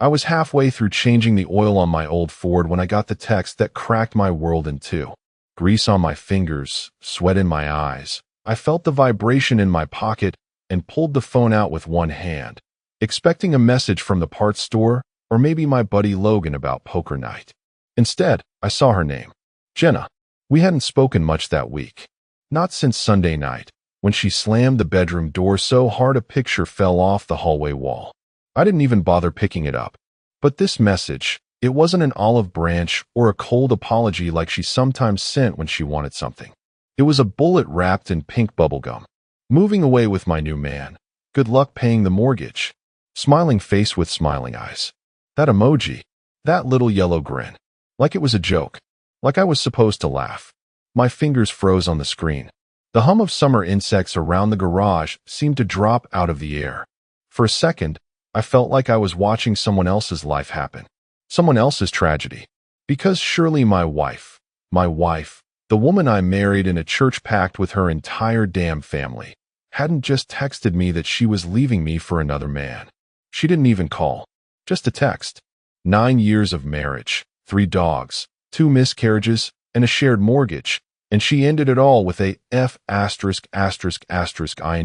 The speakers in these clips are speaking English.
I was halfway through changing the oil on my old Ford when I got the text that cracked my world in two. Grease on my fingers, sweat in my eyes. I felt the vibration in my pocket and pulled the phone out with one hand, expecting a message from the parts store or maybe my buddy Logan about poker night. Instead, I saw her name, Jenna. We hadn't spoken much that week. Not since Sunday night, when she slammed the bedroom door so hard a picture fell off the hallway wall. I didn't even bother picking it up. But this message, it wasn't an olive branch or a cold apology like she sometimes sent when she wanted something. It was a bullet wrapped in pink bubblegum. Moving away with my new man. Good luck paying the mortgage. Smiling face with smiling eyes. That emoji. That little yellow grin. Like it was a joke. Like I was supposed to laugh. My fingers froze on the screen. The hum of summer insects around the garage seemed to drop out of the air. For a second, I felt like I was watching someone else's life happen. Someone else's tragedy. Because surely my wife, the woman I married in a church pact with her entire damn family, hadn't just texted me that she was leaving me for another man. She didn't even call. Just a text. 9 years of marriage, 3 dogs, 2 miscarriages, and a shared mortgage, and she ended it all with a F*** ***** ing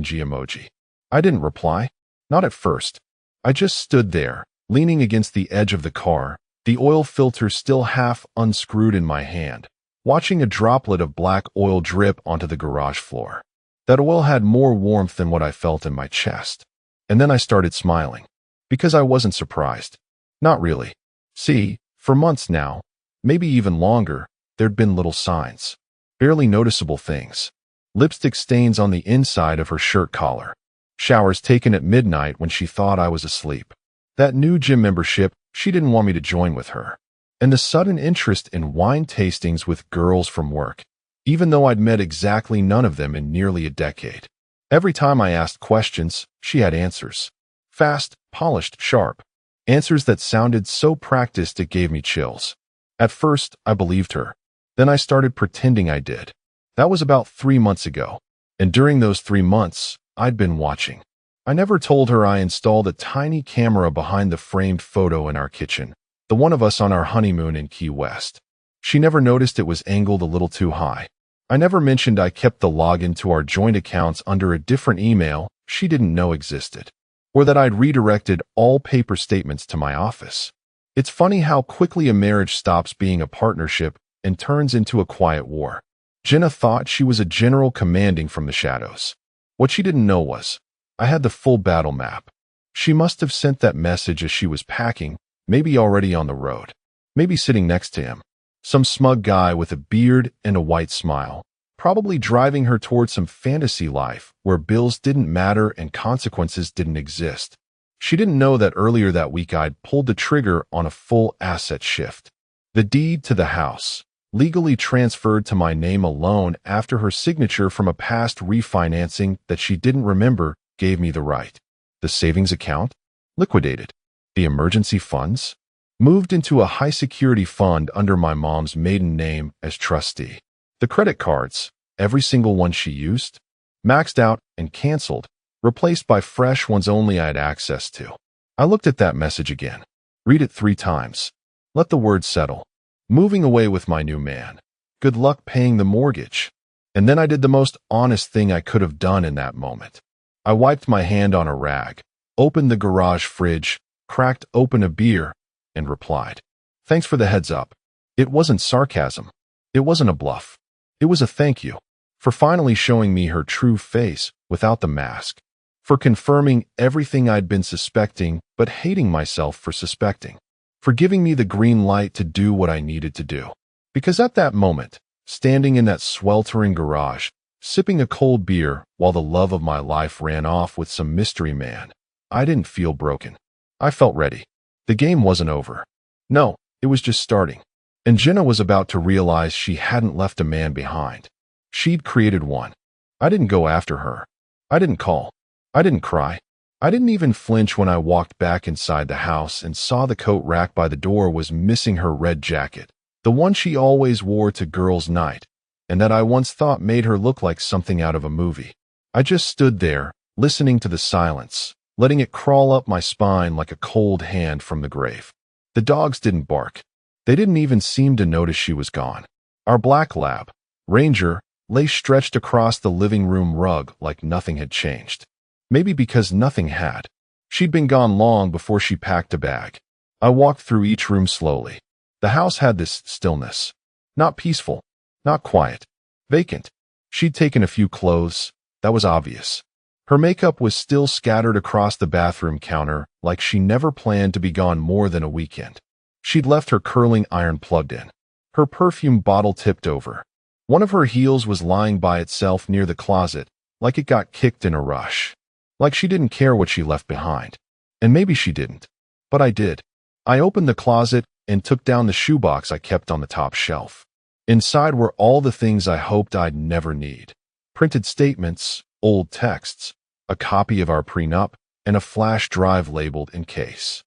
emoji. I didn't reply. Not at first. I just stood there, leaning against the edge of the car, the oil filter still half unscrewed in my hand, watching a droplet of black oil drip onto the garage floor. That oil had more warmth than what I felt in my chest. And then I started smiling. Because I wasn't surprised. Not really. See, for months now, maybe even longer, there'd been little signs. Barely noticeable things. Lipstick stains on the inside of her shirt collar. Showers taken at midnight when she thought I was asleep. That new gym membership she didn't want me to join with her. And the sudden interest in wine tastings with girls from work, even though I'd met exactly none of them in nearly a decade. Every time I asked questions, she had answers. Fast, polished, sharp. Answers that sounded so practiced it gave me chills. At first, I believed her. Then I started pretending I did. That was about 3 months ago. And during those 3 months, I'd been watching. I never told her I installed a tiny camera behind the framed photo in our kitchen, the one of us on our honeymoon in Key West. She never noticed it was angled a little too high. I never mentioned I kept the login to our joint accounts under a different email she didn't know existed, or that I'd redirected all paper statements to my office. It's funny how quickly a marriage stops being a partnership and turns into a quiet war. Jenna thought she was a general commanding from the shadows. What she didn't know was, I had the full battle map. She must have sent that message as she was packing, maybe already on the road, maybe sitting next to him. Some smug guy with a beard and a white smile, probably driving her towards some fantasy life where bills didn't matter and consequences didn't exist. She didn't know that earlier that week I'd pulled the trigger on a full asset shift. The deed to the house, legally transferred to my name alone after her signature from a past refinancing that she didn't remember, gave me the right. The savings account? Liquidated. The emergency funds? Moved into a high-security fund under my mom's maiden name as trustee. The credit cards, every single one she used, maxed out and canceled, replaced by fresh ones only I had access to. I looked at that message again. Read it 3 times. Let the words settle. Moving away with my new man. Good luck paying the mortgage. And then I did the most honest thing I could have done in that moment. I wiped my hand on a rag, opened the garage fridge, cracked open a beer, and replied, "Thanks for the heads up." It wasn't sarcasm. It wasn't a bluff. It was a thank you for finally showing me her true face without the mask, for confirming everything I'd been suspecting but hating myself for suspecting, for giving me the green light to do what I needed to do. Because at that moment, standing in that sweltering garage, sipping a cold beer while the love of my life ran off with some mystery man, I didn't feel broken. I felt ready. The game wasn't over. No, it was just starting. And Jenna was about to realize she hadn't left a man behind. She'd created one. I didn't go after her. I didn't call. I didn't cry. I didn't even flinch when I walked back inside the house and saw the coat rack by the door was missing her red jacket, the one she always wore to girls' night, and that I once thought made her look like something out of a movie. I just stood there, listening to the silence, letting it crawl up my spine like a cold hand from the grave. The dogs didn't bark. They didn't even seem to notice she was gone. Our black lab, Ranger, lay stretched across the living room rug like nothing had changed. Maybe because nothing had. She'd been gone long before she packed a bag. I walked through each room slowly. The house had this stillness. Not peaceful, not quiet, vacant. She'd taken a few clothes, that was obvious. Her makeup was still scattered across the bathroom counter like she never planned to be gone more than a weekend. She'd left her curling iron plugged in. Her perfume bottle tipped over. One of her heels was lying by itself near the closet, like it got kicked in a rush. Like she didn't care what she left behind. And maybe she didn't. But I did. I opened the closet and took down the shoebox I kept on the top shelf. Inside were all the things I hoped I'd never need. Printed statements, old texts, a copy of our prenup, and a flash drive labeled "in case."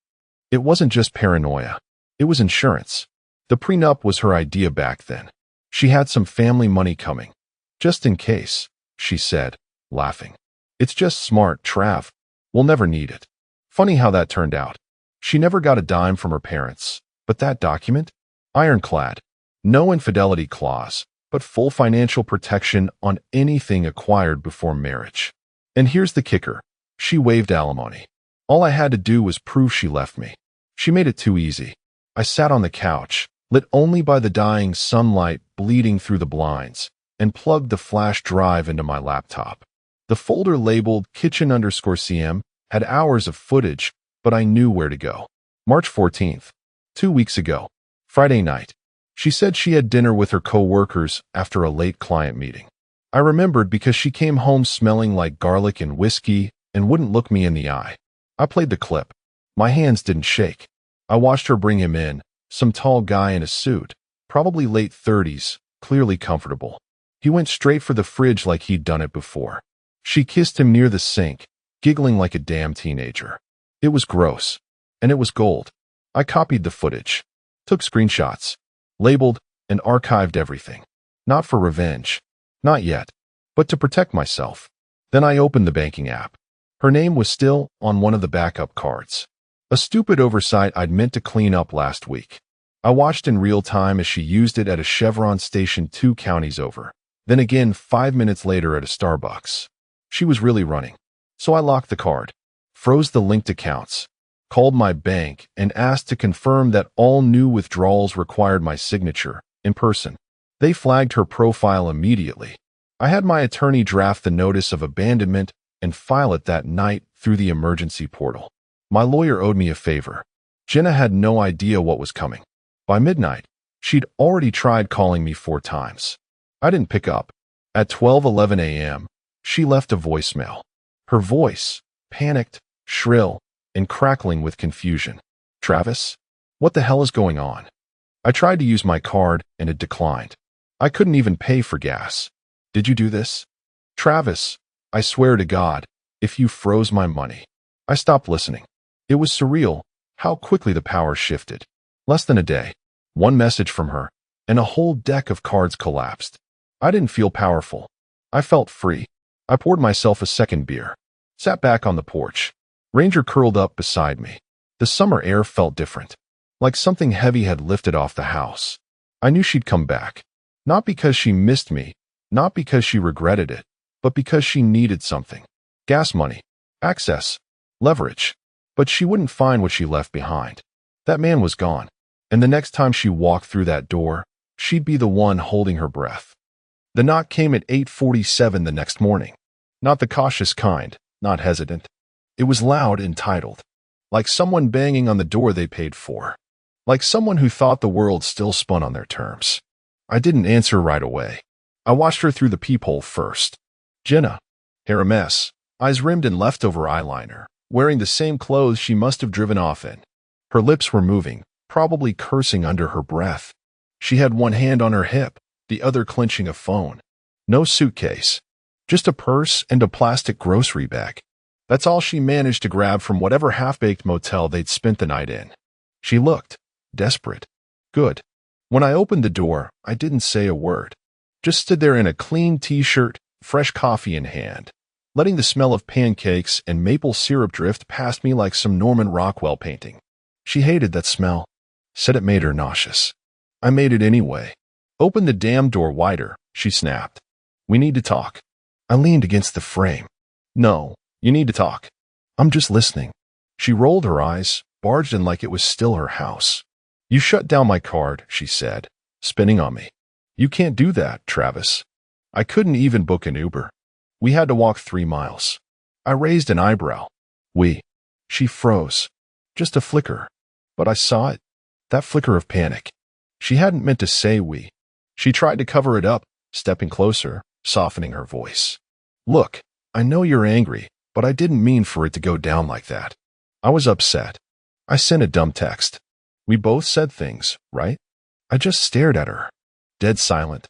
It wasn't just paranoia. It was insurance. The prenup was her idea back then. She had some family money coming. Just in case, she said, laughing. It's just smart, Trav. We'll never need it. Funny how that turned out. She never got a dime from her parents. But that document? Ironclad. No infidelity clause, but full financial protection on anything acquired before marriage. And here's the kicker. She waived alimony. All I had to do was prove she left me. She made it too easy. I sat on the couch, lit only by the dying sunlight bleeding through the blinds, and plugged the flash drive into my laptop. The folder labeled kitchen_cm had hours of footage, but I knew where to go. March 14th, 2 weeks ago, Friday night. She said she had dinner with her co-workers after a late client meeting. I remembered because she came home smelling like garlic and whiskey and wouldn't look me in the eye. I played the clip. My hands didn't shake. I watched her bring him in, some tall guy in a suit, probably late 30s, clearly comfortable. He went straight for the fridge like he'd done it before. She kissed him near the sink, giggling like a damn teenager. It was gross. And it was gold. I copied the footage, took screenshots, labeled, and archived everything. Not for revenge. Not yet. But to protect myself. Then I opened the banking app. Her name was still on one of the backup cards. A stupid oversight I'd meant to clean up last week. I watched in real time as she used it at a Chevron station 2 counties over. Then again 5 minutes later at a Starbucks. She was really running. So I locked the card, froze the linked accounts, called my bank, and asked to confirm that all new withdrawals required my signature, in person. They flagged her profile immediately. I had my attorney draft the notice of abandonment and file it that night through the emergency portal. My lawyer owed me a favor. Jenna had no idea what was coming. By midnight, she'd already tried calling me 4 times. I didn't pick up. At 12:11 a.m., she left a voicemail. Her voice, panicked, shrill, and crackling with confusion. Travis? What the hell is going on? I tried to use my card and it declined. I couldn't even pay for gas. Did you do this? Travis, I swear to God, if you froze my money. I stopped listening. It was surreal how quickly the power shifted. Less than a day. One message from her, and a whole deck of cards collapsed. I didn't feel powerful. I felt free. I poured myself a second beer. Sat back on the porch. Ranger curled up beside me. The summer air felt different. Like something heavy had lifted off the house. I knew she'd come back. Not because she missed me, not because she regretted it, but because she needed something. Gas money, access, leverage. But she wouldn't find what she left behind. That man was gone. And the next time she walked through that door, she'd be the one holding her breath. The knock came at 8:47 the next morning. Not the cautious kind, not hesitant. It was loud and titled. Like someone banging on the door they paid for. Like someone who thought the world still spun on their terms. I didn't answer right away. I watched her through the peephole first. Jenna. Hair a mess, eyes rimmed in leftover eyeliner, wearing the same clothes she must have driven off in. Her lips were moving, probably cursing under her breath. She had one hand on her hip, the other clenching a phone. No suitcase. Just a purse and a plastic grocery bag. That's all she managed to grab from whatever half-baked motel they'd spent the night in. She looked desperate. Good. When I opened the door, I didn't say a word. Just stood there in a clean t-shirt, fresh coffee in hand. letting the smell of pancakes and maple syrup drift past me like some Norman Rockwell painting. She hated that smell, said it made her nauseous. I made it anyway. Open the damn door wider, she snapped. We need to talk. I leaned against the frame. No, you need to talk. I'm just listening. She rolled her eyes, barged in like it was still her house. You shut down my card, she said, spinning on me. You can't do that, Travis. I couldn't even book an Uber. We had to walk 3 miles. I raised an eyebrow. We. She froze. Just a flicker. But I saw it. That flicker of panic. She hadn't meant to say we. She tried to cover it up, stepping closer, softening her voice. Look, I know you're angry, but I didn't mean for it to go down like that. I was upset. I sent a dumb text. We both said things, right? I just stared at her. Dead silent.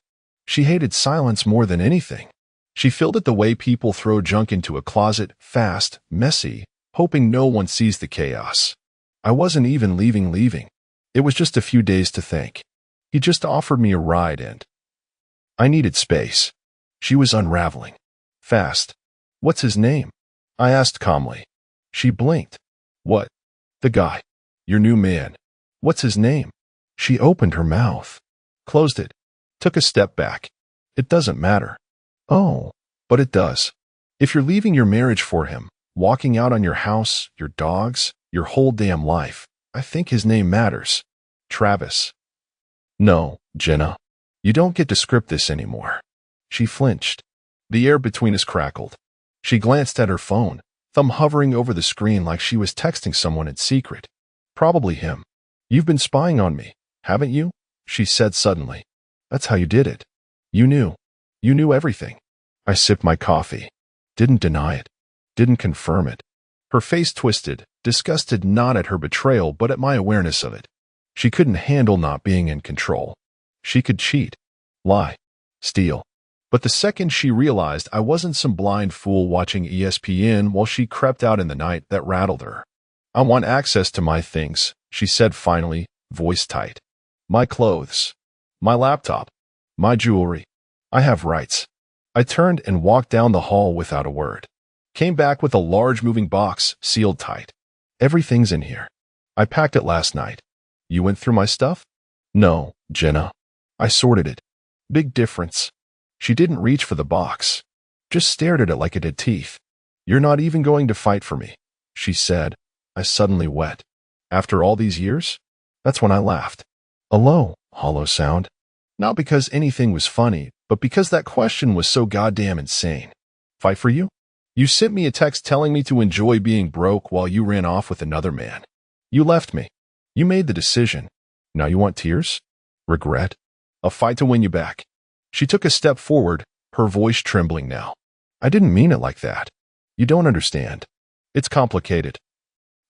She hated silence more than anything. She filled it the way people throw junk into a closet, fast, messy, hoping no one sees the chaos. I wasn't even leaving. It was just a few days to think. He just offered me a ride and I needed space. She was unraveling. Fast. What's his name? I asked calmly. She blinked. What? The guy. Your new man. What's his name? She opened her mouth. Closed it. Took a step back. It doesn't matter. Oh, but it does. If you're leaving your marriage for him, walking out on your house, your dogs, your whole damn life, I think his name matters. Travis. No, Jenna. You don't get to script this anymore. She flinched. The air between us crackled. She glanced at her phone, thumb hovering over the screen like she was texting someone in secret. Probably him. You've been spying on me, haven't you? She said suddenly. That's how you did it. You knew. You knew everything. I sipped my coffee. Didn't deny it. Didn't confirm it. Her face twisted, disgusted not at her betrayal but at my awareness of it. She couldn't handle not being in control. She could cheat, lie, steal. But the second she realized I wasn't some blind fool watching ESPN while she crept out in the night, that rattled her. I want access to my things, she said finally, voice tight. My clothes. My laptop. My jewelry. I have rights. I turned and walked down the hall without a word. Came back with a large moving box, sealed tight. Everything's in here. I packed it last night. You went through my stuff? No, Jenna. I sorted it. Big difference. She didn't reach for the box. Just stared at it like it had teeth. You're not even going to fight for me, she said. I suddenly wet. After all these years? That's when I laughed. A low, hollow sound. Not because anything was funny, but because that question was so goddamn insane. Fight for you? You sent me a text telling me to enjoy being broke while you ran off with another man. You left me. You made the decision. Now you want tears? Regret? A fight to win you back. She took a step forward, her voice trembling now. I didn't mean it like that. You don't understand. It's complicated.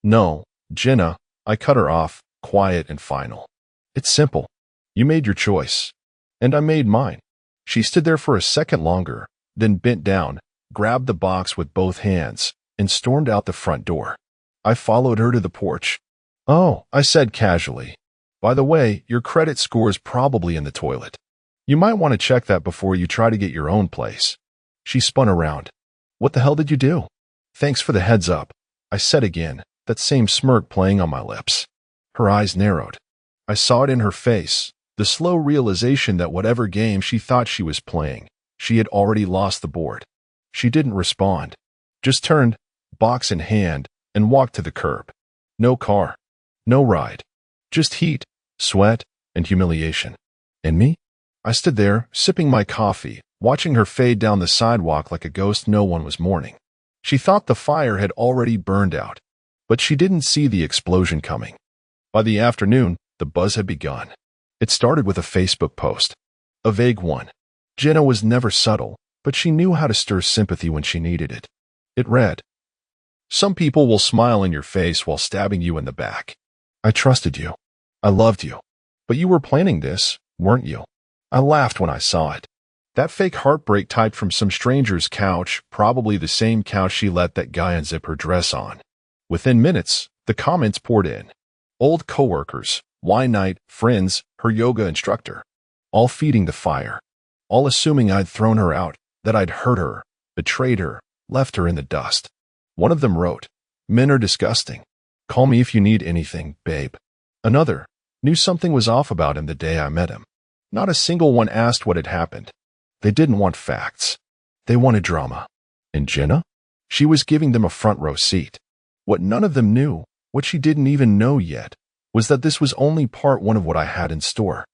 No, Jenna, I cut her off, quiet and final. It's simple. You made your choice. And I made mine. She stood there for a second longer, then bent down, grabbed the box with both hands, and stormed out the front door. I followed her to the porch. Oh, I said casually. By the way, your credit score is probably in the toilet. You might want to check that before you try to get your own place. She spun around. What the hell did you do? Thanks for the heads up, I said again, that same smirk playing on my lips. Her eyes narrowed. I saw it in her face, the slow realization that whatever game she thought she was playing, she had already lost the board. She didn't respond, just turned, box in hand, and walked to the curb. No car. No ride. Just heat, sweat, and humiliation. And me? I stood there, sipping my coffee, watching her fade down the sidewalk like a ghost no one was mourning. She thought the fire had already burned out, but she didn't see the explosion coming. By the afternoon, the buzz had begun. It started with a Facebook post. A vague one. Jenna was never subtle, but she knew how to stir sympathy when she needed it. It read, "Some people will smile in your face while stabbing you in the back. I trusted you. I loved you. But you were planning this, weren't you?" I laughed when I saw it. That fake heartbreak typed from some stranger's couch, probably the same couch she let that guy unzip her dress on. Within minutes, the comments poured in. Old coworkers, wine night, friends, her yoga instructor. All feeding the fire. All assuming I'd thrown her out, that I'd hurt her, betrayed her, left her in the dust. One of them wrote, "Men are disgusting. Call me if you need anything, babe." Another knew something was off about him the day I met him. Not a single one asked what had happened. They didn't want facts. They wanted drama. And Jenna? She was giving them a front row seat. What none of them knew, what she didn't even know yet, was that this was only part one of what I had in store.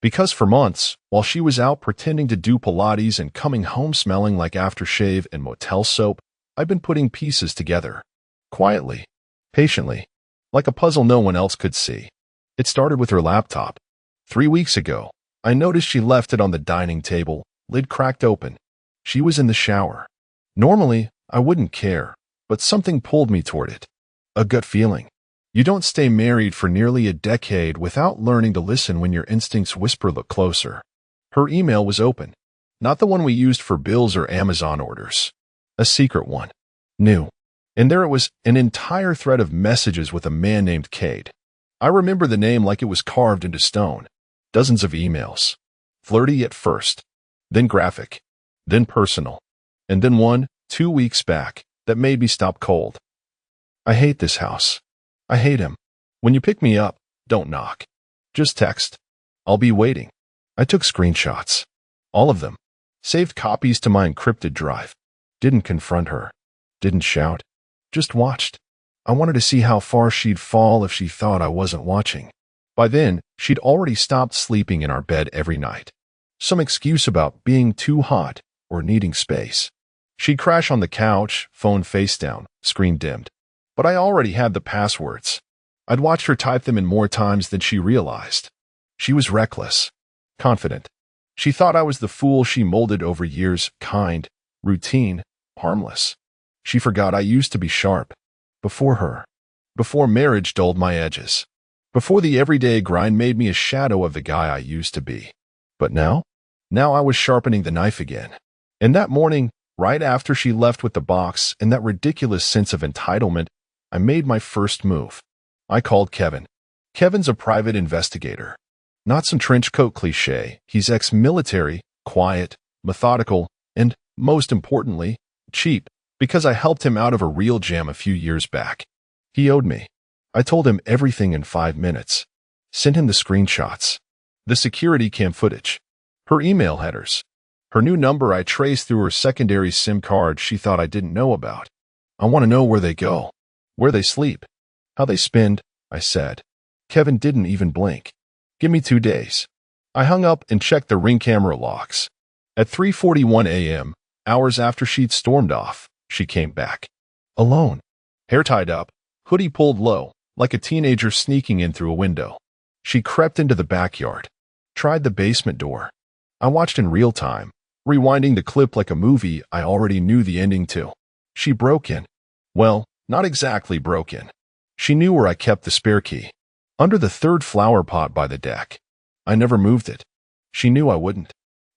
Because for months, while she was out pretending to do Pilates and coming home smelling like aftershave and motel soap, I'd been putting pieces together. Quietly, patiently, like a puzzle no one else could see. It started with her laptop. 3 weeks ago, I noticed she left it on the dining table, lid cracked open. She was in the shower. Normally, I wouldn't care, but something pulled me toward it. A gut feeling. You don't stay married for nearly a decade without learning to listen when your instincts whisper look closer. Her email was open. Not the one we used for bills or Amazon orders. A secret one. New. And there it was, an entire thread of messages with a man named Cade. I remember the name like it was carved into stone. Dozens of emails. Flirty at first. Then graphic. Then personal. And then one, 2 weeks back, that made me stop cold. I hate this house. I hate him. When you pick me up, don't knock. Just text. I'll be waiting. I took screenshots. All of them. Saved copies to my encrypted drive. Didn't confront her. Didn't shout. Just watched. I wanted to see how far she'd fall if she thought I wasn't watching. By then, she'd already stopped sleeping in our bed every night. Some excuse about being too hot or needing space. She'd crash on the couch, phone face down, screen dimmed. But I already had the passwords. I'd watched her type them in more times than she realized. She was reckless, confident. She thought I was the fool she molded over years, kind, routine, harmless. She forgot I used to be sharp. Before her. Before marriage dulled my edges. Before the everyday grind made me a shadow of the guy I used to be. But now? Now I was sharpening the knife again. And that morning, right after she left with the box and that ridiculous sense of entitlement, I made my first move. I called Kevin. Kevin's a private investigator. Not some trench coat cliché. He's ex-military, quiet, methodical, and, most importantly, cheap, because I helped him out of a real jam a few years back. He owed me. I told him everything in 5 minutes. Sent him the screenshots. The security cam footage. Her email headers. Her new number I traced through her secondary SIM card she thought I didn't know about. I want to know where they go. Where they sleep. How they spend, I said. Kevin didn't even blink. Give me 2 days. I hung up and checked the Ring camera logs. At 3:41 a.m., hours after she'd stormed off, she came back. Alone. Hair tied up, hoodie pulled low, like a teenager sneaking in through a window. She crept into the backyard. Tried the basement door. I watched in real time, rewinding the clip like a movie I already knew the ending to. She broke in. Well, not exactly broke in. She knew where I kept the spare key. Under the third flower pot by the deck. I never moved it. She knew I wouldn't.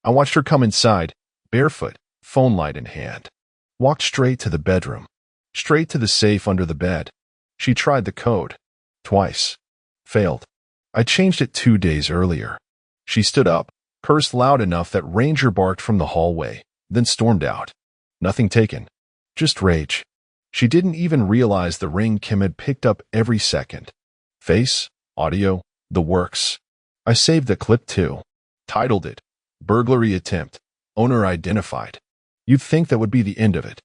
I watched her come inside, barefoot, phone light in hand. Walked straight to the bedroom. Straight to the safe under the bed. She tried the code. Twice. Failed. I changed it 2 days earlier. She stood up, cursed loud enough that Ranger barked from the hallway, then stormed out. Nothing taken. Just rage. She didn't even realize the Ring Kim had picked up every second. Face, audio, the works. I saved the clip too. Titled it, Burglary Attempt, Owner Identified. You'd think that would be the end of it.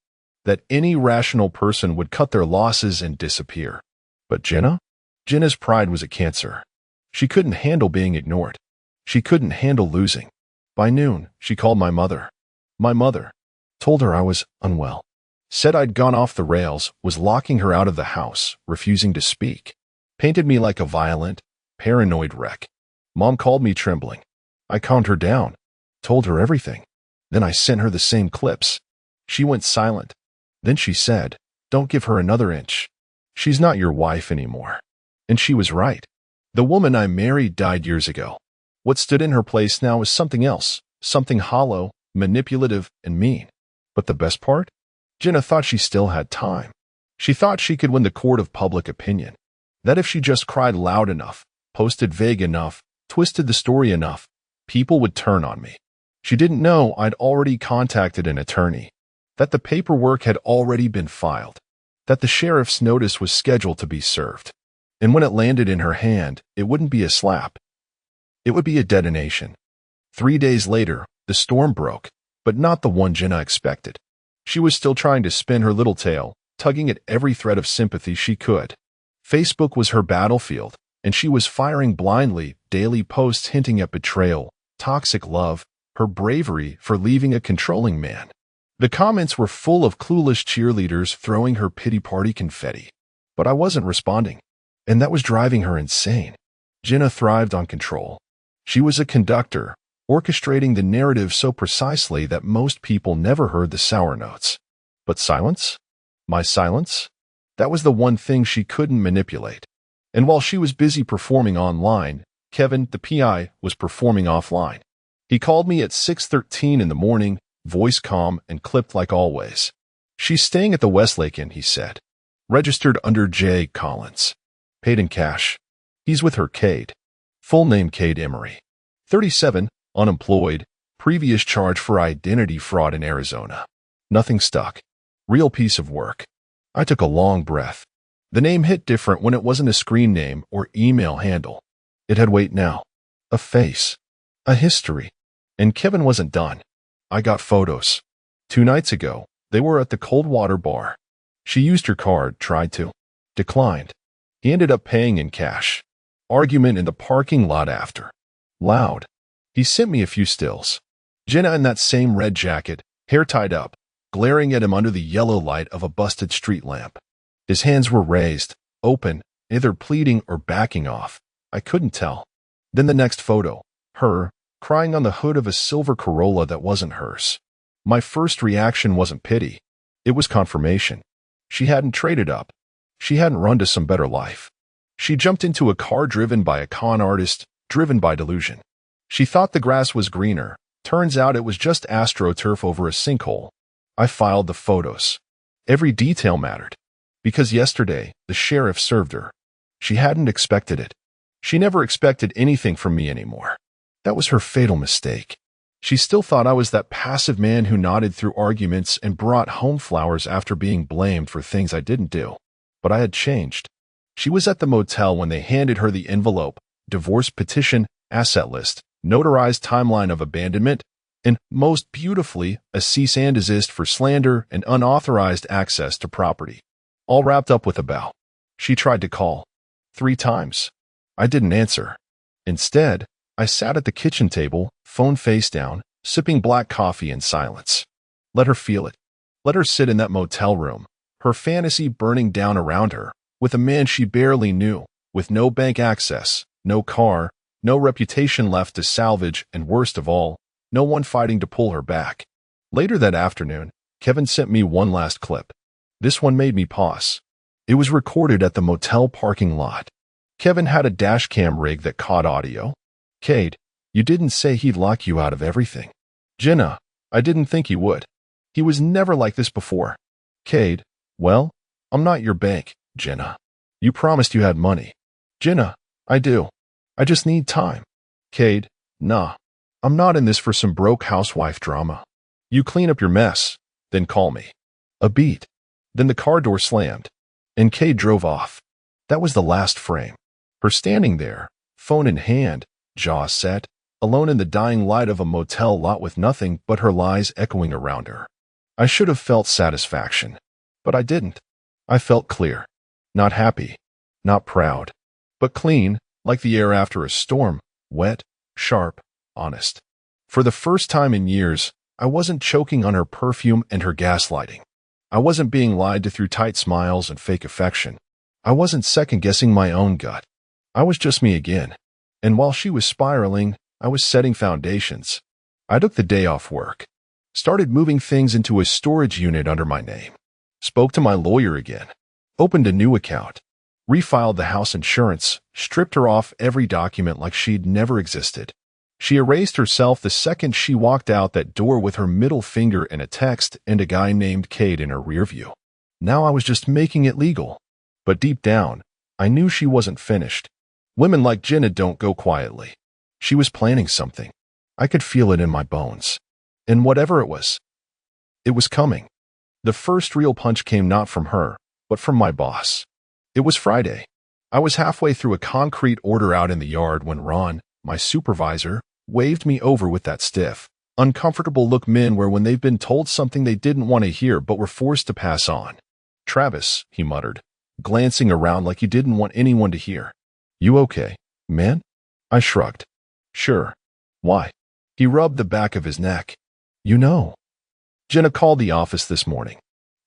That any rational person would cut their losses and disappear. But Jenna? Jenna's pride was a cancer. She couldn't handle being ignored. She couldn't handle losing. By noon, she called my mother. My mother. Told her I was unwell. Said I'd gone off the rails, was locking her out of the house, refusing to speak. Painted me like a violent, paranoid wreck. Mom called me trembling. I calmed her down. Told her everything. Then I sent her the same clips. She went silent. Then she said, "Don't give her another inch. She's not your wife anymore." And she was right. The woman I married died years ago. What stood in her place now was something else, something hollow, manipulative, and mean. But the best part? Jenna thought she still had time. She thought she could win the court of public opinion. That if she just cried loud enough, posted vague enough, twisted the story enough, people would turn on me. She didn't know I'd already contacted an attorney. that the paperwork had already been filed, that the sheriff's notice was scheduled to be served. And when it landed in her hand, it wouldn't be a slap. It would be a detonation. 3 days later, the storm broke, but not the one Jenna expected. She was still trying to spin her little tail, tugging at every thread of sympathy she could. Facebook was her battlefield, and she was firing blindly, daily posts hinting at betrayal, toxic love, her bravery for leaving a controlling man. The comments were full of clueless cheerleaders throwing her pity party confetti. But I wasn't responding, and that was driving her insane. Jenna thrived on control. She was a conductor, orchestrating the narrative so precisely that most people never heard the sour notes. But silence? My silence? That was the one thing she couldn't manipulate. And while she was busy performing online, Kevin, the PI, was performing offline. He called me at 6:13 in the morning, voice calm and clipped like always. "She's staying at the Westlake Inn," he said. "Registered under J. Collins. Paid in cash. He's with her, Cade." Full name Cade Emery. 37, unemployed, previous charge for identity fraud in Arizona. Nothing stuck. Real piece of work. I took a long breath. The name hit different when it wasn't a screen name or email handle. It had weight now. A face. A history. And Kevin wasn't done. I got photos. 2 nights ago, they were at the Coldwater Bar. She used her card, tried to. Declined. He ended up paying in cash. Argument in the parking lot after. Loud. He sent me a few stills. Jenna in that same red jacket, hair tied up, glaring at him under the yellow light of a busted street lamp. His hands were raised, open, either pleading or backing off. I couldn't tell. Then the next photo, her, crying on the hood of a silver Corolla that wasn't hers. My first reaction wasn't pity. It was confirmation. She hadn't traded up. She hadn't run to some better life. She jumped into a car driven by a con artist, driven by delusion. She thought the grass was greener. Turns out it was just astroturf over a sinkhole. I filed the photos. Every detail mattered. Because yesterday, the sheriff served her. She hadn't expected it. She never expected anything from me anymore. That was her fatal mistake. She still thought I was that passive man who nodded through arguments and brought home flowers after being blamed for things I didn't do. But I had changed. She was at the motel when they handed her the envelope, divorce petition, asset list, notarized timeline of abandonment, and, most beautifully, a cease and desist for slander and unauthorized access to property. All wrapped up with a bow. She tried to call. 3 times. I didn't answer. Instead, I sat at the kitchen table, phone face down, sipping black coffee in silence. Let her feel it. Let her sit in that motel room, her fantasy burning down around her, with a man she barely knew, with no bank access, no car, no reputation left to salvage, and worst of all, no one fighting to pull her back. Later that afternoon, Kevin sent me one last clip. This one made me pause. It was recorded at the motel parking lot. Kevin had a dash cam rig that caught audio. "Cade, you didn't say he'd lock you out of everything." "Jenna, I didn't think he would. He was never like this before." "Cade, well, I'm not your bank, Jenna. You promised you had money." "Jenna, I do. I just need time." "Cade, nah. I'm not in this for some broke housewife drama. You clean up your mess, then call me." A beat. Then the car door slammed, and Cade drove off. That was the last frame. Her standing there, phone in hand, jaw set, alone in the dying light of a motel lot with nothing but her lies echoing around her. I should have felt satisfaction, but I didn't. I felt clear. Not happy, not proud, but clean, like the air after a storm, wet, sharp, honest. For the first time in years, I wasn't choking on her perfume and her gaslighting. I wasn't being lied to through tight smiles and fake affection. I wasn't second-guessing my own gut. I was just me again. And while she was spiraling, I was setting foundations. I took the day off work. Started moving things into a storage unit under my name. Spoke to my lawyer again. Opened a new account. Refiled the house insurance. Stripped her off every document like she'd never existed. She erased herself the second she walked out that door with her middle finger and a text and a guy named Cade in her rearview. Now I was just making it legal. But deep down, I knew she wasn't finished. Women like Jenna don't go quietly. She was planning something. I could feel it in my bones. And whatever it was coming. The first real punch came not from her, but from my boss. It was Friday. I was halfway through a concrete order out in the yard when Ron, my supervisor, waved me over with that stiff, uncomfortable look men wear when they've been told something they didn't want to hear but were forced to pass on. "Travis," he muttered, glancing around like he didn't want anyone to hear. "You okay, man?" I shrugged. "Sure. Why?" He rubbed the back of his neck. "You know, Jenna called the office this morning."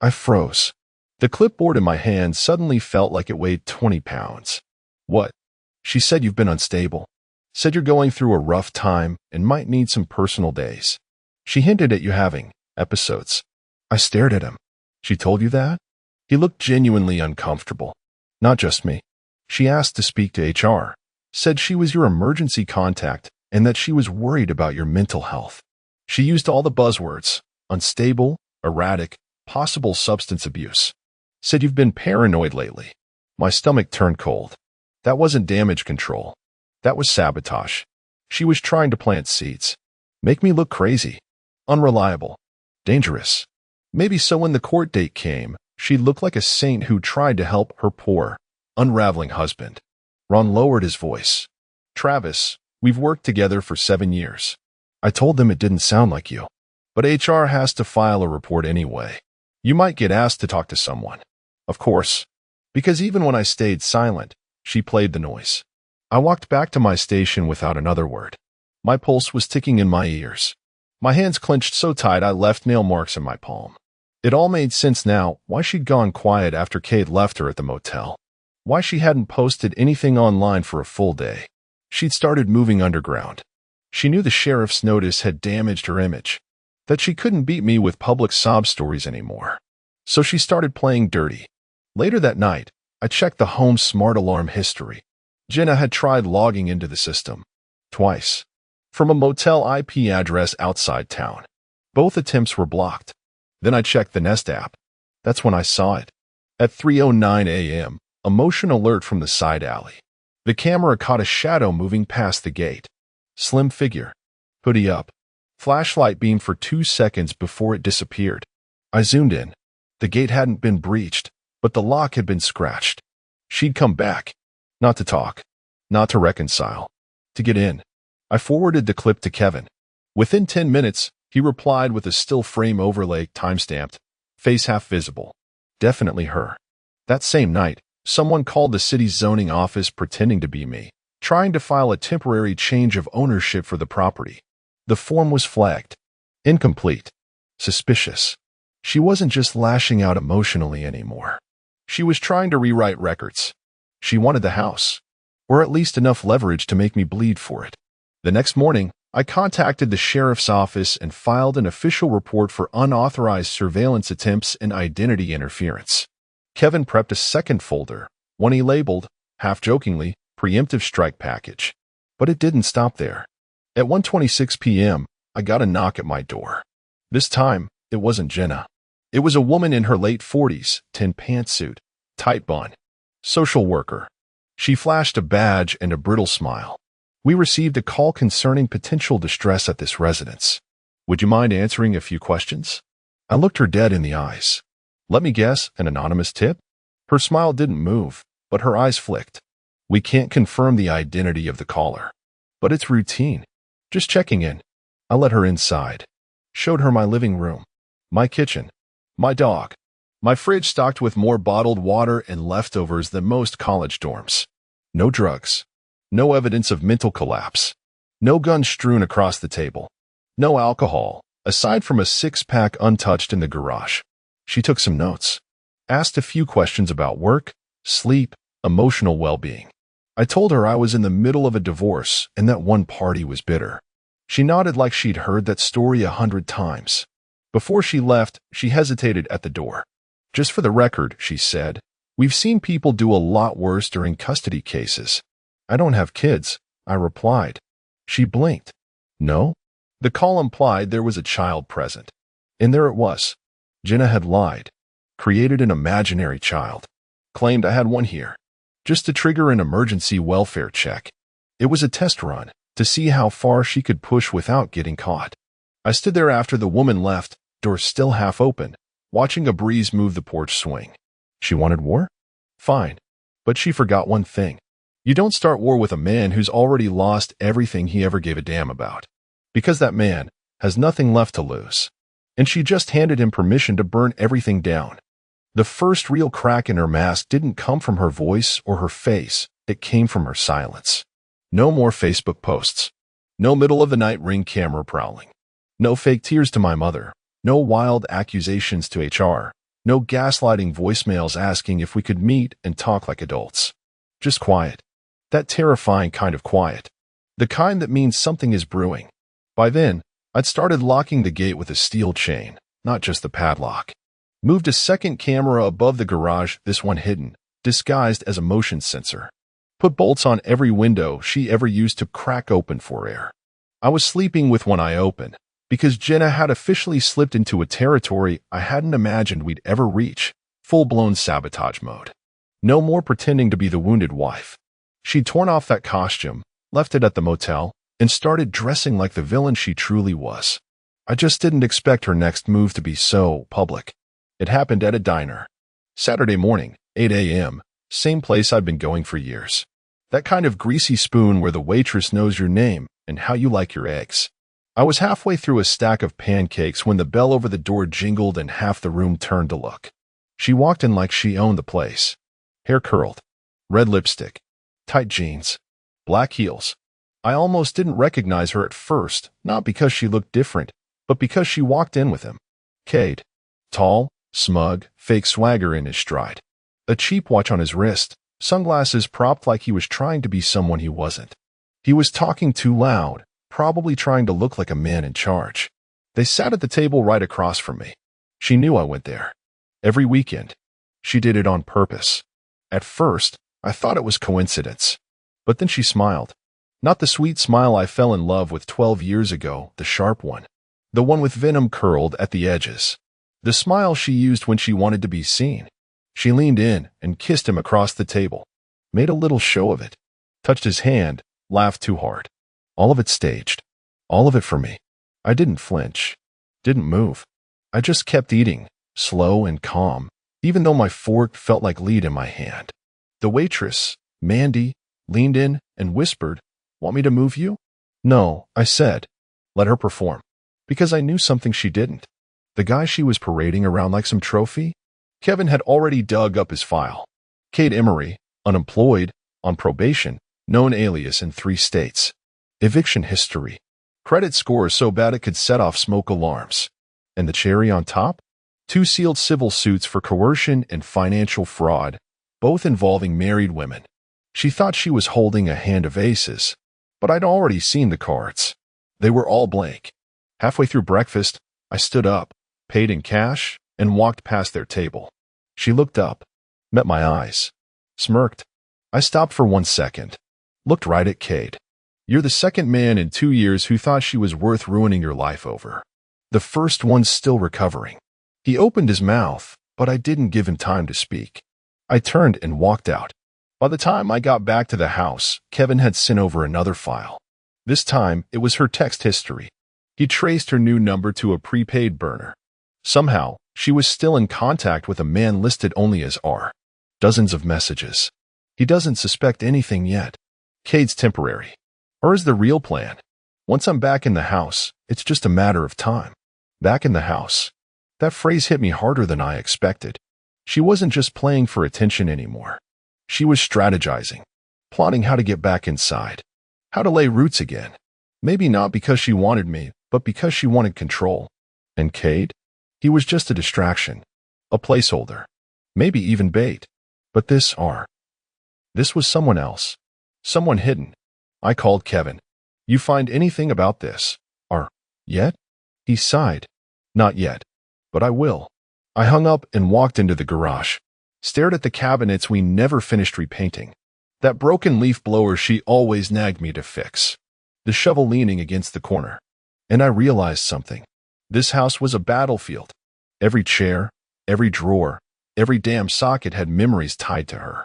I froze. The clipboard in my hand suddenly felt like it weighed 20 pounds. "What?" "She said you've been unstable. Said you're going through a rough time and might need some personal days. She hinted at you having episodes." I stared at him. "She told you that?" He looked genuinely uncomfortable. "Not just me. She asked to speak to HR. Said she was your emergency contact and that she was worried about your mental health. She used all the buzzwords: unstable, erratic, possible substance abuse. Said you've been paranoid lately." My stomach turned cold. That wasn't damage control. That was sabotage. She was trying to plant seeds. Make me look crazy. Unreliable. Dangerous. Maybe so when the court date came, she looked like a saint who tried to help her poor, unraveling husband. Ron lowered his voice. "Travis, we've worked together for 7 years. I told them it didn't sound like you. But HR has to file a report anyway. You might get asked to talk to someone." Of course. Because even when I stayed silent, she played the noise. I walked back to my station without another word. My pulse was ticking in my ears. My hands clenched so tight I left nail marks in my palm. It all made sense now why she'd gone quiet after Kate left her at the motel. Why she hadn't posted anything online for a full day. She'd started moving underground. She knew the sheriff's notice had damaged her image. That she couldn't beat me with public sob stories anymore. So she started playing dirty. Later that night, I checked the home smart alarm history. Jenna had tried logging into the system. Twice. From a motel IP address outside town. Both attempts were blocked. Then I checked the Nest app. That's when I saw it. At 3:09 a.m., a motion alert from the side alley. The camera caught a shadow moving past the gate. Slim figure. Hoodie up. Flashlight beam for 2 seconds before it disappeared. I zoomed in. The gate hadn't been breached, but the lock had been scratched. She'd come back. Not to talk. Not to reconcile. To get in. I forwarded the clip to Kevin. Within 10 minutes, he replied with a still frame overlay timestamped, face half visible. Definitely her. That same night, someone called the city's zoning office pretending to be me, trying to file a temporary change of ownership for the property. The form was flagged. Incomplete. Suspicious. She wasn't just lashing out emotionally anymore. She was trying to rewrite records. She wanted the house, or at least enough leverage to make me bleed for it. The next morning, I contacted the sheriff's office and filed an official report for unauthorized surveillance attempts and identity interference. Kevin prepped a second folder, one he labeled, half-jokingly, preemptive strike package. But it didn't stop there. At 1:26 p.m., I got a knock at my door. This time, it wasn't Jenna. It was a woman in her late 40s, tin pantsuit, tight bun. Social worker. She flashed a badge and a brittle smile. "We received a call concerning potential distress at this residence. Would you mind answering a few questions?" I looked her dead in the eyes. "Let me guess, an anonymous tip?" Her smile didn't move, but her eyes flicked. "We can't confirm the identity of the caller. But it's routine. Just checking in." I let her inside. Showed her my living room. My kitchen. My dog. My fridge stocked with more bottled water and leftovers than most college dorms. No drugs. No evidence of mental collapse. No guns strewn across the table. No alcohol, aside from a 6-pack untouched in the garage. She took some notes. Asked a few questions about work, sleep, emotional well-being. I told her I was in the middle of a divorce and that one party was bitter. She nodded like she'd heard that story 100 times. Before she left, she hesitated at the door. "Just for the record," she said, "we've seen people do a lot worse during custody cases." "I don't have kids," I replied. She blinked. "No?" The call implied there was a child present. And there it was. Jenna had lied. Created an imaginary child. Claimed I had one here. Just to trigger an emergency welfare check. It was a test run, to see how far she could push without getting caught. I stood there after the woman left, door still half open, watching a breeze move the porch swing. She wanted war? Fine. But she forgot one thing. You don't start war with a man who's already lost everything he ever gave a damn about. Because that man has nothing left to lose. And she just handed him permission to burn everything down. The first real crack in her mask didn't come from her voice or her face. It came from her silence. No more Facebook posts. No middle-of-the-night Ring camera prowling. No fake tears to my mother. No wild accusations to HR. No gaslighting voicemails asking if we could meet and talk like adults. Just quiet. That terrifying kind of quiet. The kind that means something is brewing. By then, I'd started locking the gate with a steel chain, not just the padlock. Moved a second camera above the garage, this one hidden, disguised as a motion sensor. Put bolts on every window she ever used to crack open for air. I was sleeping with one eye open, because Jenna had officially slipped into a territory I hadn't imagined we'd ever reach, full-blown sabotage mode. No more pretending to be the wounded wife. She'd torn off that costume, left it at the motel, and started dressing like the villain she truly was. I just didn't expect her next move to be so public. It happened at a diner. Saturday morning, 8 a.m., same place I'd been going for years. That kind of greasy spoon where the waitress knows your name and how you like your eggs. I was halfway through a stack of pancakes when the bell over the door jingled and half the room turned to look. She walked in like she owned the place. Hair curled, red lipstick, tight jeans, black heels. I almost didn't recognize her at first, not because she looked different, but because she walked in with him. Cade. Tall, smug, fake swagger in his stride. A cheap watch on his wrist, sunglasses propped like he was trying to be someone he wasn't. He was talking too loud, probably trying to look like a man in charge. They sat at the table right across from me. She knew I went there. Every weekend. She did it on purpose. At first, I thought it was coincidence. But then she smiled. Not the sweet smile I fell in love with 12 years ago, the sharp one. The one with venom curled at the edges. The smile she used when she wanted to be seen. She leaned in and kissed him across the table. Made a little show of it. Touched his hand, laughed too hard. All of it staged. All of it for me. I didn't flinch. Didn't move. I just kept eating, slow and calm, even though my fork felt like lead in my hand. The waitress, Mandy, leaned in and whispered, "Want me to move you?" "No," I said. Let her perform. Because I knew something she didn't. The guy she was parading around like some trophy? Kevin had already dug up his file. Cade Emery, unemployed, on probation, known alias in 3 states. Eviction history. Credit score so bad it could set off smoke alarms. And the cherry on top? 2 sealed civil suits for coercion and financial fraud, both involving married women. She thought she was holding a hand of aces, but I'd already seen the cards. They were all blank. Halfway through breakfast, I stood up, paid in cash, and walked past their table. She looked up, met my eyes, smirked. I stopped for 1 second, looked right at Cade. You're the second man in 2 years who thought she was worth ruining your life over. The first one's still recovering. He opened his mouth, but I didn't give him time to speak. I turned and walked out. By the time I got back to the house, Kevin had sent over another file. This time, it was her text history. He traced her new number to a prepaid burner. Somehow, she was still in contact with a man listed only as R. Dozens of messages. He doesn't suspect anything yet. Cade's temporary. Hers the real plan. Once I'm back in the house, it's just a matter of time. Back in the house. That phrase hit me harder than I expected. She wasn't just playing for attention anymore. She was strategizing, plotting how to get back inside, how to lay roots again. Maybe not because she wanted me, but because she wanted control. And Cade? He was just a distraction, a placeholder, maybe even bait. But this R. This was someone else, someone hidden. I called Kevin. You find anything about this? R. Yet? He sighed. Not yet. But I will. I hung up and walked into the garage. Stared at the cabinets we never finished repainting. That broken leaf blower she always nagged me to fix. The shovel leaning against the corner. And I realized something. This house was a battlefield. Every chair, every drawer, every damn socket had memories tied to her.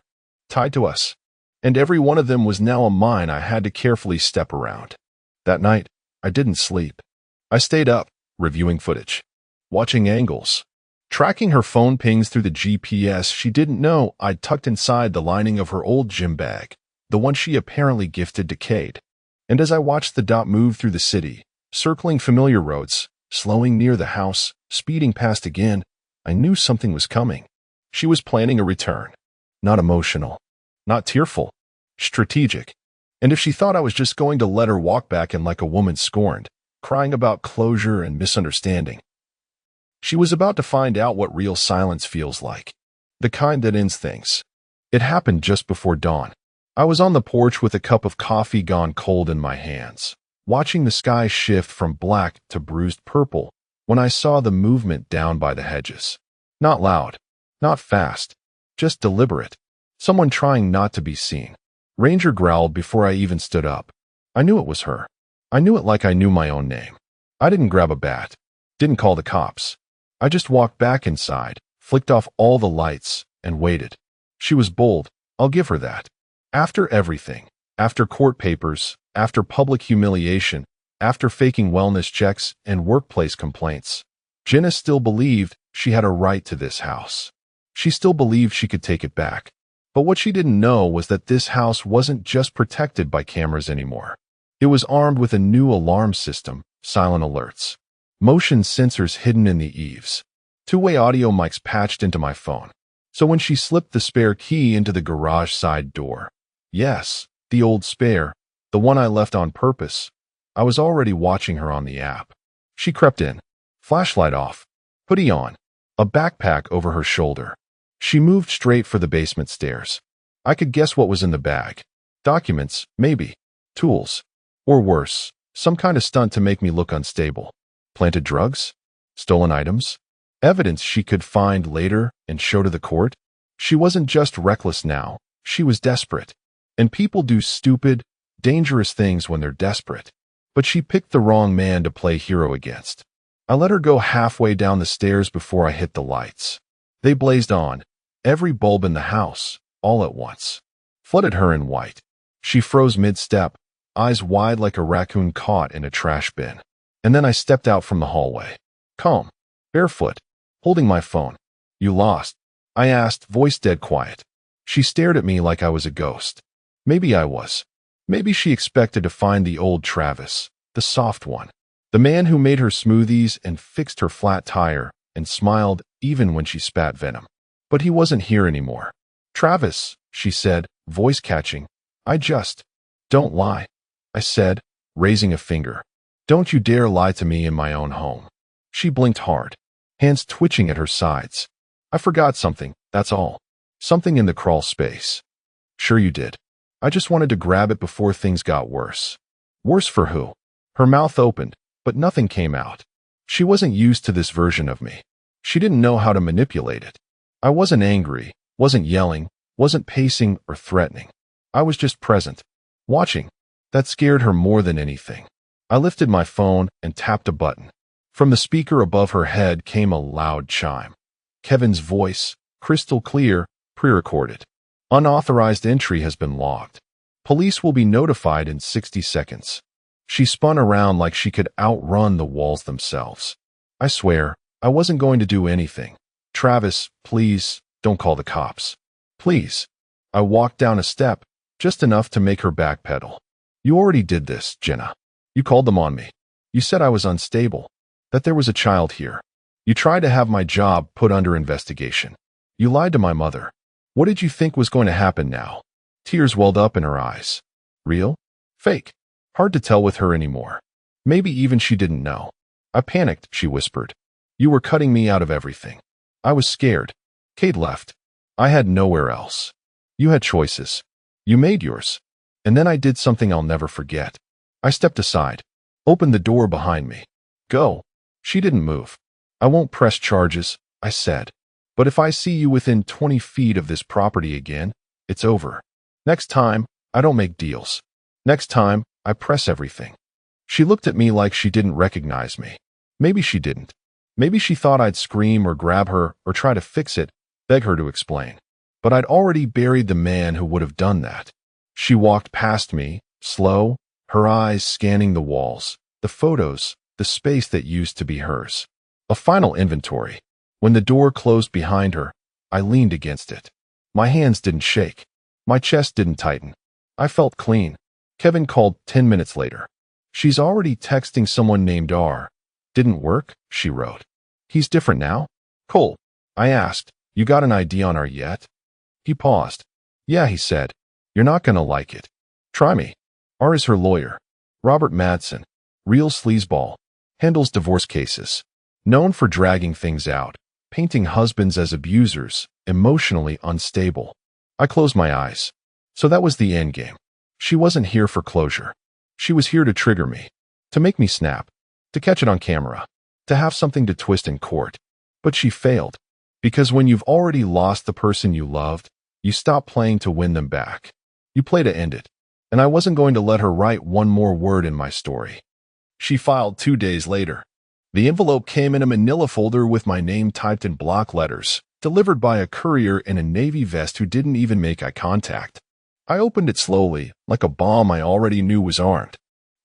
Tied to us. And every one of them was now a mine I had to carefully step around. That night, I didn't sleep. I stayed up, reviewing footage. Watching angles. Tracking her phone pings through the GPS, she didn't know I'd tucked inside the lining of her old gym bag, the one she apparently gifted to Kate. And as I watched the dot move through the city, circling familiar roads, slowing near the house, speeding past again, I knew something was coming. She was planning a return. Not emotional, not tearful, strategic. And if she thought I was just going to let her walk back in like a woman scorned, crying about closure and misunderstanding, she was about to find out what real silence feels like. The kind that ends things. It happened just before dawn. I was on the porch with a cup of coffee gone cold in my hands, watching the sky shift from black to bruised purple when I saw the movement down by the hedges. Not loud, not fast, just deliberate. Someone trying not to be seen. Ranger growled before I even stood up. I knew it was her. I knew it like I knew my own name. I didn't grab a bat, didn't call the cops. I just walked back inside, flicked off all the lights, and waited. She was bold, I'll give her that. After everything, after court papers, after public humiliation, after faking wellness checks and workplace complaints, Jenna still believed she had a right to this house. She still believed she could take it back. But what she didn't know was that this house wasn't just protected by cameras anymore. It was armed with a new alarm system, silent alerts, motion sensors hidden in the eaves, two-way audio mics patched into my phone. So when she slipped the spare key into the garage side door, yes, the old spare, the one I left on purpose, I was already watching her on the app. She crept in, flashlight off, hoodie on, a backpack over her shoulder. She moved straight for the basement stairs. I could guess what was in the bag. Documents, maybe. Tools. Or worse, some kind of stunt to make me look unstable. Planted drugs? Stolen items? Evidence she could find later and show to the court? She wasn't just reckless now. She was desperate. And people do stupid, dangerous things when they're desperate. But she picked the wrong man to play hero against. I let her go halfway down the stairs before I hit the lights. They blazed on. Every bulb in the house, all at once, flooded her in white. She froze mid-step, eyes wide like a raccoon caught in a trash bin. And then I stepped out from the hallway. Calm, barefoot, holding my phone. You lost? I asked, voice dead quiet. She stared at me like I was a ghost. Maybe I was. Maybe she expected to find the old Travis, the soft one, the man who made her smoothies and fixed her flat tire and smiled even when she spat venom. But he wasn't here anymore. Travis, she said, voice catching. Don't lie, I said, raising a finger. Don't you dare lie to me in my own home. She blinked hard, hands twitching at her sides. I forgot something, that's all. Something in the crawl space. Sure you did. I just wanted to grab it before things got worse. Worse for who? Her mouth opened, but nothing came out. She wasn't used to this version of me. She didn't know how to manipulate it. I wasn't angry, wasn't yelling, wasn't pacing or threatening. I was just present, watching. That scared her more than anything. I lifted my phone and tapped a button. From the speaker above her head came a loud chime. Kevin's voice, crystal clear, pre-recorded. Unauthorized entry has been logged. Police will be notified in 60 seconds. She spun around like she could outrun the walls themselves. I swear, I wasn't going to do anything. Travis, please, don't call the cops. Please. I walked down a step, just enough to make her backpedal. You already did this, Jenna. You called them on me. You said I was unstable, that there was a child here. You tried to have my job put under investigation. You lied to my mother. What did you think was going to happen now? Tears welled up in her eyes. Real? Fake? Hard to tell with her anymore. Maybe even she didn't know. I panicked, she whispered. You were cutting me out of everything. I was scared. Kate left. I had nowhere else. You had choices. You made yours. And then I did something I'll never forget. I stepped aside, opened the door behind me. Go. She didn't move. I won't press charges, I said. But if I see you within 20 feet of this property again, it's over. Next time, I don't make deals. Next time, I press everything. She looked at me like she didn't recognize me. Maybe she didn't. Maybe she thought I'd scream or grab her or try to fix it, beg her to explain. But I'd already buried the man who would have done that. She walked past me, slow, her eyes scanning the walls, the photos, the space that used to be hers. A final inventory. When the door closed behind her, I leaned against it. My hands didn't shake. My chest didn't tighten. I felt clean. Kevin called 10 minutes later. She's already texting someone named R. Didn't work, she wrote. He's different now? Cool. I asked, you got an ID on R yet? He paused. Yeah, he said. You're not gonna like it. Try me. R is her lawyer. Robert Madsen. Real sleazeball. Handles divorce cases. Known for dragging things out, painting husbands as abusers, emotionally unstable. I closed my eyes. So that was the endgame. She wasn't here for closure. She was here to trigger me. To make me snap. To catch it on camera. To have something to twist in court. But she failed. Because when you've already lost the person you loved, you stop playing to win them back. You play to end it. And I wasn't going to let her write one more word in my story. She filed 2 days later. The envelope came in a manila folder with my name typed in block letters, delivered by a courier in a navy vest who didn't even make eye contact. I opened it slowly, like a bomb I already knew was armed.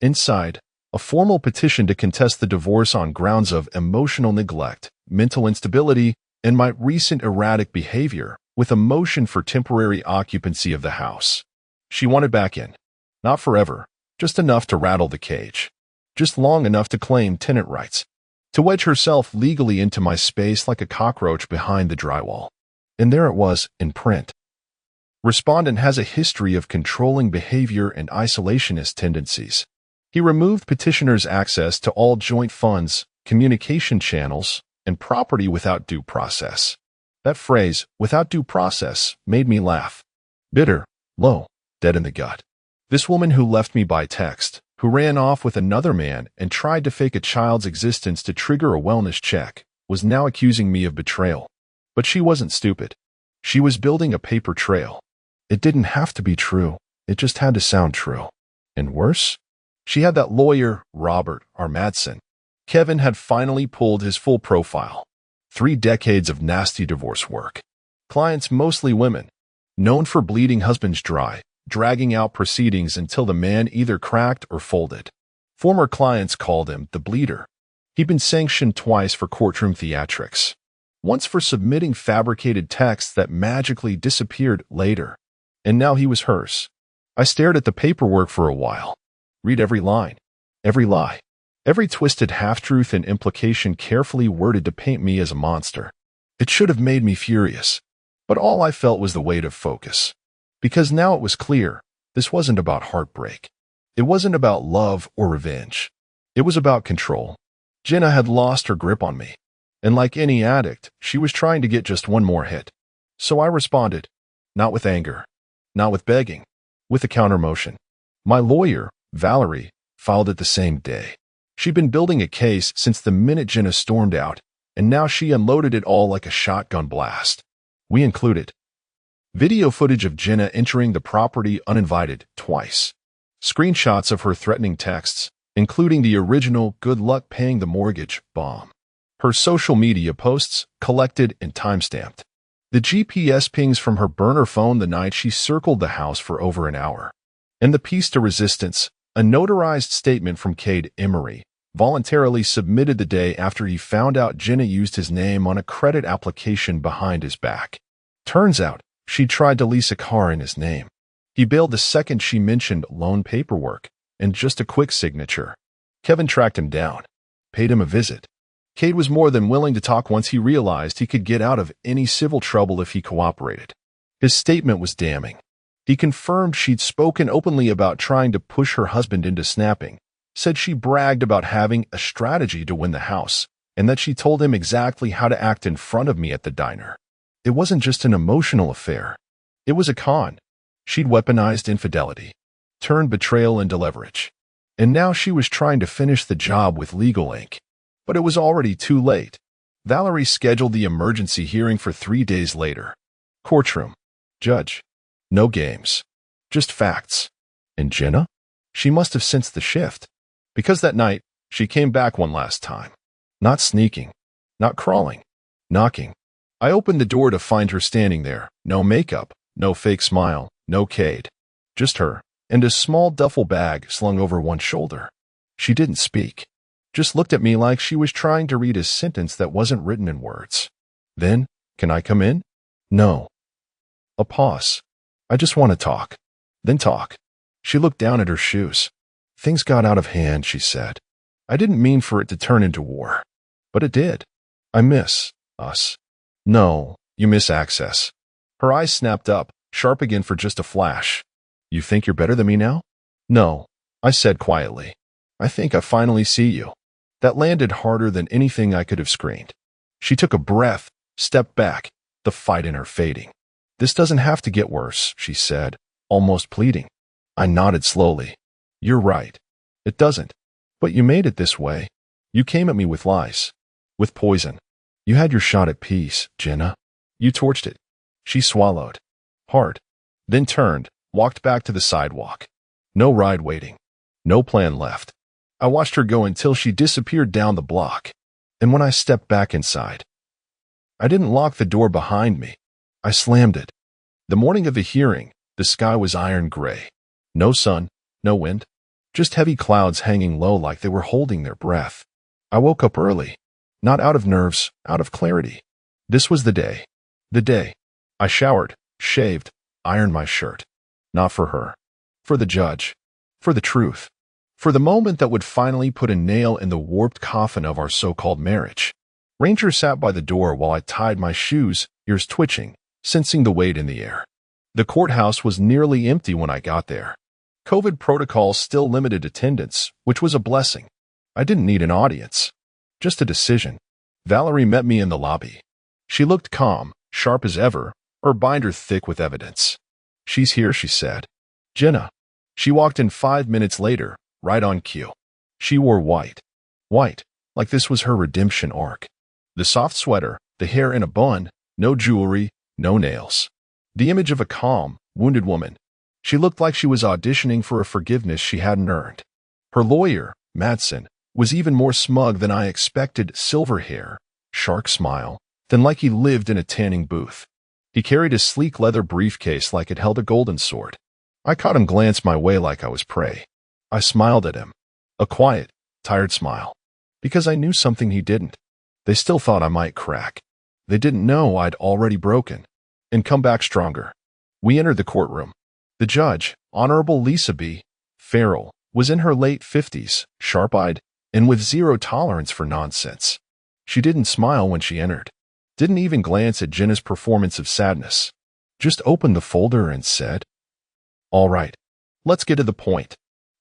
Inside, a formal petition to contest the divorce on grounds of emotional neglect, mental instability, and my recent erratic behavior, with a motion for temporary occupancy of the house. She wanted back in. Not forever, just enough to rattle the cage. Just long enough to claim tenant rights. To wedge herself legally into my space like a cockroach behind the drywall. And there it was, in print. Respondent has a history of controlling behavior and isolationist tendencies. He removed petitioner's access to all joint funds, communication channels, and property without due process. That phrase, without due process, made me laugh. Bitter, low, dead in the gut. This woman who left me by text, who ran off with another man and tried to fake a child's existence to trigger a wellness check, was now accusing me of betrayal. But she wasn't stupid. She was building a paper trail. It didn't have to be true. It just had to sound true. And worse? She had that lawyer, Robert R. Madsen. Kevin had finally pulled his full profile. 3 decades of nasty divorce work. Clients mostly women. Known for bleeding husbands dry, dragging out proceedings until the man either cracked or folded. Former clients called him the bleeder. He'd been sanctioned twice for courtroom theatrics. Once for submitting fabricated texts that magically disappeared later. And now he was hers. I stared at the paperwork for a while. Read every line. Every lie. Every twisted half-truth and implication carefully worded to paint me as a monster. It should have made me furious. But all I felt was the weight of focus. Because now it was clear, this wasn't about heartbreak. It wasn't about love or revenge. It was about control. Jenna had lost her grip on me. And like any addict, she was trying to get just one more hit. So I responded. Not with anger. Not with begging. With a counter-motion. My lawyer, Valerie, filed it the same day. She'd been building a case since the minute Jenna stormed out, and now she unloaded it all like a shotgun blast. We included video footage of Jenna entering the property uninvited twice. Screenshots of her threatening texts, including the original "good luck paying the mortgage" bomb. Her social media posts, collected and timestamped. The GPS pings from her burner phone the night she circled the house for over an hour. And the piece de resistance, a notarized statement from Cade Emery, voluntarily submitted the day after he found out Jenna used his name on a credit application behind his back. Turns out, she tried to lease a car in his name. He bailed the second she mentioned loan paperwork and just a quick signature. Kevin tracked him down, paid him a visit. Cade was more than willing to talk once he realized he could get out of any civil trouble if he cooperated. His statement was damning. He confirmed she'd spoken openly about trying to push her husband into snapping, said she bragged about having a strategy to win the house, and that she told him exactly how to act in front of me at the diner. It wasn't just an emotional affair. It was a con. She'd weaponized infidelity, turned betrayal into leverage. And now she was trying to finish the job with legal ink. But it was already too late. Valerie scheduled the emergency hearing for 3 days later. Courtroom. Judge. No games. Just facts. And Jenna? She must have sensed the shift. Because that night, she came back one last time. Not sneaking. Not crawling. Knocking. I opened the door to find her standing there. No makeup. No fake smile. No Cade. Just her. And a small duffel bag slung over one shoulder. She didn't speak. Just looked at me like she was trying to read a sentence that wasn't written in words. Then, can I come in? No. A pause. I just want to talk. Then talk. She looked down at her shoes. Things got out of hand, she said. I didn't mean for it to turn into war. But it did. I miss us. No, you miss access. Her eyes snapped up, sharp again for just a flash. You think you're better than me now? No, I said quietly. I think I finally see you. That landed harder than anything I could have screamed. She took a breath, stepped back, the fight in her fading. This doesn't have to get worse, she said, almost pleading. I nodded slowly. You're right. It doesn't. But you made it this way. You came at me with lies. With poison. You had your shot at peace, Jenna. You torched it. She swallowed. Hard. Then turned, walked back to the sidewalk. No ride waiting. No plan left. I watched her go until she disappeared down the block. And when I stepped back inside, I didn't lock the door behind me. I slammed it. The morning of the hearing, the sky was iron gray. No sun, no wind, just heavy clouds hanging low like they were holding their breath. I woke up early, not out of nerves, out of clarity. This was the day. The day. I showered, shaved, ironed my shirt. Not for her. For the judge. For the truth. For the moment that would finally put a nail in the warped coffin of our so-called marriage. Ranger sat by the door while I tied my shoes, ears twitching, sensing the weight in the air. The courthouse was nearly empty when I got there. COVID protocols still limited attendance, which was a blessing. I didn't need an audience. Just a decision. Valerie met me in the lobby. She looked calm, sharp as ever, her binder thick with evidence. She's here, she said. Jenna. She walked in 5 minutes later, right on cue. She wore white. White, like this was her redemption arc. The soft sweater, the hair in a bun, no jewelry, no nails. The image of a calm, wounded woman. She looked like she was auditioning for a forgiveness she hadn't earned. Her lawyer, Madsen, was even more smug than I expected, silver hair, shark smile, than like he lived in a tanning booth. He carried a sleek leather briefcase like it held a golden sword. I caught him glance my way like I was prey. I smiled at him. A quiet, tired smile. Because I knew something he didn't. They still thought I might crack. They didn't know I'd already broken. And come back stronger. We entered the courtroom. The judge, Honorable Lisa B. Farrell, was in her late 50s, sharp-eyed, and with zero tolerance for nonsense. She didn't smile when she entered. Didn't even glance at Jenna's performance of sadness. Just opened the folder and said, All right, let's get to the point.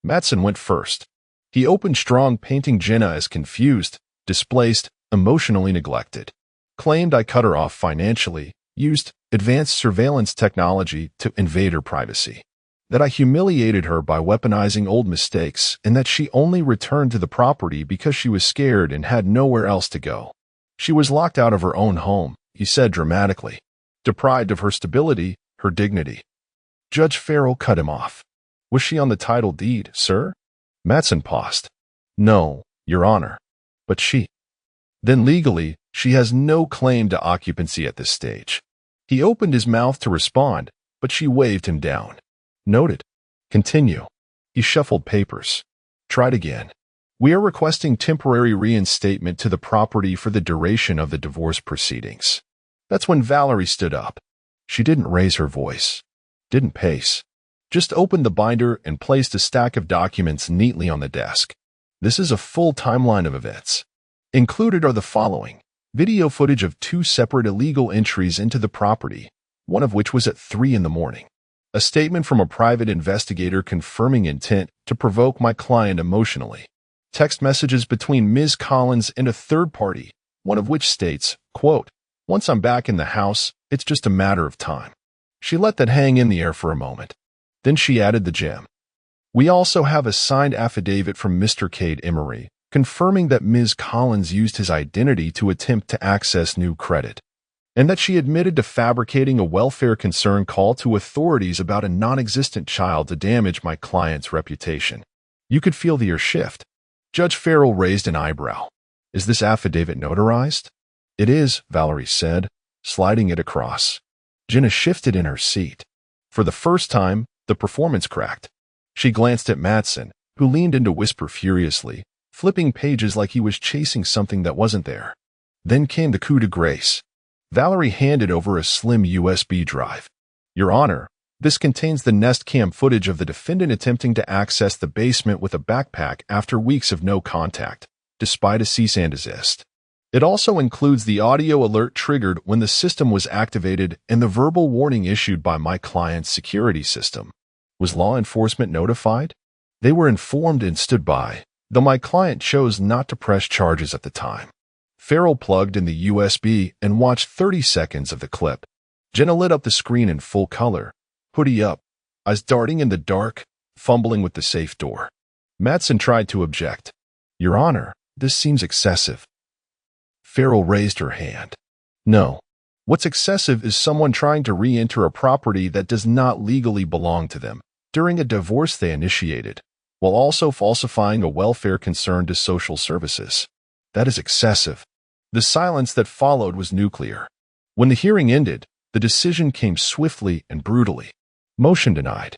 Madsen went first. He opened strong, painting Jenna as confused, displaced, emotionally neglected. Claimed I cut her off financially, used advanced surveillance technology to invade her privacy. That I humiliated her by weaponizing old mistakes, and that she only returned to the property because she was scared and had nowhere else to go. She was locked out of her own home, he said dramatically. Deprived of her stability, her dignity. Judge Farrell cut him off. Was she on the title deed, sir? Madsen paused. No, Your Honor. But she. Then legally, she has no claim to occupancy at this stage. He opened his mouth to respond, but she waved him down. Noted. Continue. He shuffled papers. Tried again. We are requesting temporary reinstatement to the property for the duration of the divorce proceedings. That's when Valerie stood up. She didn't raise her voice. Didn't pace. Just opened the binder and placed a stack of documents neatly on the desk. This is a full timeline of events. Included are the following. Video footage of 2 separate illegal entries into the property, one of which was at 3 in the morning. A statement from a private investigator confirming intent to provoke my client emotionally. Text messages between Ms. Collins and a third party, one of which states, quote, Once I'm back in the house, it's just a matter of time. She let that hang in the air for a moment. Then she added the gem. We also have a signed affidavit from Mr. Cade Emery, confirming that Ms. Collins used his identity to attempt to access new credit, and that she admitted to fabricating a welfare concern call to authorities about a non-existent child to damage my client's reputation. You could feel the ear shift. Judge Farrell raised an eyebrow. Is this affidavit notarized? It is, Valerie said, sliding it across. Jenna shifted in her seat. For the first time, the performance cracked. She glanced at Madsen, who leaned in to whisper furiously, flipping pages like he was chasing something that wasn't there. Then came the coup de grace. Valerie handed over a slim USB drive. Your Honor, this contains the Nest Cam footage of the defendant attempting to access the basement with a backpack after weeks of no contact, despite a cease and desist. It also includes the audio alert triggered when the system was activated and the verbal warning issued by my client's security system. Was law enforcement notified? They were informed and stood by, though my client chose not to press charges at the time. Farrell plugged in the USB and watched 30 seconds of the clip. Jenna lit up the screen in full color, hoodie up, eyes darting in the dark, fumbling with the safe door. Madsen tried to object. Your Honor, this seems excessive. Farrell raised her hand. No. What's excessive is someone trying to re-enter a property that does not legally belong to them during a divorce they initiated, while also falsifying a welfare concern to social services. That is excessive. The silence that followed was nuclear. When the hearing ended, the decision came swiftly and brutally. Motion denied.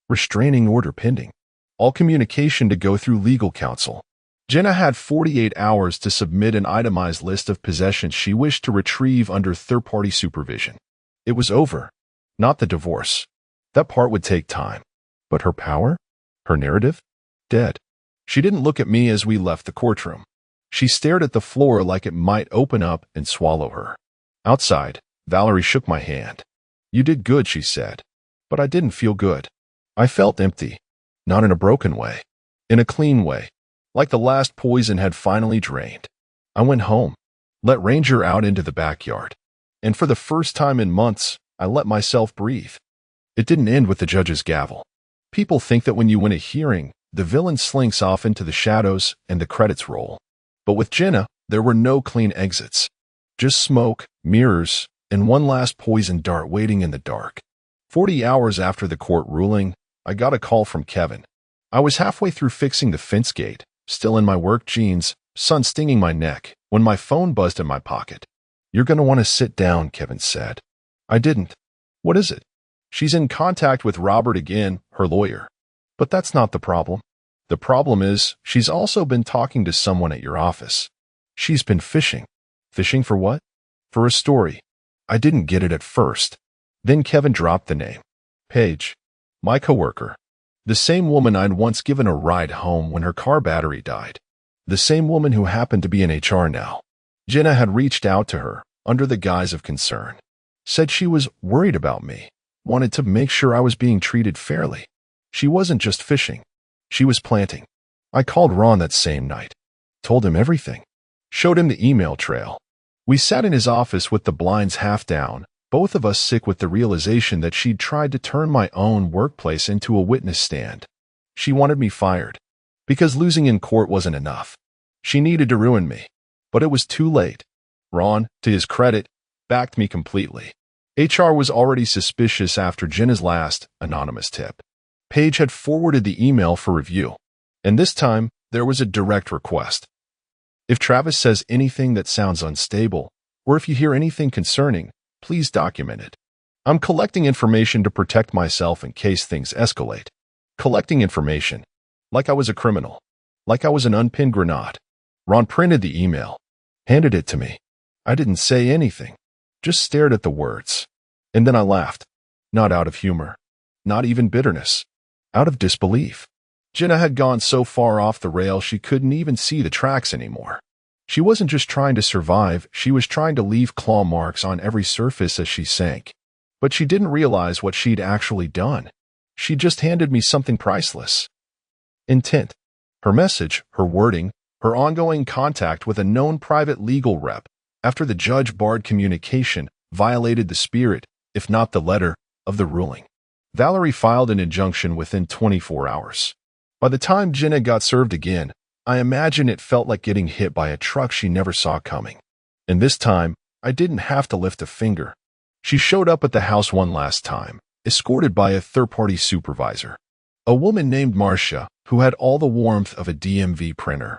Restraining order pending. All communication to go through legal counsel. Jenna had 48 hours to submit an itemized list of possessions she wished to retrieve under third-party supervision. It was over. Not the divorce. That part would take time. But her power? Her narrative? Dead. She didn't look at me as we left the courtroom. She stared at the floor like it might open up and swallow her. Outside, Valerie shook my hand. You did good, she said. But I didn't feel good. I felt empty. Not in a broken way. In a clean way. Like the last poison had finally drained. I went home. Let Ranger out into the backyard. And for the first time in months, I let myself breathe. It didn't end with the judge's gavel. People think that when you win a hearing, the villain slinks off into the shadows and the credits roll. But with Jenna, there were no clean exits. Just smoke, mirrors, and one last poison dart waiting in the dark. 40 hours after the court ruling, I got a call from Kevin. I was halfway through fixing the fence gate, still in my work jeans, sun stinging my neck, when my phone buzzed in my pocket. You're going to want to sit down, Kevin said. I didn't. What is it? She's in contact with Robert again, her lawyer. But that's not the problem. The problem is, she's also been talking to someone at your office. She's been fishing. Fishing for what? For a story. I didn't get it at first. Then Kevin dropped the name. Paige. My coworker. The same woman I'd once given a ride home when her car battery died. The same woman who happened to be in HR now. Jenna had reached out to her, under the guise of concern. Said she was worried about me. Wanted to make sure I was being treated fairly. She wasn't just fishing. She was planting. I called Ron that same night. Told him everything. Showed him the email trail. We sat in his office with the blinds half down, both of us sick with the realization that she'd tried to turn my own workplace into a witness stand. She wanted me fired. Because losing in court wasn't enough. She needed to ruin me. But it was too late. Ron, to his credit, backed me completely. HR was already suspicious after Jenna's last anonymous tip. Paige had forwarded the email for review. And this time, there was a direct request. If Travis says anything that sounds unstable, or if you hear anything concerning, please document it. I'm collecting information to protect myself in case things escalate. Collecting information. Like I was a criminal. Like I was an unpinned grenade. Ron printed the email. Handed it to me. I didn't say anything. Just stared at the words. And then I laughed. Not out of humor. Not even bitterness. Out of disbelief. Jenna had gone so far off the rail she couldn't even see the tracks anymore. She wasn't just trying to survive, she was trying to leave claw marks on every surface as she sank. But she didn't realize what she'd actually done. She just handed me something priceless. Intent. Her message, her wording, her ongoing contact with a known private legal rep after the judge barred communication violated the spirit, if not the letter, of the ruling. Valerie filed an injunction within 24 hours. By the time Jenna got served again, I imagine it felt like getting hit by a truck she never saw coming. And this time, I didn't have to lift a finger. She showed up at the house one last time, escorted by a third-party supervisor. A woman named Marcia, who had all the warmth of a DMV printer.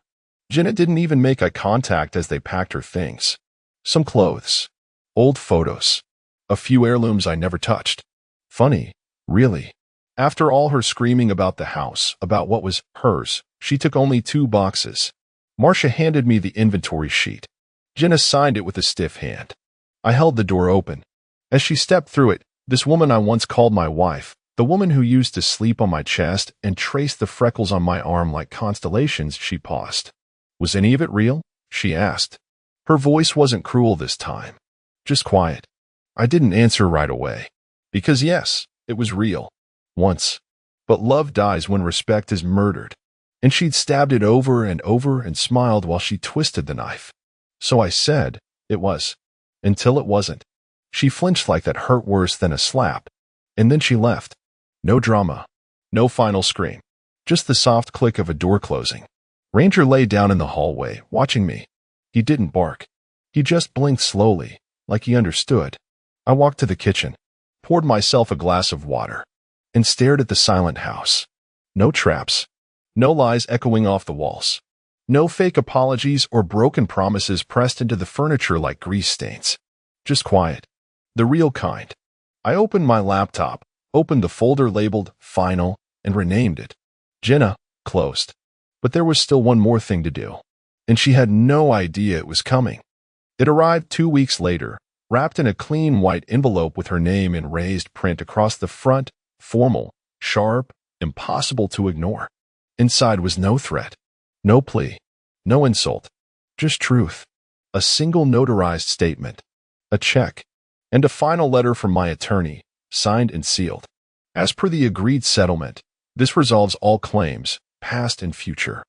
Jenna didn't even make eye contact as they packed her things. Some clothes. Old photos. A few heirlooms I never touched. Funny, really. After all her screaming about the house, about what was hers, she took only 2 boxes. Marcia handed me the inventory sheet. Jenna signed it with a stiff hand. I held the door open. As she stepped through it, this woman I once called my wife, the woman who used to sleep on my chest and trace the freckles on my arm like constellations, she paused. Was any of it real? She asked. Her voice wasn't cruel this time, just quiet. I didn't answer right away. Because yes, it was real. Once. But love dies when respect is murdered. And she'd stabbed it over and smiled while she twisted the knife. So I said, it was. Until it wasn't. She flinched like that hurt worse than a slap. And then she left. No drama. No final scream. Just the soft click of a door closing. Ranger lay down in the hallway, watching me. He didn't bark. He just blinked slowly, like he understood. I walked to the kitchen, poured myself a glass of water, and stared at the silent house. No traps. No lies echoing off the walls. No fake apologies or broken promises pressed into the furniture like grease stains. Just quiet. The real kind. I opened my laptop, opened the folder labeled Final, and renamed it. Jenna, closed. But there was still one more thing to do. And she had no idea it was coming. It arrived 2 weeks later, wrapped in a clean white envelope with her name in raised print across the front, formal, sharp, impossible to ignore. Inside was no threat, no plea, no insult, just truth. A single notarized statement, a check, and a final letter from my attorney, signed and sealed. As per the agreed settlement, this resolves all claims, past and future.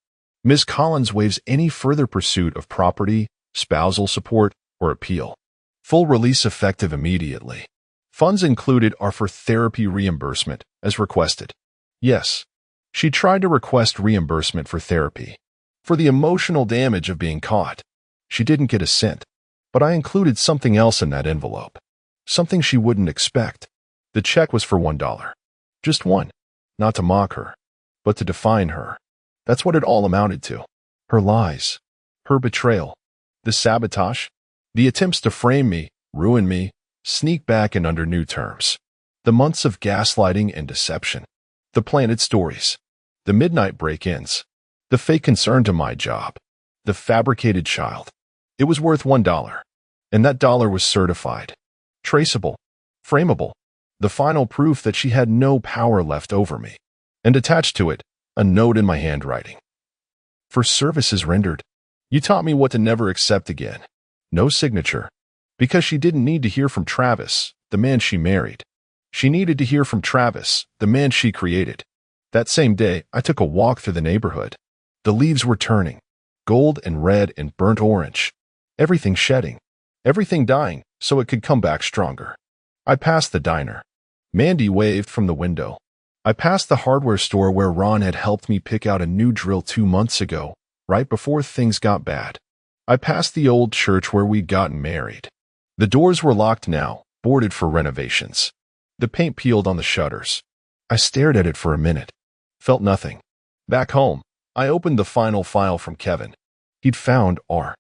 Ms. Collins waives any further pursuit of property, spousal support, or appeal. Full release effective immediately. Funds included are for therapy reimbursement, as requested. Yes, she tried to request reimbursement for therapy. For the emotional damage of being caught. She didn't get a cent. But I included something else in that envelope. Something she wouldn't expect. The check was for $1. Just one. Not to mock her, but to define her. That's what it all amounted to. Her lies. Her betrayal. The sabotage. The attempts to frame me, ruin me, sneak back and under new terms. The months of gaslighting and deception. The planted stories. The midnight break-ins. The fake concern to my job. The fabricated child. It was worth $1. And that dollar was certified. Traceable. Frameable. The final proof that she had no power left over me. And attached to it, a note in my handwriting. For services rendered. You taught me what to never accept again. No signature. Because she didn't need to hear from Travis, the man she married. She needed to hear from Travis, the man she created. That same day, I took a walk through the neighborhood. The leaves were turning. Gold and red and burnt orange. Everything shedding. Everything dying, so it could come back stronger. I passed the diner. Mandy waved from the window. I passed the hardware store where Ron had helped me pick out a new drill 2 months ago, right before things got bad. I passed the old church where we'd gotten married. The doors were locked now, boarded for renovations. The paint peeled on the shutters. I stared at it for a minute. Felt nothing. Back home, I opened the final file from Kevin. He'd found R.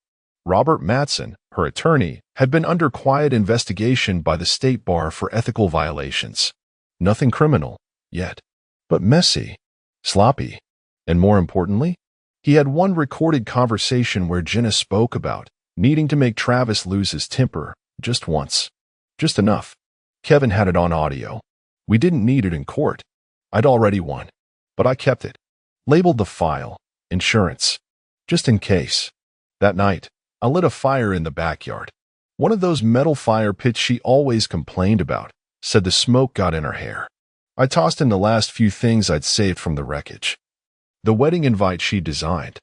Robert Matson, her attorney, had been under quiet investigation by the state bar for ethical violations. Nothing criminal, yet. But messy. Sloppy. And more importantly, he had one recorded conversation where Jenna spoke about needing to make Travis lose his temper just once. Just enough. Kevin had it on audio. We didn't need it in court. I'd already won. But I kept it. Labeled the file, insurance. Just in case. That night, I lit a fire in the backyard. One of those metal fire pits she always complained about, said the smoke got in her hair. I tossed in the last few things I'd saved from the wreckage. The wedding invite she'd designed.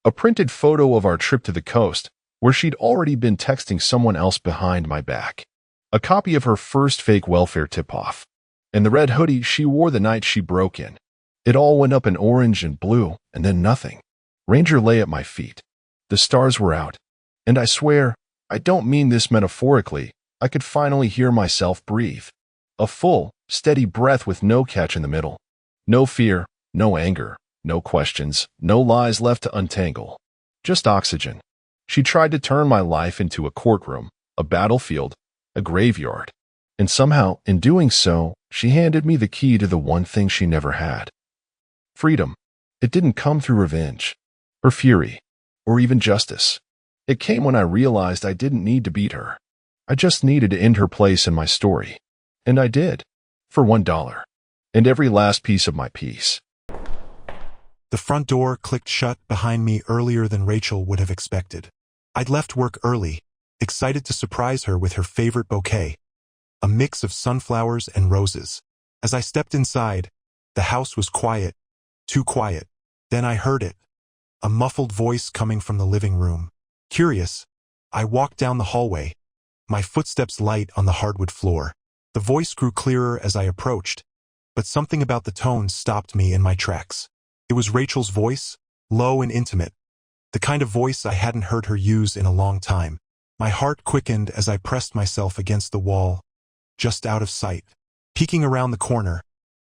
A printed photo of our trip to the coast, where she'd already been texting someone else behind my back. A copy of her first fake welfare tip-off. And the red hoodie she wore the night she broke in. It all went up in orange and blue, and then nothing. Ranger lay at my feet. The stars were out. And I swear, I don't mean this metaphorically, I could finally hear myself breathe. A full, steady breath with no catch in the middle. No fear, no anger, no questions, no lies left to untangle. Just oxygen. She tried to turn my life into a courtroom, a battlefield, a graveyard. And somehow, in doing so, she handed me the key to the one thing she never had. Freedom. It didn't come through revenge, or fury, or even justice. It came when I realized I didn't need to beat her. I just needed to end her place in my story. And I did. For $1. And every last piece of my piece. The front door clicked shut behind me earlier than Rachel would have expected. I'd left work early, excited to surprise her with her favorite bouquet, a mix of sunflowers and roses. As I stepped inside, the house was quiet, too quiet. Then I heard it, a muffled voice coming from the living room. Curious, I walked down the hallway, my footsteps light on the hardwood floor. The voice grew clearer as I approached, but something about the tone stopped me in my tracks. It was Rachel's voice, low and intimate, the kind of voice I hadn't heard her use in a long time. My heart quickened as I pressed myself against the wall, just out of sight. Peeking around the corner,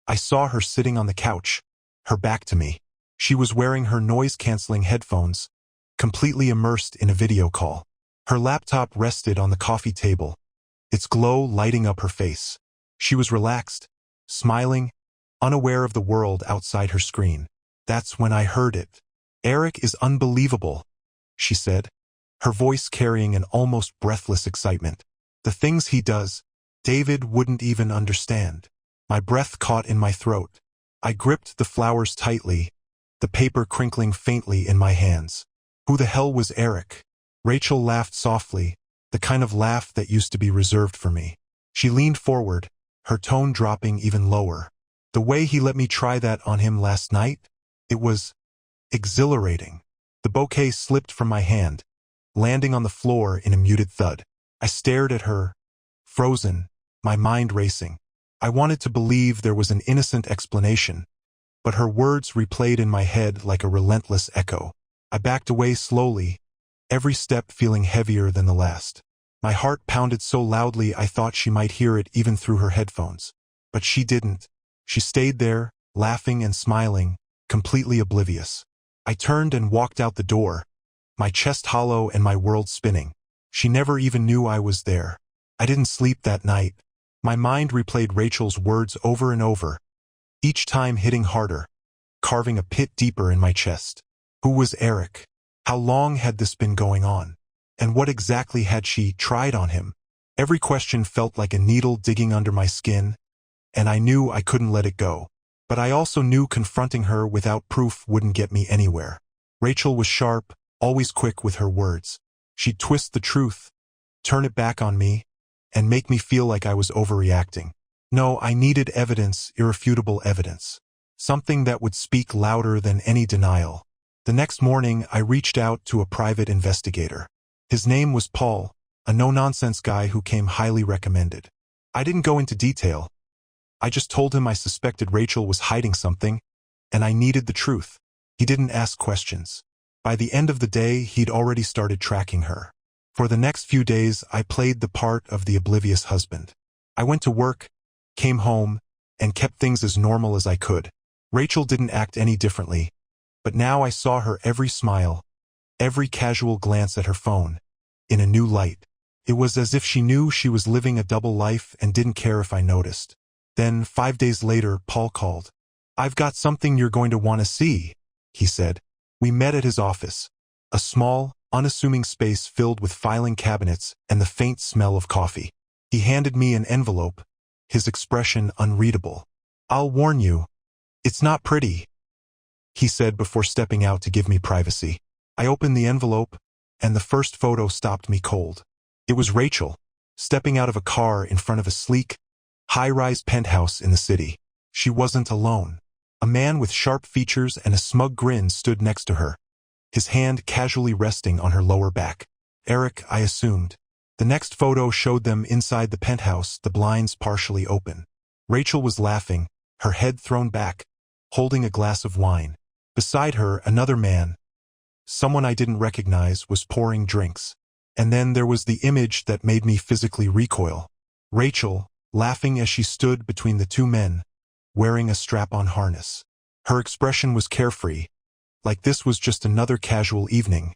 I saw her sitting on the couch, her back to me. She was wearing her noise-canceling headphones, completely immersed in a video call. Her laptop rested on the coffee table, its glow lighting up her face. She was relaxed, smiling, unaware of the world outside her screen. That's when I heard it. "Eric is unbelievable," she said, her voice carrying an almost breathless excitement. "The things he does, David wouldn't even understand." My breath caught in my throat. I gripped the flowers tightly, the paper crinkling faintly in my hands. Who the hell was Eric? Rachel laughed softly, the kind of laugh that used to be reserved for me. She leaned forward, her tone dropping even lower. "The way he let me try that on him last night? It was exhilarating." The bouquet slipped from my hand, landing on the floor in a muted thud. I stared at her, frozen, my mind racing. I wanted to believe there was an innocent explanation, but her words replayed in my head like a relentless echo. I backed away slowly, every step feeling heavier than the last. My heart pounded so loudly I thought she might hear it even through her headphones. But she didn't. She stayed there, laughing and smiling, completely oblivious. I turned and walked out the door, my chest hollow and my world spinning. She never even knew I was there. I didn't sleep that night. My mind replayed Rachel's words over and over, each time hitting harder, carving a pit deeper in my chest. Who was Eric? How long had this been going on? And what exactly had she tried on him? Every question felt like a needle digging under my skin, and I knew I couldn't let it go. But I also knew confronting her without proof wouldn't get me anywhere. Rachel was sharp, always quick with her words. She'd twist the truth, turn it back on me, and make me feel like I was overreacting. No, I needed evidence, irrefutable evidence. Something that would speak louder than any denial. The next morning, I reached out to a private investigator. His name was Paul, a no-nonsense guy who came highly recommended. I didn't go into detail. I just told him I suspected Rachel was hiding something, and I needed the truth. He didn't ask questions. By the end of the day, he'd already started tracking her. For the next few days, I played the part of the oblivious husband. I went to work, came home, and kept things as normal as I could. Rachel didn't act any differently, but now I saw her every smile, every casual glance at her phone, in a new light. It was as if she knew she was living a double life and didn't care if I noticed. Then, 5 days later, Paul called. "I've got something you're going to want to see," he said. We met at his office, a small, unassuming space filled with filing cabinets and the faint smell of coffee. He handed me an envelope, his expression unreadable. "I'll warn you, it's not pretty," he said before stepping out to give me privacy. I opened the envelope, and the first photo stopped me cold. It was Rachel, stepping out of a car in front of a sleek, high-rise penthouse in the city. She wasn't alone. A man with sharp features and a smug grin stood next to her, his hand casually resting on her lower back. Eric, I assumed. The next photo showed them inside the penthouse, the blinds partially open. Rachel was laughing, her head thrown back, holding a glass of wine. Beside her, another man, someone I didn't recognize, was pouring drinks. And then there was the image that made me physically recoil. Rachel, laughing as she stood between the two men, wearing a strap-on harness. Her expression was carefree, like this was just another casual evening,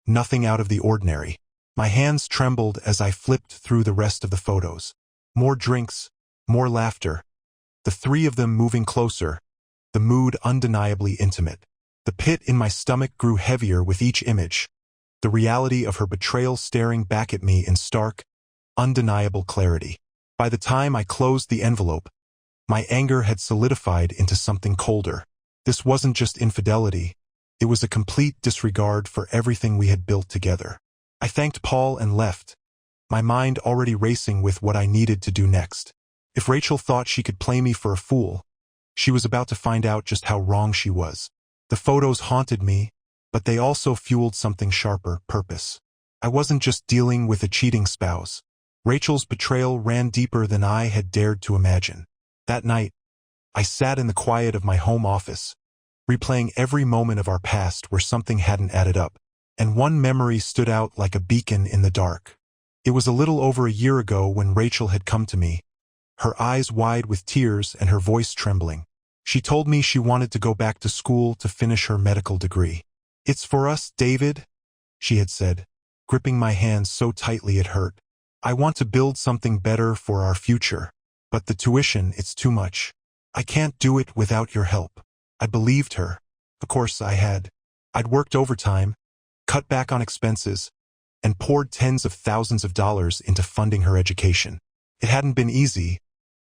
nothing out of the ordinary. My hands trembled as I flipped through the rest of the photos. More drinks, more laughter. The three of them moving closer, the mood undeniably intimate. The pit in my stomach grew heavier with each image, the reality of her betrayal staring back at me in stark, undeniable clarity. By the time I closed the envelope, my anger had solidified into something colder. This wasn't just infidelity. It was a complete disregard for everything we had built together. I thanked Paul and left, my mind already racing with what I needed to do next. If Rachel thought she could play me for a fool, she was about to find out just how wrong she was. The photos haunted me, but they also fueled something sharper: purpose. I wasn't just dealing with a cheating spouse. Rachel's betrayal ran deeper than I had dared to imagine. That night, I sat in the quiet of my home office, replaying every moment of our past where something hadn't added up, and one memory stood out like a beacon in the dark. It was a little over a year ago when Rachel had come to me, her eyes wide with tears and her voice trembling. She told me she wanted to go back to school to finish her medical degree. "It's for us, David," she had said, gripping my hand so tightly it hurt. "I want to build something better for our future. But the tuition, it's too much. I can't do it without your help." I believed her. Of course I had. I'd worked overtime, cut back on expenses, and poured tens of thousands of dollars into funding her education. It hadn't been easy,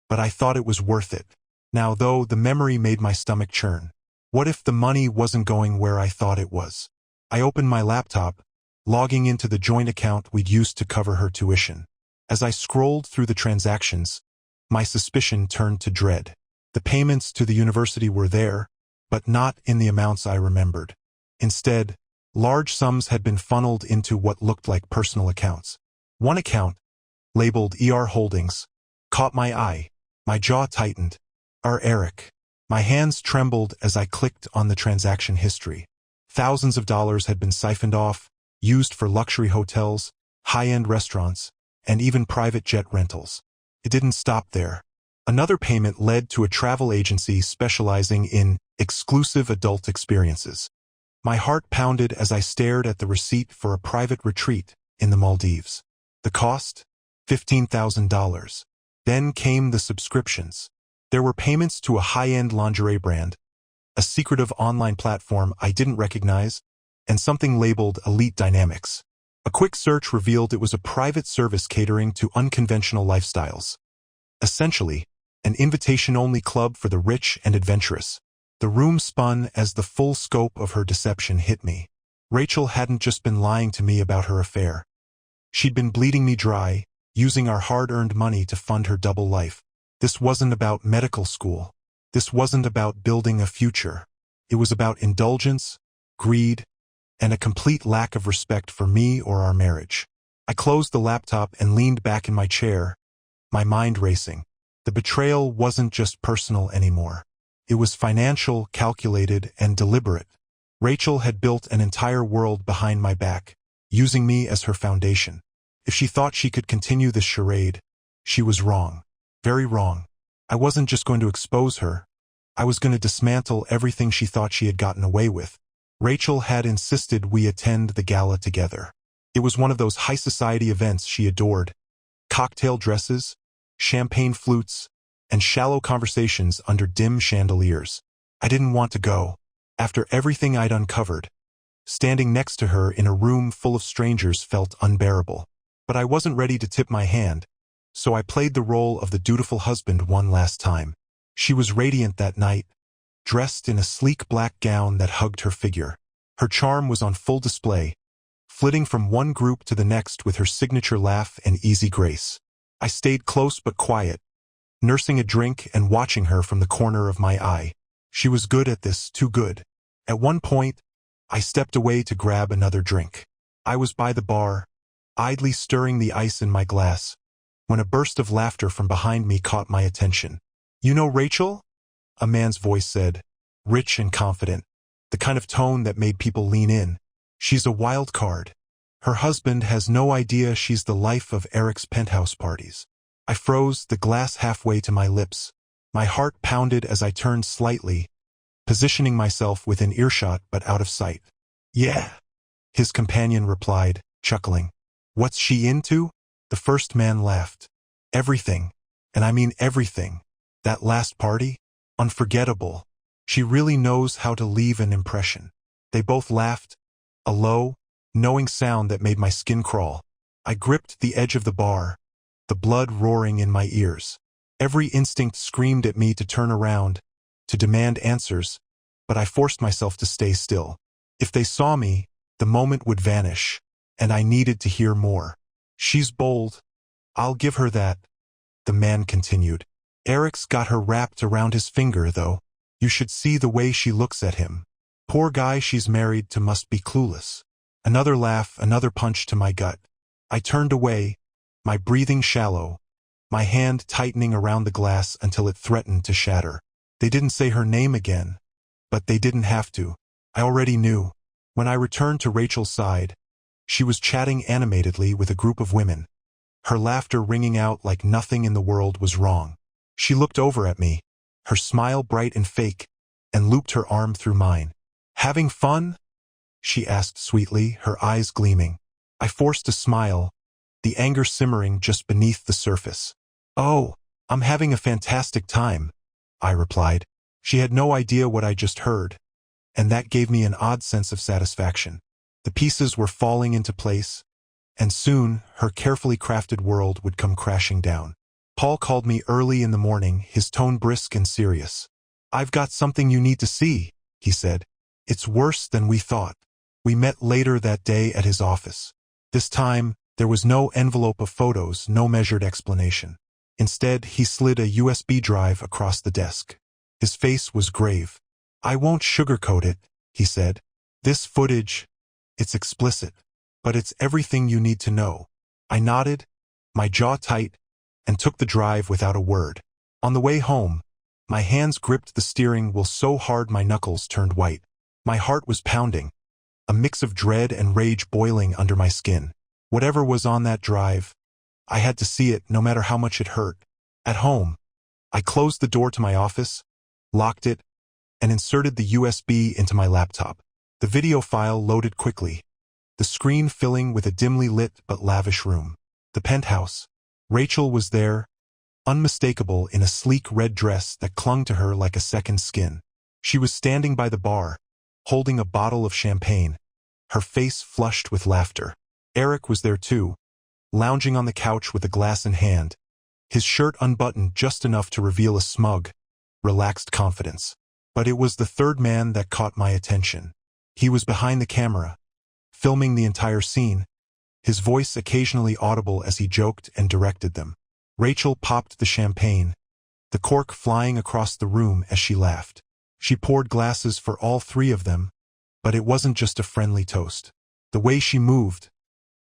but I thought it was worth it. Now, though, the memory made my stomach churn. What if the money wasn't going where I thought it was? I opened my laptop, logging into the joint account we'd used to cover her tuition. As I scrolled through the transactions, my suspicion turned to dread. The payments to the university were there, but not in the amounts I remembered. Instead, large sums had been funneled into what looked like personal accounts. One account, labeled ER Holdings, caught my eye. My jaw tightened. Eric. My hands trembled as I clicked on the transaction history. Thousands of dollars had been siphoned off, used for luxury hotels, high-end restaurants, and even private jet rentals. It didn't stop there. Another payment led to a travel agency specializing in exclusive adult experiences. My heart pounded as I stared at the receipt for a private retreat in the Maldives. The cost? $15,000. Then came the subscriptions. There were payments to a high-end lingerie brand, a secretive online platform I didn't recognize, and something labeled Elite Dynamics. A quick search revealed it was a private service catering to unconventional lifestyles. Essentially, an invitation-only club for the rich and adventurous. The room spun as the full scope of her deception hit me. Rachel hadn't just been lying to me about her affair. She'd been bleeding me dry, using our hard-earned money to fund her double life. This wasn't about medical school. This wasn't about building a future. It was about indulgence, greed, and a complete lack of respect for me or our marriage. I closed the laptop and leaned back in my chair, my mind racing. The betrayal wasn't just personal anymore. It was financial, calculated, and deliberate. Rachel had built an entire world behind my back, using me as her foundation. If she thought she could continue this charade, she was wrong. Very wrong. I wasn't just going to expose her. I was going to dismantle everything she thought she had gotten away with. Rachel had insisted we attend the gala together. It was one of those high society events she adored. Cocktail dresses, champagne flutes, and shallow conversations under dim chandeliers. I didn't want to go. After everything I'd uncovered, standing next to her in a room full of strangers felt unbearable. But I wasn't ready to tip my hand, so I played the role of the dutiful husband one last time. She was radiant that night, dressed in a sleek black gown that hugged her figure. Her charm was on full display, flitting from one group to the next with her signature laugh and easy grace. I stayed close but quiet, nursing a drink and watching her from the corner of my eye. She was good at this, too good. At one point, I stepped away to grab another drink. I was by the bar, idly stirring the ice in my glass, when a burst of laughter from behind me caught my attention. "You know Rachel?" a man's voice said, rich and confident, the kind of tone that made people lean in. "She's a wild card. Her husband has no idea she's the life of Eric's penthouse parties." I froze, the glass halfway to my lips. My heart pounded as I turned slightly, positioning myself within earshot but out of sight. "Yeah," his companion replied, chuckling. "What's she into?" The first man laughed. "Everything. And I mean everything. That last party? Unforgettable. She really knows how to leave an impression." They both laughed, a low, knowing sound that made my skin crawl. I gripped the edge of the bar, the blood roaring in my ears. Every instinct screamed at me to turn around, to demand answers, but I forced myself to stay still. If they saw me, the moment would vanish, and I needed to hear more. "She's bold. I'll give her that," the man continued. "Eric's got her wrapped around his finger, though. You should see the way she looks at him. Poor guy she's married to must be clueless." Another laugh, another punch to my gut. I turned away, my breathing shallow, my hand tightening around the glass until it threatened to shatter. They didn't say her name again, but they didn't have to. I already knew. When I returned to Rachel's side, she was chatting animatedly with a group of women, her laughter ringing out like nothing in the world was wrong. She looked over at me, her smile bright and fake, and looped her arm through mine. "Having fun?" she asked sweetly, her eyes gleaming. I forced a smile, the anger simmering just beneath the surface. "Oh, I'm having a fantastic time," I replied. She had no idea what I just heard, and that gave me an odd sense of satisfaction. The pieces were falling into place, and soon her carefully crafted world would come crashing down. Paul called me early in the morning, his tone brisk and serious. "I've got something you need to see," he said. "It's worse than we thought." We met later that day at his office. This time, there was no envelope of photos, no measured explanation. Instead, he slid a USB drive across the desk. His face was grave. "I won't sugarcoat it," he said. "This footage, it's explicit, but it's everything you need to know." I nodded, my jaw tight, and took the drive without a word. On the way home, my hands gripped the steering wheel so hard my knuckles turned white. My heart was pounding, a mix of dread and rage boiling under my skin. Whatever was on that drive, I had to see it no matter how much it hurt. At home, I closed the door to my office, locked it, and inserted the USB into my laptop. The video file loaded quickly, the screen filling with a dimly lit but lavish room. The penthouse. Rachel was there, unmistakable in a sleek red dress that clung to her like a second skin. She was standing by the bar, holding a bottle of champagne, her face flushed with laughter. Eric was there too, lounging on the couch with a glass in hand, his shirt unbuttoned just enough to reveal a smug, relaxed confidence. But it was the third man that caught my attention. He was behind the camera, filming the entire scene, his voice occasionally audible as he joked and directed them. Rachel popped the champagne, the cork flying across the room as she laughed. She poured glasses for all three of them, but it wasn't just a friendly toast. The way she moved,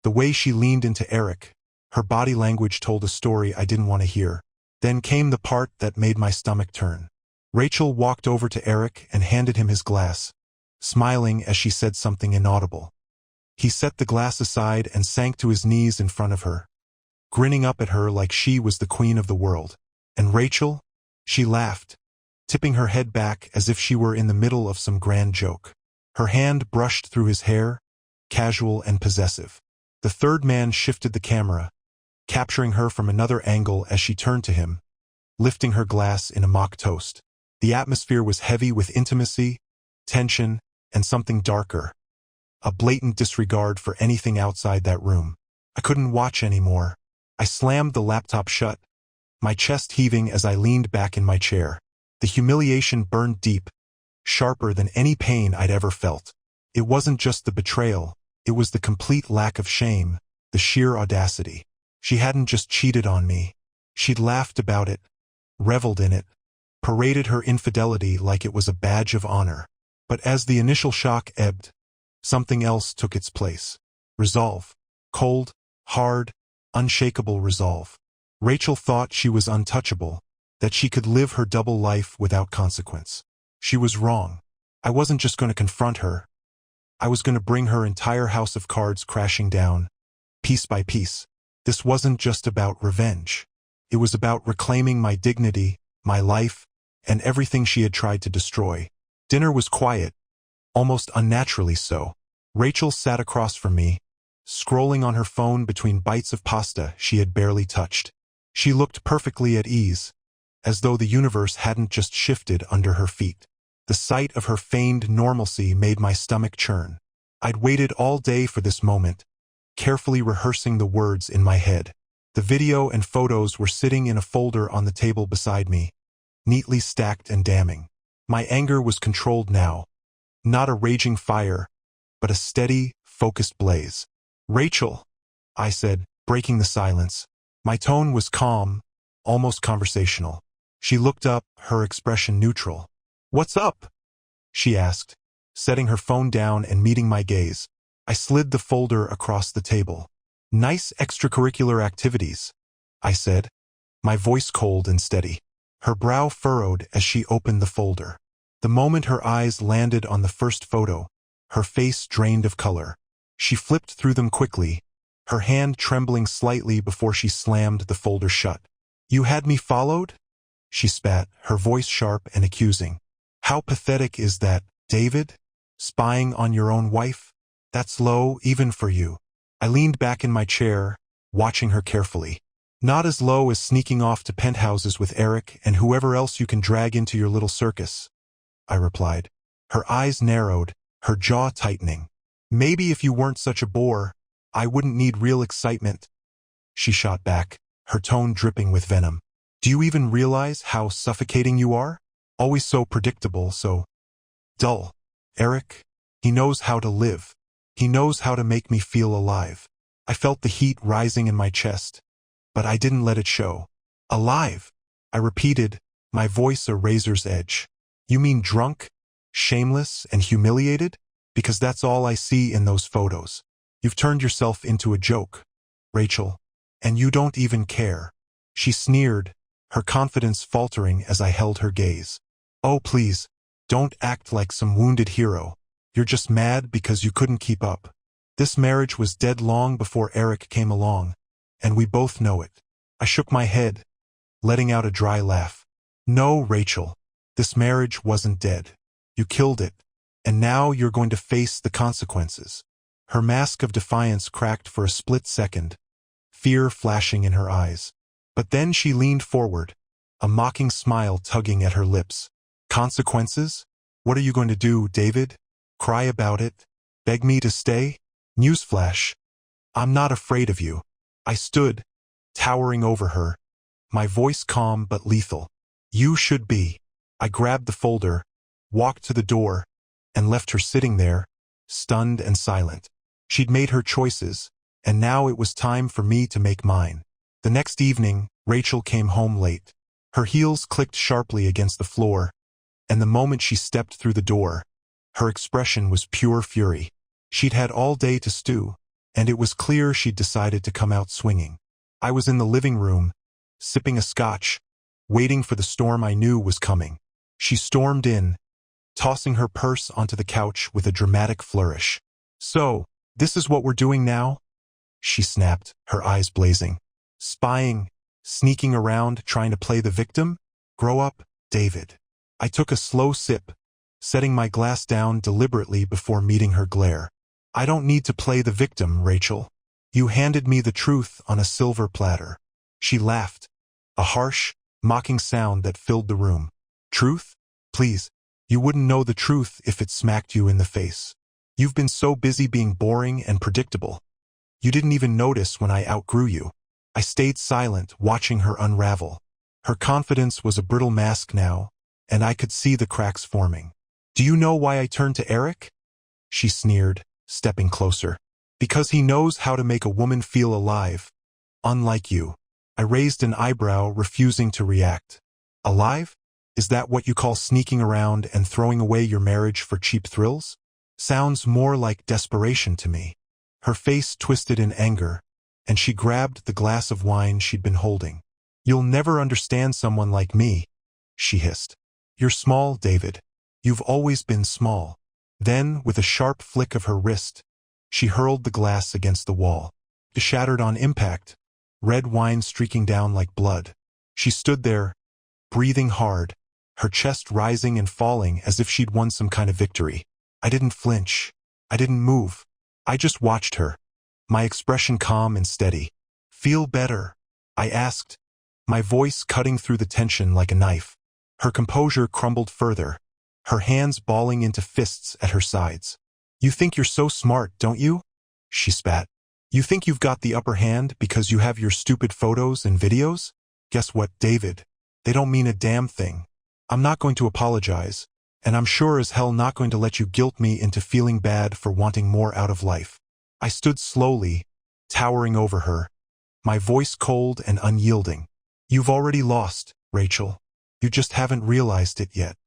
the way she leaned into Eric, her body language told a story I didn't want to hear. Then came the part that made my stomach turn. Rachel walked over to Eric and handed him his glass, smiling as she said something inaudible. He set the glass aside and sank to his knees in front of her, grinning up at her like she was the queen of the world. And Rachel? She laughed, tipping her head back as if she were in the middle of some grand joke. Her hand brushed through his hair, casual and possessive. The third man shifted the camera, capturing her from another angle as she turned to him, lifting her glass in a mock toast. The atmosphere was heavy with intimacy, tension, and something darker, a blatant disregard for anything outside that room. I couldn't watch anymore. I slammed the laptop shut, my chest heaving as I leaned back in my chair. The humiliation burned deep, sharper than any pain I'd ever felt. It wasn't just the betrayal, it was the complete lack of shame, the sheer audacity. She hadn't just cheated on me. She'd laughed about it, reveled in it, paraded her infidelity like it was a badge of honor. But as the initial shock ebbed, something else took its place. Resolve. Cold, hard, unshakable resolve. Rachel thought she was untouchable, that she could live her double life without consequence. She was wrong. I wasn't just going to confront her. I was going to bring her entire house of cards crashing down, piece by piece. This wasn't just about revenge. It was about reclaiming my dignity, my life, and everything she had tried to destroy. Dinner was quiet, almost unnaturally so. Rachel sat across from me, scrolling on her phone between bites of pasta she had barely touched. She looked perfectly at ease, as though the universe hadn't just shifted under her feet. The sight of her feigned normalcy made my stomach churn. I'd waited all day for this moment, carefully rehearsing the words in my head. The video and photos were sitting in a folder on the table beside me, neatly stacked and damning. My anger was controlled now, not a raging fire, but a steady, focused blaze. "Rachel," I said, breaking the silence. My tone was calm, almost conversational. She looked up, her expression neutral. "What's up?" she asked, setting her phone down and meeting my gaze. I slid the folder across the table. "Nice extracurricular activities," I said, my voice cold and steady. Her brow furrowed as she opened the folder. The moment her eyes landed on the first photo, her face drained of color. She flipped through them quickly, her hand trembling slightly before she slammed the folder shut. "You had me followed?" she spat, her voice sharp and accusing. "How pathetic is that, David? Spying on your own wife? That's low, even for you." I leaned back in my chair, watching her carefully. "Not as low as sneaking off to penthouses with Eric and whoever else you can drag into your little circus," I replied. Her eyes narrowed, her jaw tightening. "Maybe if you weren't such a bore, I wouldn't need real excitement," she shot back, her tone dripping with venom. "Do you even realize how suffocating you are? Always so predictable, so dull. Eric, he knows how to live. He knows how to make me feel alive." I felt the heat rising in my chest, but I didn't let it show. "Alive," I repeated, my voice a razor's edge. "You mean drunk, shameless, and humiliated? Because that's all I see in those photos. You've turned yourself into a joke, Rachel, and you don't even care." She sneered, her confidence faltering as I held her gaze. "Oh, please, don't act like some wounded hero. You're just mad because you couldn't keep up. This marriage was dead long before Eric came along, and we both know it." I shook my head, letting out a dry laugh. "No, Rachel, this marriage wasn't dead. You killed it, and now you're going to face the consequences." Her mask of defiance cracked for a split second, fear flashing in her eyes. But then she leaned forward, a mocking smile tugging at her lips. "Consequences? What are you going to do, David? Cry about it? Beg me to stay? Newsflash, I'm not afraid of you." I stood, towering over her, my voice calm but lethal. "You should be." I grabbed the folder, walked to the door, and left her sitting there, stunned and silent. She'd made her choices, and now it was time for me to make mine. The next evening, Rachel came home late. Her heels clicked sharply against the floor, and the moment she stepped through the door, her expression was pure fury. She'd had all day to stew, and it was clear she'd decided to come out swinging. I was in the living room, sipping a scotch, waiting for the storm I knew was coming. She stormed in, tossing her purse onto the couch with a dramatic flourish. "So, this is what we're doing now?" she snapped, her eyes blazing. "Spying, sneaking around, trying to play the victim? Grow up, David." I took a slow sip, setting my glass down deliberately before meeting her glare. "I don't need to play the victim, Rachel. You handed me the truth on a silver platter." She laughed, a harsh, mocking sound that filled the room. "Truth? Please, you wouldn't know the truth if it smacked you in the face. You've been so busy being boring and predictable. You didn't even notice when I outgrew you." I stayed silent, watching her unravel. Her confidence was a brittle mask now, and I could see the cracks forming. "Do you know why I turned to Eric?" she sneered, stepping closer. "Because he knows how to make a woman feel alive, unlike you." I raised an eyebrow, refusing to react. "Alive? Is that what you call sneaking around and throwing away your marriage for cheap thrills? Sounds more like desperation to me." Her face twisted in anger, and she grabbed the glass of wine she'd been holding. "You'll never understand someone like me," she hissed. "You're small, David. You've always been small." Then, with a sharp flick of her wrist, she hurled the glass against the wall. It shattered on impact, red wine streaking down like blood. She stood there, breathing hard, her chest rising and falling as if she'd won some kind of victory. I didn't flinch. I didn't move. I just watched her, my expression calm and steady. "Feel better?" I asked, my voice cutting through the tension like a knife. Her composure crumbled further, her hands balling into fists at her sides. "You think you're so smart, don't you?" she spat. You think you've got the upper hand because you have your stupid photos and videos? Guess what, David? They don't mean a damn thing. I'm not going to apologize, and I'm sure as hell not going to let you guilt me into feeling bad for wanting more out of life. I stood slowly, towering over her, my voice cold and unyielding. You've already lost, Rachel. You just haven't realized it yet.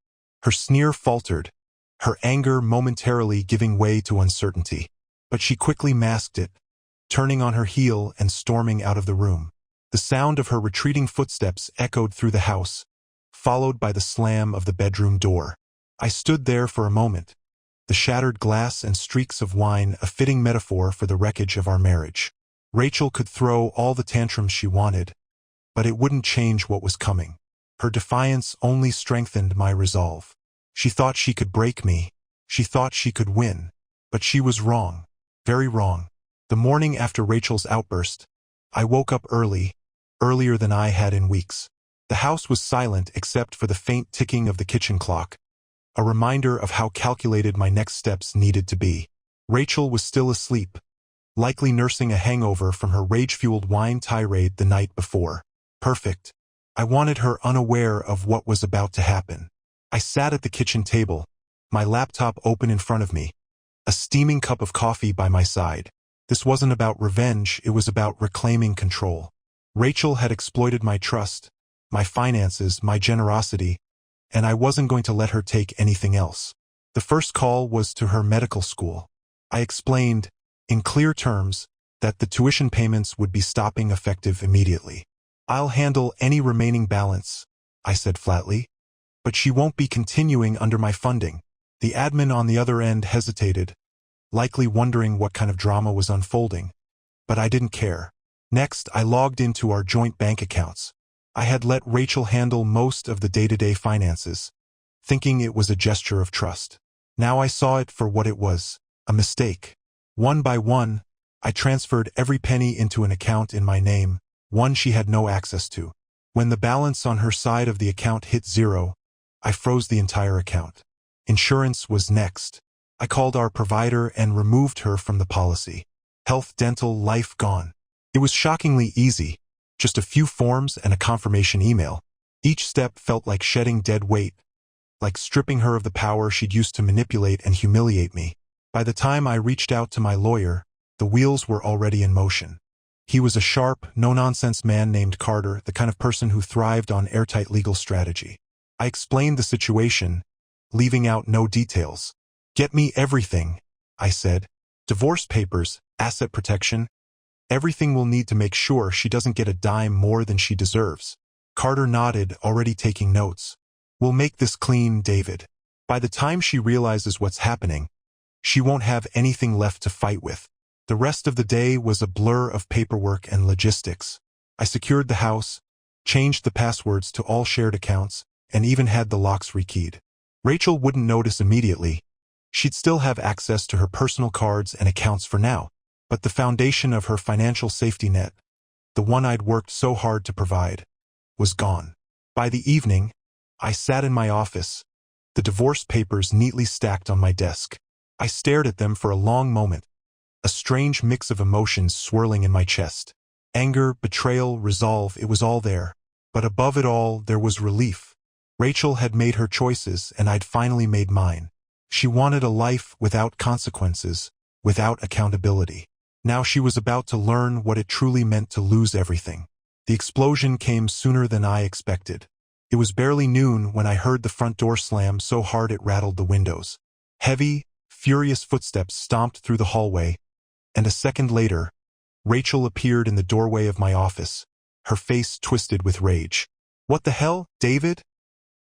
Her sneer faltered, her anger momentarily giving way to uncertainty. But she quickly masked it, turning on her heel and storming out of the room. The sound of her retreating footsteps echoed through the house, followed by the slam of the bedroom door. I stood there for a moment, the shattered glass and streaks of wine a fitting metaphor for the wreckage of our marriage. Rachel could throw all the tantrums she wanted, but it wouldn't change what was coming. Her defiance only strengthened my resolve. She thought she could break me. She thought she could win. But she was wrong. Very wrong. The morning after Rachel's outburst, I woke up early, earlier than I had in weeks. The house was silent except for the faint ticking of the kitchen clock, a reminder of how calculated my next steps needed to be. Rachel was still asleep, likely nursing a hangover from her rage-fueled wine tirade the night before. Perfect. I wanted her unaware of what was about to happen. I sat at the kitchen table, my laptop open in front of me, a steaming cup of coffee by my side. This wasn't about revenge, it was about reclaiming control. Rachel had exploited my trust, my finances, my generosity, and I wasn't going to let her take anything else. The first call was to her medical school. I explained, in clear terms, that the tuition payments would be stopping effective immediately. I'll handle any remaining balance, I said flatly. But she won't be continuing under my funding. The admin on the other end hesitated, likely wondering what kind of drama was unfolding. But I didn't care. Next, I logged into our joint bank accounts. I had let Rachel handle most of the day-to-day finances, thinking it was a gesture of trust. Now I saw it for what it was, a mistake. One by one, I transferred every penny into an account in my name, one she had no access to. When the balance on her side of the account hit zero, I froze the entire account. Insurance was next. I called our provider and removed her from the policy. Health, dental, life gone. It was shockingly easy. Just a few forms and a confirmation email. Each step felt like shedding dead weight, like stripping her of the power she'd used to manipulate and humiliate me. By the time I reached out to my lawyer, the wheels were already in motion. He was a sharp, no-nonsense man named Carter, the kind of person who thrived on airtight legal strategy. I explained the situation, leaving out no details. "Get me everything," I said. "Divorce papers, asset protection, everything we'll need to make sure she doesn't get a dime more than she deserves." Carter nodded, already taking notes. "We'll make this clean, David. By the time she realizes what's happening, she won't have anything left to fight with." The rest of the day was a blur of paperwork and logistics. I secured the house, changed the passwords to all shared accounts, and even had the locks rekeyed. Rachel wouldn't notice immediately. She'd still have access to her personal cards and accounts for now, but the foundation of her financial safety net, the one I'd worked so hard to provide, was gone. By the evening, I sat in my office, the divorce papers neatly stacked on my desk. I stared at them for a long moment, a strange mix of emotions swirling in my chest. Anger, betrayal, resolve, it was all there. But above it all, there was relief. Rachel had made her choices, and I'd finally made mine. She wanted a life without consequences, without accountability. Now she was about to learn what it truly meant to lose everything. The explosion came sooner than I expected. It was barely noon when I heard the front door slam so hard it rattled the windows. Heavy, furious footsteps stomped through the hallway, and a second later, Rachel appeared in the doorway of my office, her face twisted with rage. "What the hell, David?"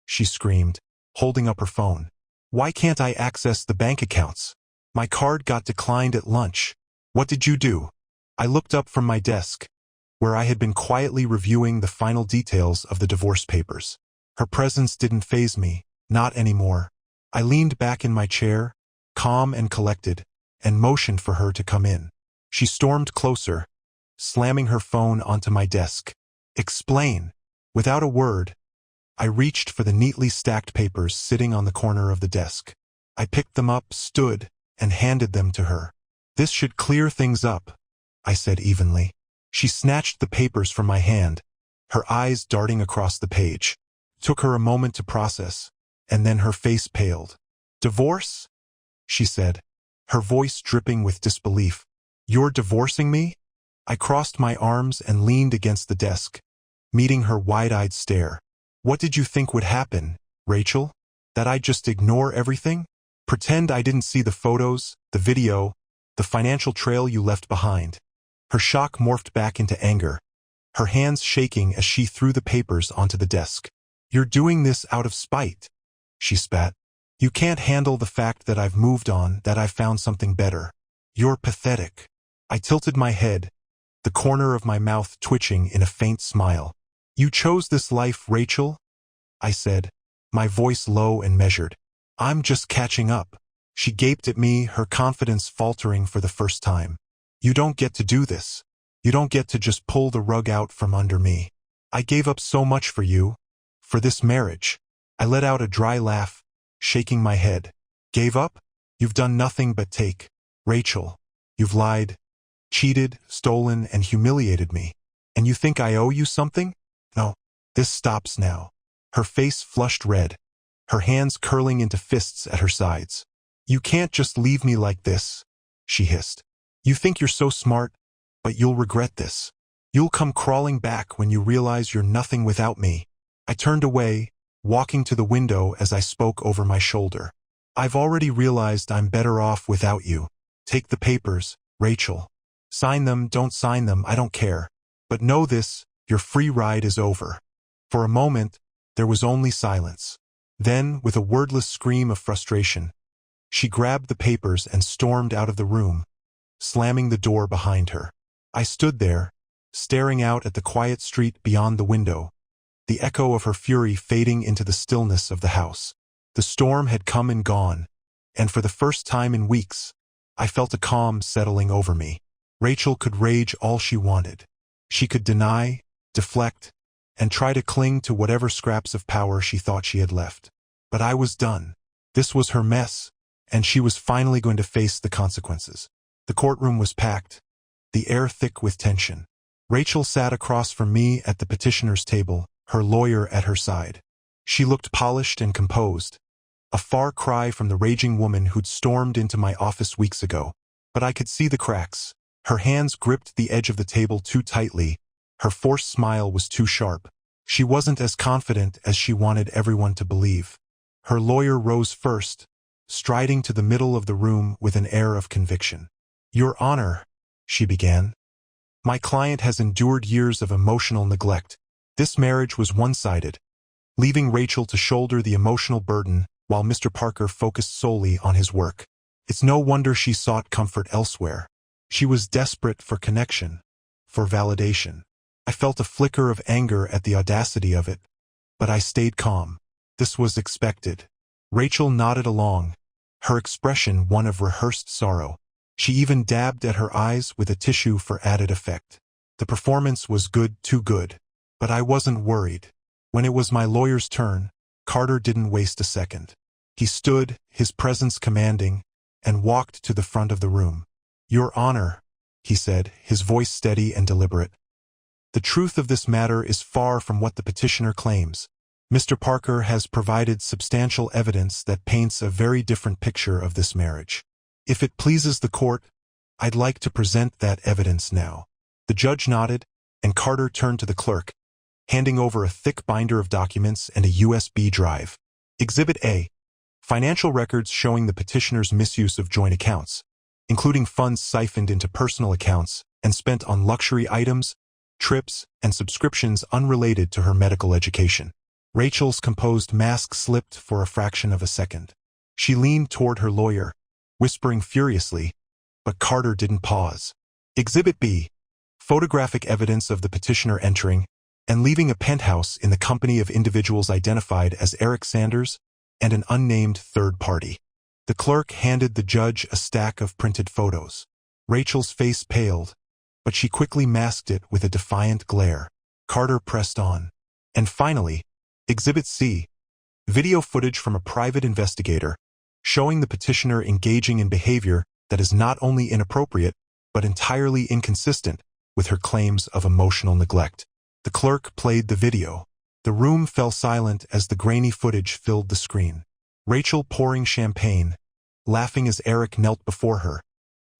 she screamed, holding up her phone. "Why can't I access the bank accounts? My card got declined at lunch. What did you do?" I looked up from my desk, where I had been quietly reviewing the final details of the divorce papers. Her presence didn't faze me, not anymore. I leaned back in my chair, calm and collected, and motioned for her to come in. She stormed closer, slamming her phone onto my desk. "Explain." Without a word, I reached for the neatly stacked papers sitting on the corner of the desk. I picked them up, stood, and handed them to her. "This should clear things up," I said evenly. She snatched the papers from my hand, her eyes darting across the page. Took her a moment to process, and then her face paled. Divorce? She said, her voice dripping with disbelief. You're divorcing me? I crossed my arms and leaned against the desk, meeting her wide-eyed stare. What did you think would happen, Rachel? That I'd just ignore everything? Pretend I didn't see the photos, the video, the financial trail you left behind? Her shock morphed back into anger, her hands shaking as she threw the papers onto the desk. You're doing this out of spite, she spat. You can't handle the fact that I've moved on, that I've found something better. You're pathetic. I tilted my head, the corner of my mouth twitching in a faint smile. You chose this life, Rachel? I said, my voice low and measured. I'm just catching up. She gaped at me, her confidence faltering for the first time. You don't get to do this. You don't get to just pull the rug out from under me. I gave up so much for you, for this marriage. I let out a dry laugh, shaking my head. Gave up? You've done nothing but take. Rachel, you've lied, cheated, stolen, and humiliated me. And you think I owe you something? No, this stops now. Her face flushed red, her hands curling into fists at her sides. You can't just leave me like this, she hissed. You think you're so smart, but you'll regret this. You'll come crawling back when you realize you're nothing without me. I turned away, walking to the window as I spoke over my shoulder. I've already realized I'm better off without you. Take the papers, Rachel. Sign them, don't sign them, I don't care. But know this, your free ride is over. For a moment, there was only silence. Then, with a wordless scream of frustration, she grabbed the papers and stormed out of the room, slamming the door behind her. I stood there, staring out at the quiet street beyond the window, the echo of her fury fading into the stillness of the house. The storm had come and gone, and for the first time in weeks, I felt a calm settling over me. Rachel could rage all she wanted. She could deny, deflect, and try to cling to whatever scraps of power she thought she had left. But I was done. This was her mess, and she was finally going to face the consequences. The courtroom was packed, the air thick with tension. Rachel sat across from me at the petitioner's table, her lawyer at her side. She looked polished and composed, a far cry from the raging woman who'd stormed into my office weeks ago. But I could see the cracks. Her hands gripped the edge of the table too tightly. Her forced smile was too sharp. She wasn't as confident as she wanted everyone to believe. Her lawyer rose first, striding to the middle of the room with an air of conviction. Your Honor, she began. My client has endured years of emotional neglect. This marriage was one-sided, leaving Rachel to shoulder the emotional burden while Mr. Parker focused solely on his work. It's no wonder she sought comfort elsewhere. She was desperate for connection, for validation. I felt a flicker of anger at the audacity of it, but I stayed calm. This was expected. Rachel nodded along, her expression one of rehearsed sorrow. She even dabbed at her eyes with a tissue for added effect. The performance was good, too good. But I wasn't worried. When it was my lawyer's turn, Carter didn't waste a second. He stood, his presence commanding, and walked to the front of the room. Your Honor, he said, his voice steady and deliberate. The truth of this matter is far from what the petitioner claims. Mr. Parker has provided substantial evidence that paints a very different picture of this marriage. If it pleases the court, I'd like to present that evidence now. The judge nodded, and Carter turned to the clerk, handing over a thick binder of documents and a USB drive. Exhibit A. Financial records showing the petitioner's misuse of joint accounts, including funds siphoned into personal accounts and spent on luxury items, trips, and subscriptions unrelated to her medical education. Rachel's composed mask slipped for a fraction of a second. She leaned toward her lawyer, whispering furiously, but Carter didn't pause. Exhibit B. Photographic evidence of the petitioner entering and leaving a penthouse in the company of individuals identified as Eric Sanders and an unnamed third party. The clerk handed the judge a stack of printed photos. Rachel's face paled, but she quickly masked it with a defiant glare. Carter pressed on. And finally, Exhibit C. Video footage from a private investigator showing the petitioner engaging in behavior that is not only inappropriate, but entirely inconsistent with her claims of emotional neglect. The clerk played the video. The room fell silent as the grainy footage filled the screen. Rachel pouring champagne, laughing as Eric knelt before her.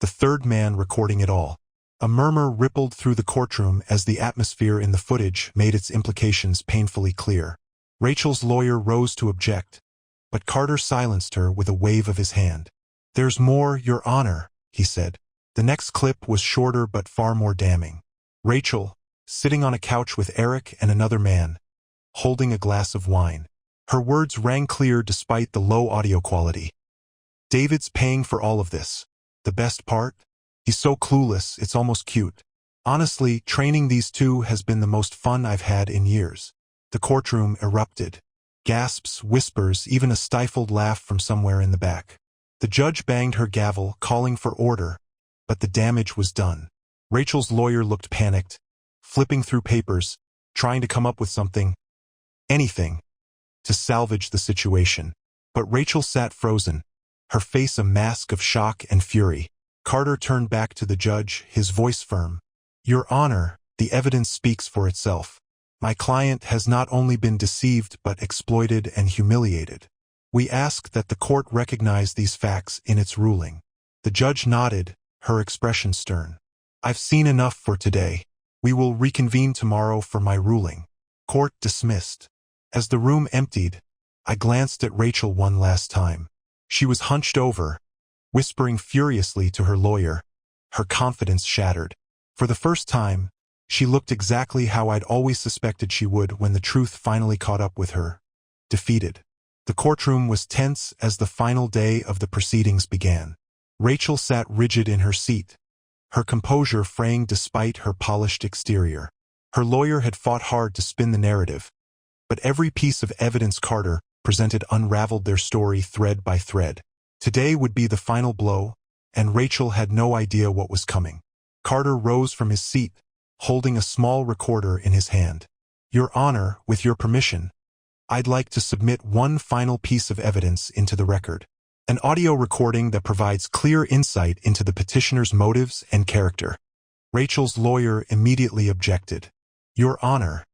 The third man recording it all. A murmur rippled through the courtroom as the atmosphere in the footage made its implications painfully clear. Rachel's lawyer rose to object, but Carter silenced her with a wave of his hand. "There's more, Your Honor," he said. The next clip was shorter but far more damning. Rachel, sitting on a couch with Eric and another man, holding a glass of wine. Her words rang clear despite the low audio quality. "David's paying for all of this. The best part? He's so clueless, it's almost cute. Honestly, training these two has been the most fun I've had in years." The courtroom erupted. Gasps, whispers, even a stifled laugh from somewhere in the back. The judge banged her gavel, calling for order, but the damage was done. Rachel's lawyer looked panicked, flipping through papers, trying to come up with something, anything, to salvage the situation. But Rachel sat frozen, her face a mask of shock and fury. Carter turned back to the judge, his voice firm. "Your Honor, the evidence speaks for itself. My client has not only been deceived but exploited and humiliated. We ask that the court recognize these facts in its ruling." The judge nodded, her expression stern. "I've seen enough for today. We will reconvene tomorrow for my ruling." Court dismissed. As the room emptied, I glanced at Rachel one last time. She was hunched over, whispering furiously to her lawyer, her confidence shattered. For the first time, she looked exactly how I'd always suspected she would when the truth finally caught up with her. Defeated. The courtroom was tense as the final day of the proceedings began. Rachel sat rigid in her seat, her composure fraying despite her polished exterior. Her lawyer had fought hard to spin the narrative, but every piece of evidence Carter presented unraveled their story thread by thread. Today would be the final blow, and Rachel had no idea what was coming. Carter rose from his seat, holding a small recorder in his hand. "Your Honor, with your permission, I'd like to submit one final piece of evidence into the record. An audio recording that provides clear insight into the petitioner's motives and character." Rachel's lawyer immediately objected. "Your Honor,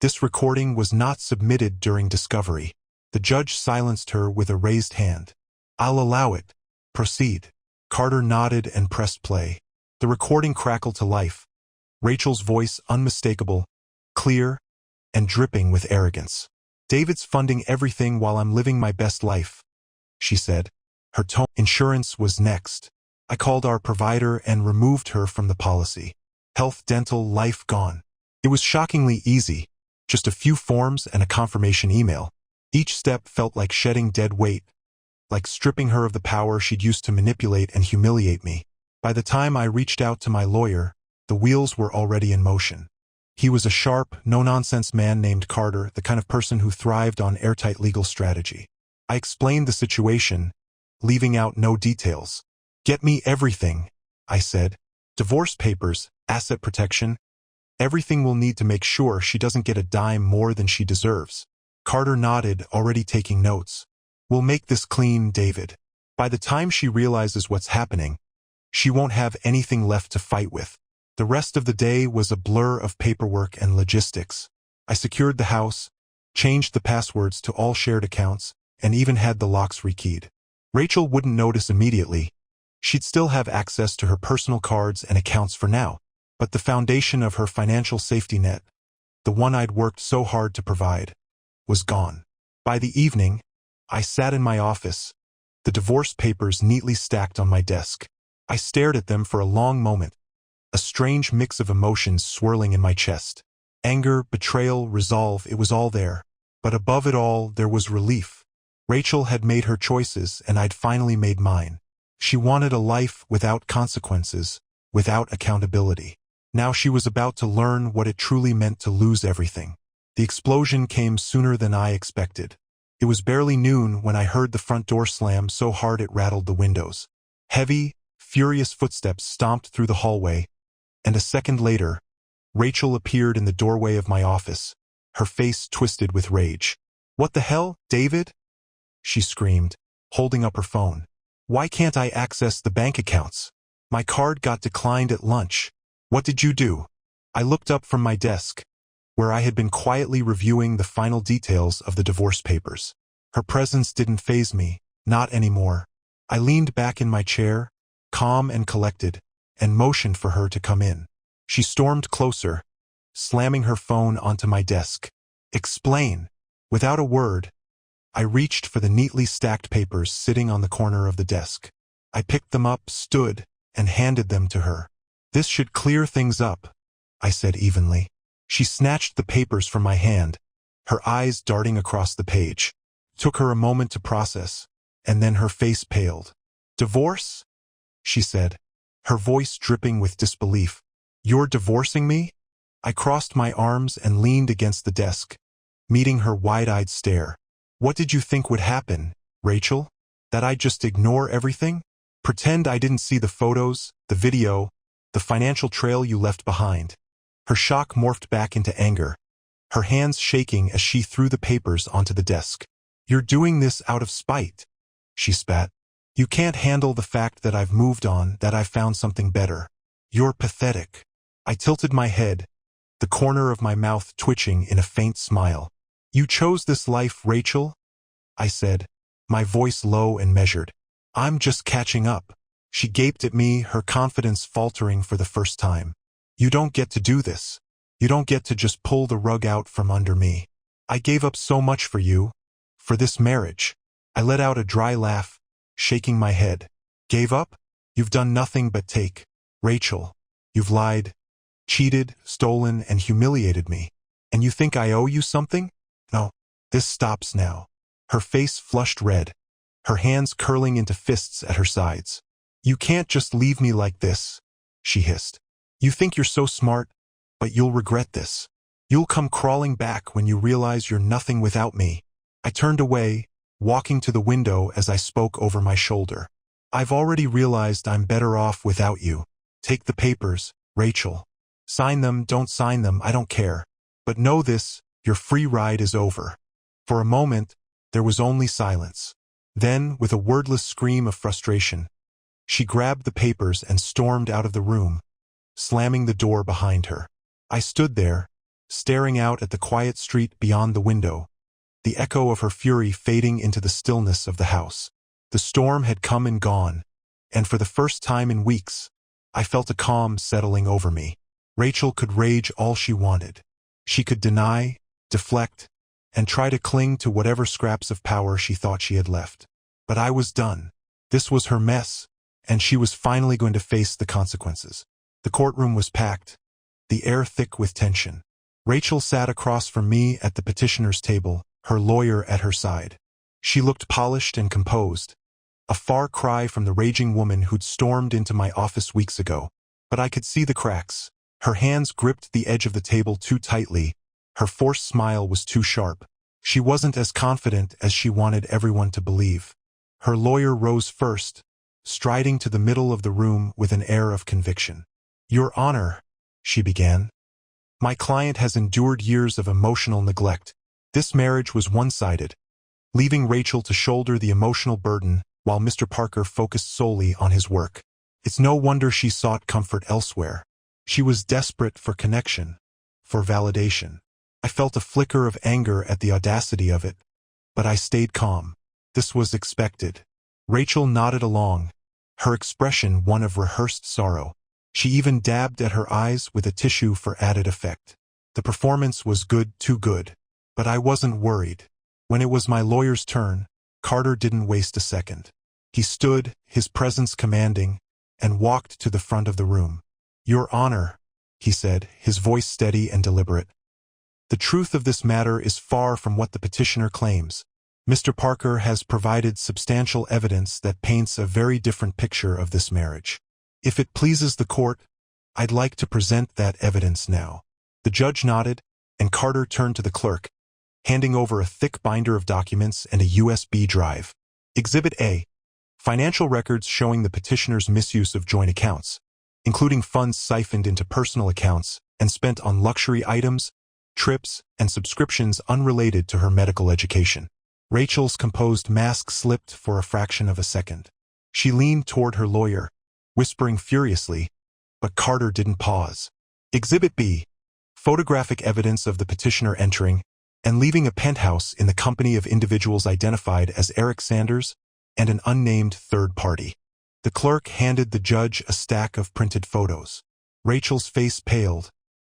this recording was not submitted during discovery." The judge silenced her with a raised hand. "I'll allow it. Proceed." Carter nodded and pressed play. The recording crackled to life, Rachel's voice unmistakable, clear, and dripping with arrogance. "David's funding everything while I'm living my best life," she said. Her tone. "Insurance was next. I called our provider and removed her from the policy. Health, dental, life gone. It was shockingly easy, just a few forms and a confirmation email. Each step felt like shedding dead weight, like stripping her of the power she'd used to manipulate and humiliate me. By the time I reached out to my lawyer, the wheels were already in motion. He was a sharp, no-nonsense man named Carter, the kind of person who thrived on airtight legal strategy. I explained the situation, leaving out no details. "Get me everything," I said. "Divorce papers, asset protection, everything we'll need to make sure she doesn't get a dime more than she deserves." Carter nodded, already taking notes. "We'll make this clean, David. By the time she realizes what's happening, she won't have anything left to fight with." The rest of the day was a blur of paperwork and logistics. I secured the house, changed the passwords to all shared accounts, and even had the locks rekeyed. Rachel wouldn't notice immediately. She'd still have access to her personal cards and accounts for now, but the foundation of her financial safety net, the one I'd worked so hard to provide, was gone. By the evening, I sat in my office, the divorce papers neatly stacked on my desk. I stared at them for a long moment, a strange mix of emotions swirling in my chest. Anger, betrayal, resolve, it was all there. But above it all, there was relief. Rachel had made her choices, and I'd finally made mine. She wanted a life without consequences, without accountability. Now she was about to learn what it truly meant to lose everything. The explosion came sooner than I expected. It was barely noon when I heard the front door slam so hard it rattled the windows. Heavy, furious footsteps stomped through the hallway, and a second later, Rachel appeared in the doorway of my office, her face twisted with rage. "What the hell, David?" she screamed, holding up her phone. "Why can't I access the bank accounts? My card got declined at lunch. What did you do? I looked up from my desk, where I had been quietly reviewing the final details of the divorce papers. Her presence didn't faze me, not anymore. I leaned back in my chair, calm and collected, and motioned for her to come in. She stormed closer, slamming her phone onto my desk. Explain. Without a word, I reached for the neatly stacked papers sitting on the corner of the desk. I picked them up, stood, and handed them to her. This should clear things up, I said evenly. She snatched the papers from my hand, her eyes darting across the page. Took her a moment to process, and then her face paled. Divorce? She said, her voice dripping with disbelief. You're divorcing me? I crossed my arms and leaned against the desk, meeting her wide-eyed stare. What did you think would happen, Rachel? That I'd just ignore everything? Pretend I didn't see the photos, the video, the financial trail you left behind? Her shock morphed back into anger, her hands shaking as she threw the papers onto the desk. You're doing this out of spite, she spat. You can't handle the fact that I've moved on, that I've found something better. You're pathetic. I tilted my head, the corner of my mouth twitching in a faint smile. You chose this life, Rachel, I said, my voice low and measured. I'm just catching up. She gaped at me, her confidence faltering for the first time. You don't get to do this. You don't get to just pull the rug out from under me. I gave up so much for you, for this marriage. I let out a dry laugh, shaking my head. Gave up? You've done nothing but take. Rachel, you've lied, cheated, stolen, and humiliated me. And you think I owe you something? No, this stops now. Her face flushed red, her hands curling into fists at her sides. You can't just leave me like this, she hissed. You think you're so smart, but you'll regret this. You'll come crawling back when you realize you're nothing without me. I turned away, walking to the window as I spoke over my shoulder. I've already realized I'm better off without you. Take the papers, Rachel. Sign them, don't sign them, I don't care. But know this, your free ride is over. For a moment, there was only silence. Then, with a wordless scream of frustration, she grabbed the papers and stormed out of the room, slamming the door behind her. I stood there, staring out at the quiet street beyond the window, the echo of her fury fading into the stillness of the house. The storm had come and gone, and for the first time in weeks, I felt a calm settling over me. Rachel could rage all she wanted. She could deny, deflect, and try to cling to whatever scraps of power she thought she had left. But I was done. This was her mess, and she was finally going to face the consequences. The courtroom was packed, the air thick with tension. Rachel sat across from me at the petitioner's table, her lawyer at her side. She looked polished and composed, a far cry from the raging woman who'd stormed into my office weeks ago. But I could see the cracks. Her hands gripped the edge of the table too tightly. Her forced smile was too sharp. She wasn't as confident as she wanted everyone to believe. Her lawyer rose first, striding to the middle of the room with an air of conviction. Your Honor, she began. My client has endured years of emotional neglect. This marriage was one-sided, leaving Rachel to shoulder the emotional burden while Mr. Parker focused solely on his work. It's no wonder she sought comfort elsewhere. She was desperate for connection, for validation. I felt a flicker of anger at the audacity of it, but I stayed calm. This was expected. Rachel nodded along, her expression one of rehearsed sorrow. She even dabbed at her eyes with a tissue for added effect. The performance was good, too good. But I wasn't worried. When it was my lawyer's turn, Carter didn't waste a second. He stood, his presence commanding, and walked to the front of the room. Your Honor, he said, his voice steady and deliberate. The truth of this matter is far from what the petitioner claims. Mr. Parker has provided substantial evidence that paints a very different picture of this marriage. If it pleases the court, I'd like to present that evidence now. The judge nodded, and Carter turned to the clerk, handing over a thick binder of documents and a USB drive. Exhibit A. Financial records showing the petitioner's misuse of joint accounts, including funds siphoned into personal accounts and spent on luxury items, trips, and subscriptions unrelated to her medical education. Rachel's composed mask slipped for a fraction of a second. She leaned toward her lawyer, whispering furiously, but Carter didn't pause. Exhibit B. Photographic evidence of the petitioner entering and leaving a penthouse in the company of individuals identified as Eric Sanders and an unnamed third party. The clerk handed the judge a stack of printed photos. Rachel's face paled,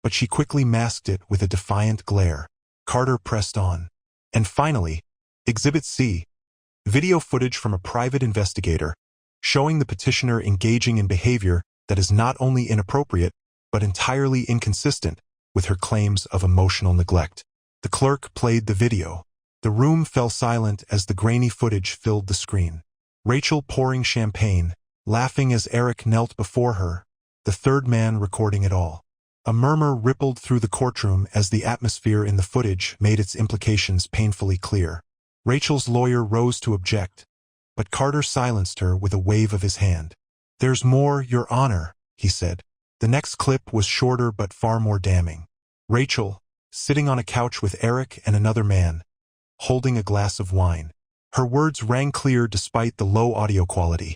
but she quickly masked it with a defiant glare. Carter pressed on. And finally, Exhibit C. Video footage from a private investigator showing the petitioner engaging in behavior that is not only inappropriate, but entirely inconsistent with her claims of emotional neglect. The clerk played the video. The room fell silent as the grainy footage filled the screen. Rachel pouring champagne, laughing as Eric knelt before her, the third man recording it all. A murmur rippled through the courtroom as the atmosphere in the footage made its implications painfully clear. Rachel's lawyer rose to object, but Carter silenced her with a wave of his hand. "There's more, Your Honor," he said. The next clip was shorter but far more damning. Rachel, sitting on a couch with Eric and another man, holding a glass of wine. Her words rang clear despite the low audio quality.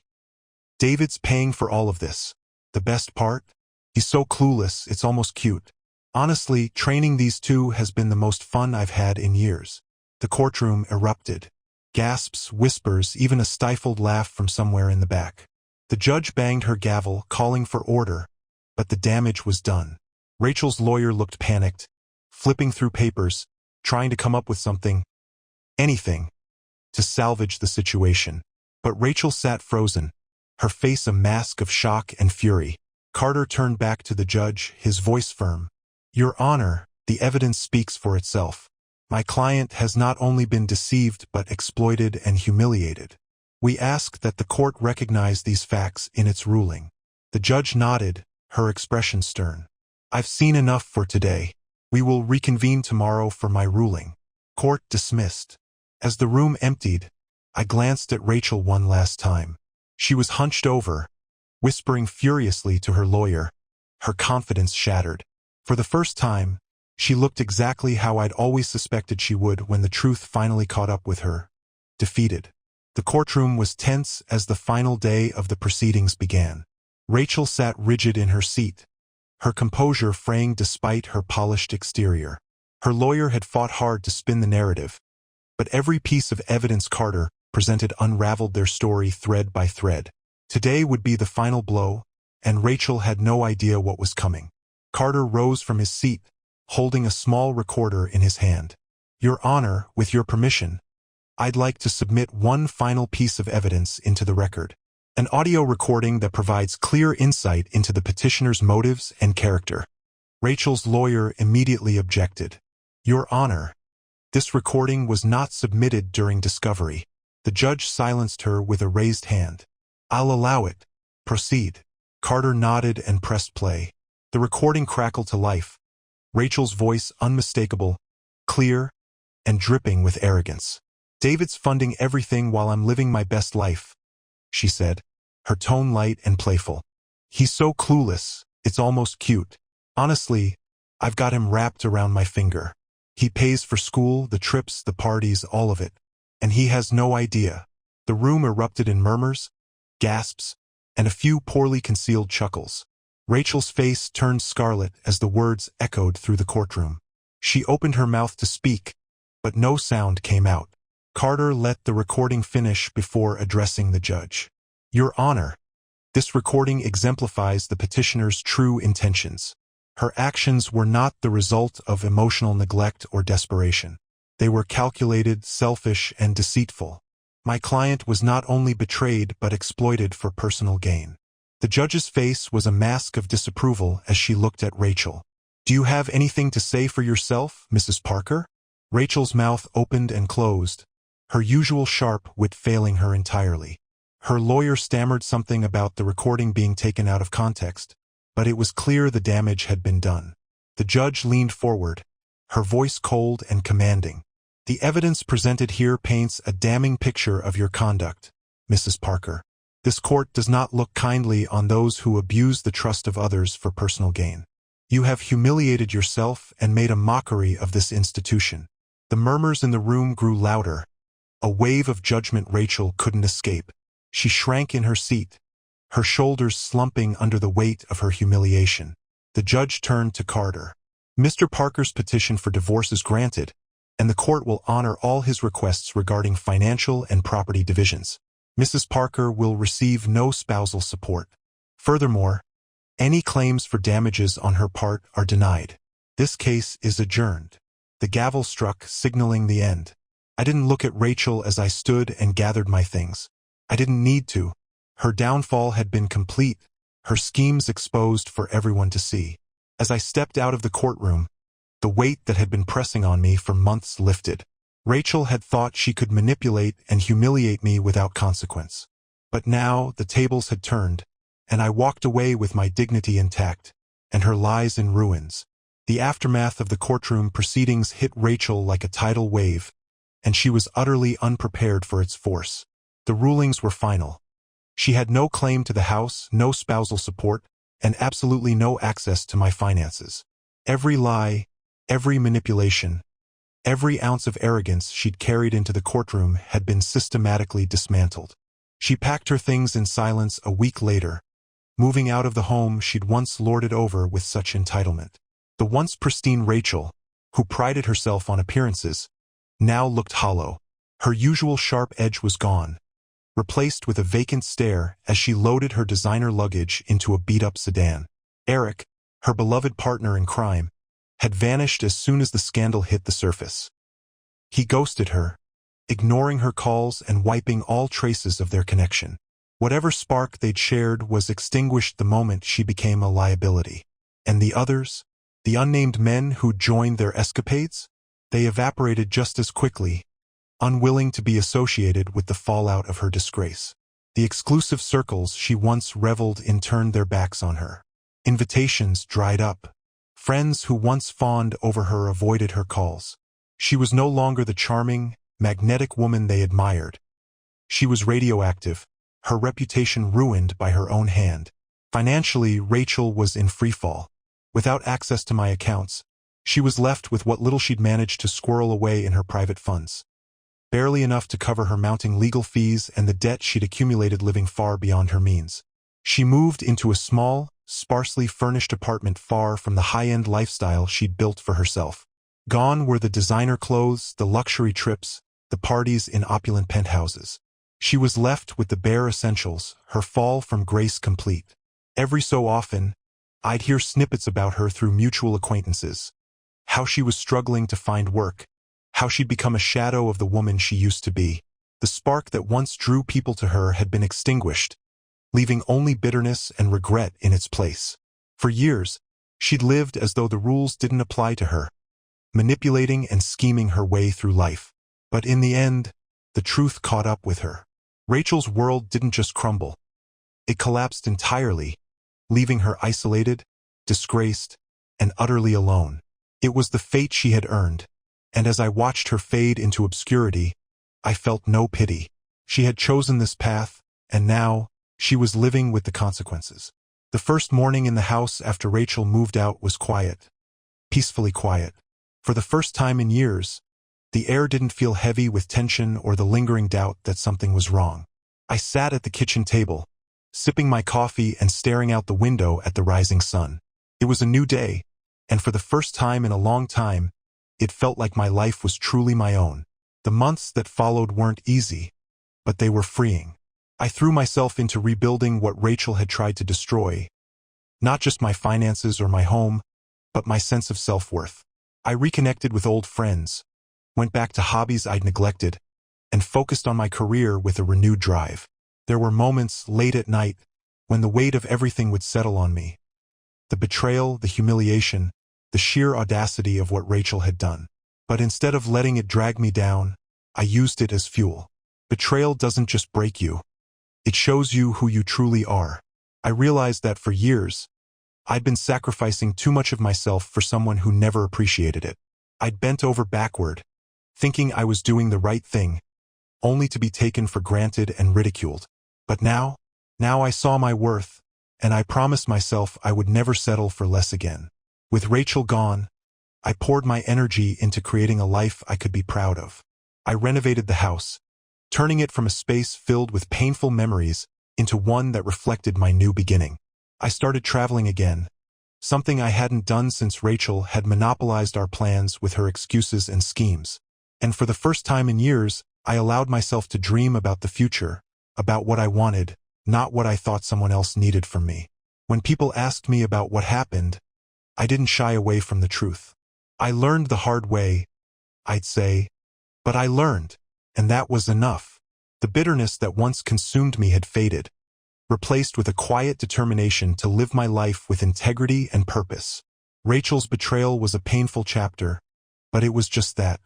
"David's paying for all of this. The best part? He's so clueless, it's almost cute. Honestly, training these two has been the most fun I've had in years." The courtroom erupted. Gasps, whispers, even a stifled laugh from somewhere in the back. The judge banged her gavel, calling for order, but the damage was done. Rachel's lawyer looked panicked, flipping through papers, trying to come up with something, anything, to salvage the situation. But Rachel sat frozen, her face a mask of shock and fury. Carter turned back to the judge, his voice firm. "Your Honor, the evidence speaks for itself. My client has not only been deceived but exploited and humiliated. We ask that the court recognize these facts in its ruling." The judge nodded, her expression stern. "I've seen enough for today. We will reconvene tomorrow for my ruling." Court dismissed. As the room emptied, I glanced at Rachel one last time. She was hunched over, whispering furiously to her lawyer, her confidence shattered. For the first time, she looked exactly how I'd always suspected she would when the truth finally caught up with her. Defeated. The courtroom was tense as the final day of the proceedings began. Rachel sat rigid in her seat, her composure fraying despite her polished exterior. Her lawyer had fought hard to spin the narrative, but every piece of evidence Carter presented unraveled their story thread by thread. Today would be the final blow, and Rachel had no idea what was coming. Carter rose from his seat, holding a small recorder in his hand. "Your Honor, with your permission, I'd like to submit one final piece of evidence into the record. An audio recording that provides clear insight into the petitioner's motives and character." Rachel's lawyer immediately objected. "Your Honor, this recording was not submitted during discovery." The judge silenced her with a raised hand. "I'll allow it. Proceed." Carter nodded and pressed play. The recording crackled to life, Rachel's voice unmistakable, clear, and dripping with arrogance. "David's funding everything while I'm living my best life," she said, her tone light and playful. "He's so clueless, it's almost cute. Honestly, I've got him wrapped around my finger. He pays for school, the trips, the parties, all of it. And he has no idea." The room erupted in murmurs, gasps, and a few poorly concealed chuckles. Rachel's face turned scarlet as the words echoed through the courtroom. She opened her mouth to speak, but no sound came out. Carter let the recording finish before addressing the judge. "Your Honor, this recording exemplifies the petitioner's true intentions. Her actions were not the result of emotional neglect or desperation. They were calculated, selfish, and deceitful. My client was not only betrayed but exploited for personal gain." The judge's face was a mask of disapproval as she looked at Rachel. "Do you have anything to say for yourself, Mrs. Parker?" Rachel's mouth opened and closed, her usual sharp wit failing her entirely. Her lawyer stammered something about the recording being taken out of context, but it was clear the damage had been done. The judge leaned forward, her voice cold and commanding. "The evidence presented here paints a damning picture of your conduct, Mrs. Parker. This court does not look kindly on those who abuse the trust of others for personal gain. You have humiliated yourself and made a mockery of this institution." The murmurs in the room grew louder, a wave of judgment Rachel couldn't escape. She shrank in her seat, her shoulders slumping under the weight of her humiliation. The judge turned to Carter. Mr. Parker's petition for divorce is granted, and the court will honor all his requests regarding financial and property divisions. Mrs. Parker will receive no spousal support. Furthermore, any claims for damages on her part are denied. This case is adjourned. The gavel struck, signaling the end. I didn't look at Rachel as I stood and gathered my things. I didn't need to. Her downfall had been complete, her schemes exposed for everyone to see. As I stepped out of the courtroom, the weight that had been pressing on me for months lifted. Rachel had thought she could manipulate and humiliate me without consequence. But now the tables had turned, and I walked away with my dignity intact, and her lies in ruins. The aftermath of the courtroom proceedings hit Rachel like a tidal wave, and she was utterly unprepared for its force. The rulings were final. She had no claim to the house, no spousal support, and absolutely no access to my finances. Every lie, every manipulation, every ounce of arrogance she'd carried into the courtroom had been systematically dismantled. She packed her things in silence a week later, moving out of the home she'd once lorded over with such entitlement. The once pristine Rachel, who prided herself on appearances, now looked hollow. Her usual sharp edge was gone, replaced with a vacant stare as she loaded her designer luggage into a beat-up sedan. Eric, her beloved partner in crime, had vanished as soon as the scandal hit the surface. He ghosted her, ignoring her calls and wiping all traces of their connection. Whatever spark they'd shared was extinguished the moment she became a liability. And the others, the unnamed men who joined their escapades, they evaporated just as quickly, unwilling to be associated with the fallout of her disgrace. The exclusive circles she once reveled in turned their backs on her. Invitations dried up. Friends who once fawned over her avoided her calls. She was no longer the charming, magnetic woman they admired. She was radioactive, her reputation ruined by her own hand. Financially, Rachel was in freefall. Without access to my accounts, she was left with what little she'd managed to squirrel away in her private funds. Barely enough to cover her mounting legal fees and the debt she'd accumulated living far beyond her means. She moved into a small, sparsely furnished apartment far from the high-end lifestyle she'd built for herself. Gone were the designer clothes, the luxury trips, the parties in opulent penthouses. She was left with the bare essentials, her fall from grace complete. Every so often, I'd hear snippets about her through mutual acquaintances. How she was struggling to find work, how she'd become a shadow of the woman she used to be. The spark that once drew people to her had been extinguished, leaving only bitterness and regret in its place. For years, she'd lived as though the rules didn't apply to her, manipulating and scheming her way through life. But in the end, the truth caught up with her. Rachel's world didn't just crumble. It collapsed entirely, leaving her isolated, disgraced, and utterly alone. It was the fate she had earned, and as I watched her fade into obscurity, I felt no pity. She had chosen this path, and now, she was living with the consequences. The first morning in the house after Rachel moved out was quiet, peacefully quiet. For the first time in years, the air didn't feel heavy with tension or the lingering doubt that something was wrong. I sat at the kitchen table, sipping my coffee and staring out the window at the rising sun. It was a new day, and for the first time in a long time, it felt like my life was truly my own. The months that followed weren't easy, but they were freeing. I threw myself into rebuilding what Rachel had tried to destroy, not just my finances or my home, but my sense of self-worth. I reconnected with old friends, went back to hobbies I'd neglected, and focused on my career with a renewed drive. There were moments late at night when the weight of everything would settle on me. The betrayal, the humiliation, the sheer audacity of what Rachel had done. But instead of letting it drag me down, I used it as fuel. Betrayal doesn't just break you. It shows you who you truly are. I realized that for years, I'd been sacrificing too much of myself for someone who never appreciated it. I'd bent over backward, thinking I was doing the right thing, only to be taken for granted and ridiculed. But now I saw my worth, and I promised myself I would never settle for less again. With Rachel gone, I poured my energy into creating a life I could be proud of. I renovated the house, turning it from a space filled with painful memories into one that reflected my new beginning. I started traveling again, something I hadn't done since Rachel had monopolized our plans with her excuses and schemes. And for the first time in years, I allowed myself to dream about the future, about what I wanted, not what I thought someone else needed from me. When people asked me about what happened, I didn't shy away from the truth. I learned the hard way, I'd say, but I learned, and that was enough. The bitterness that once consumed me had faded, replaced with a quiet determination to live my life with integrity and purpose. Rachel's betrayal was a painful chapter, but it was just that,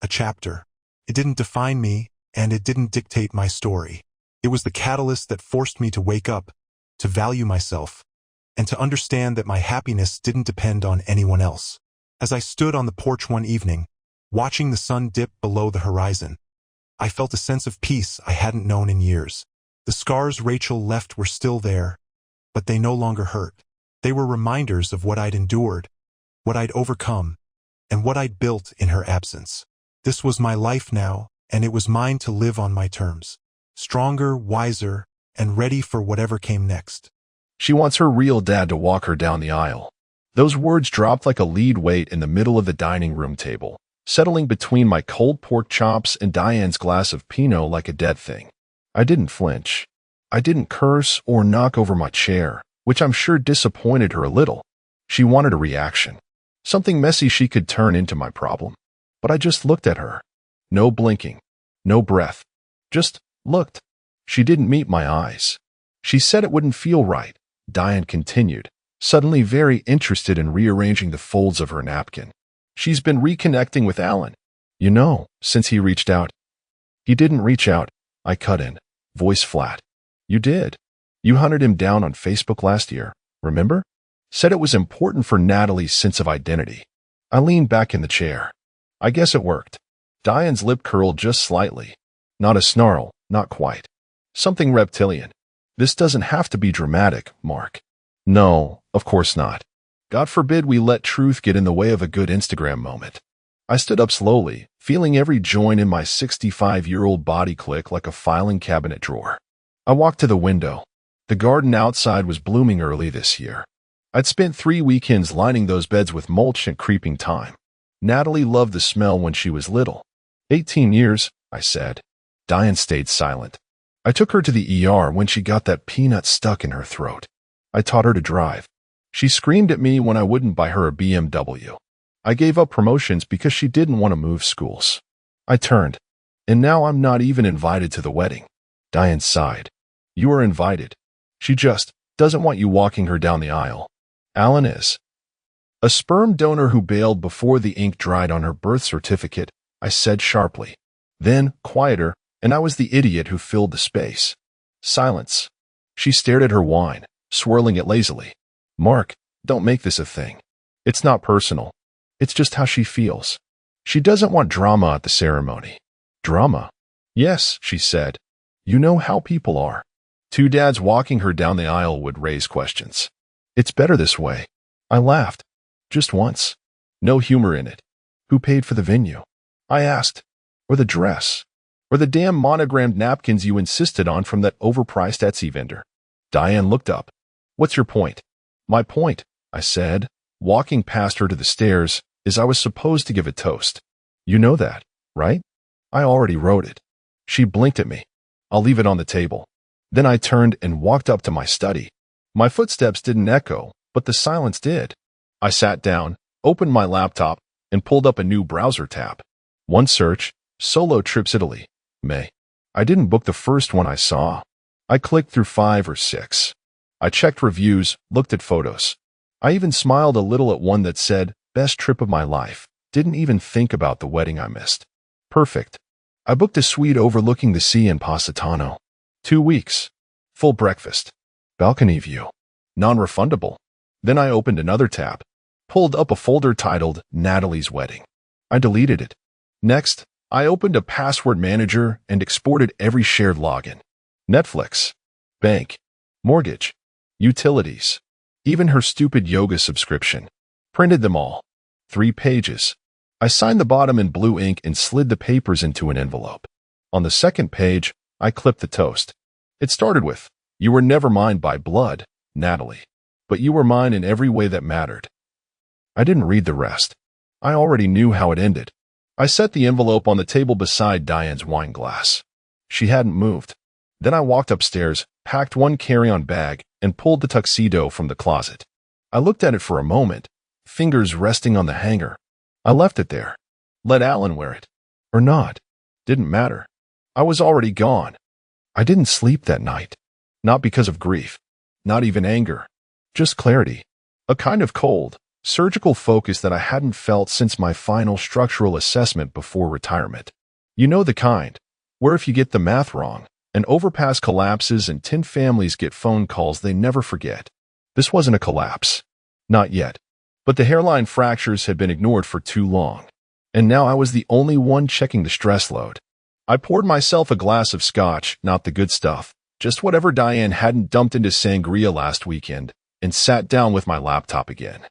a chapter. It didn't define me, and it didn't dictate my story. It was the catalyst that forced me to wake up, to value myself, and to understand that my happiness didn't depend on anyone else. As I stood on the porch one evening, watching the sun dip below the horizon, I felt a sense of peace I hadn't known in years. The scars Rachel left were still there, but they no longer hurt. They were reminders of what I'd endured, what I'd overcome, and what I'd built in her absence. This was my life now, and it was mine to live on my terms. Stronger, wiser, and ready for whatever came next. She wants her real dad to walk her down the aisle. Those words dropped like a lead weight in the middle of the dining room table, settling between my cold pork chops and Diane's glass of Pinot like a dead thing. I didn't flinch. I didn't curse or knock over my chair, which I'm sure disappointed her a little. She wanted a reaction, something messy she could turn into my problem. But I just looked at her. No blinking, no breath. Just looked. She didn't meet my eyes. She said it wouldn't feel right. Diane continued, suddenly very interested in rearranging the folds of her napkin. She's been reconnecting with Alan. You know, since he reached out. He didn't reach out, I cut in, voice flat. You did. You hunted him down on Facebook last year, remember? Said it was important for Natalie's sense of identity. I leaned back in the chair. I guess it worked. Diane's lip curled just slightly. Not a snarl, not quite. Something reptilian. This doesn't have to be dramatic, Mark. No, of course not. God forbid we let truth get in the way of a good Instagram moment. I stood up slowly, feeling every joint in my 65-year-old body click like a filing cabinet drawer. I walked to the window. The garden outside was blooming early this year. I'd spent 3 weekends lining those beds with mulch and creeping thyme. Natalie loved the smell when she was little. 18 years, I said. Diane stayed silent. I took her to the ER when she got that peanut stuck in her throat. I taught her to drive. She screamed at me when I wouldn't buy her a BMW. I gave up promotions because she didn't want to move schools. I turned, and now I'm not even invited to the wedding. Diane sighed. You are invited. She just doesn't want you walking her down the aisle. Alan is. A sperm donor who bailed before the ink dried on her birth certificate, I said sharply. Then, quieter, and I was the idiot who filled the space. Silence. She stared at her wine, swirling it lazily. Mark, don't make this a thing. It's not personal. It's just how she feels. She doesn't want drama at the ceremony. Drama? Yes, she said. You know how people are. 2 dads walking her down the aisle would raise questions. It's better this way. I laughed. Just once. No humor in it. Who paid for the venue? I asked. Or the dress? Or the damn monogrammed napkins you insisted on from that overpriced Etsy vendor? Diane looked up. What's your point? My point, I said, walking past her to the stairs, is I was supposed to give a toast. You know that, right? I already wrote it. She blinked at me. I'll leave it on the table. Then I turned and walked up to my study. My footsteps didn't echo, but the silence did. I sat down, opened my laptop, and pulled up a new browser tab. One search, Solo Trips Italy, May. I didn't book the first one I saw. I clicked through 5 or 6. I checked reviews, looked at photos. I even smiled a little at one that said, best trip of my life. Didn't even think about the wedding I missed. Perfect. I booked a suite overlooking the sea in Positano. 2 weeks. Full breakfast. Balcony view. Non-refundable. Then I opened another tab. Pulled up a folder titled Natalie's Wedding. I deleted it. Next, I opened a password manager and exported every shared login. Netflix. Bank. Mortgage. Utilities. Even her stupid yoga subscription. Printed them all. 3 pages. I signed the bottom in blue ink and slid the papers into an envelope. On the second page, I clipped the toast. It started with, You were never mine by blood, Natalie. But you were mine in every way that mattered. I didn't read the rest. I already knew how it ended. I set the envelope on the table beside Diane's wine glass. She hadn't moved. Then I walked upstairs, packed one carry-on bag, and pulled the tuxedo from the closet. I looked at it for a moment, fingers resting on the hanger. I left it there. Let Alan wear it. Or not. Didn't matter. I was already gone. I didn't sleep that night. Not because of grief. Not even anger. Just clarity. A kind of cold, surgical focus that I hadn't felt since my final structural assessment before retirement. You know the kind, where if you get the math wrong, an overpass collapses and 10 families get phone calls they never forget. This wasn't a collapse. Not yet. But the hairline fractures had been ignored for too long. And now I was the only one checking the stress load. I poured myself a glass of scotch, not the good stuff, just whatever Diane hadn't dumped into sangria last weekend, and sat down with my laptop again.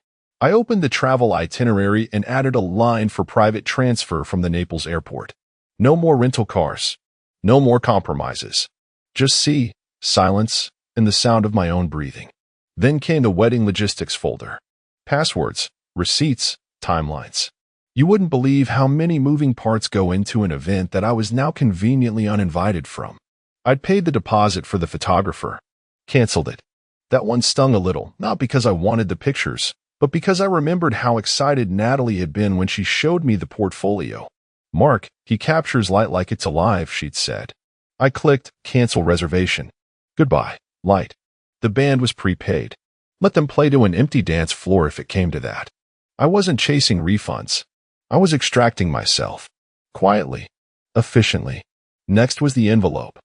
I opened the travel itinerary and added a line for private transfer from the Naples airport. No more rental cars. No more compromises. Just sea, silence, and the sound of my own breathing. Then came the wedding logistics folder. Passwords, receipts, timelines. You wouldn't believe how many moving parts go into an event that I was now conveniently uninvited from. I'd paid the deposit for the photographer. Canceled it. That one stung a little, not because I wanted the pictures, but because I remembered how excited Natalie had been when she showed me the portfolio. Mark, he captures light like it's alive, she'd said. I clicked cancel reservation. Goodbye, light. The band was prepaid. Let them play to an empty dance floor if it came to that. I wasn't chasing refunds. I was extracting myself. Quietly. Efficiently. Next was the envelope.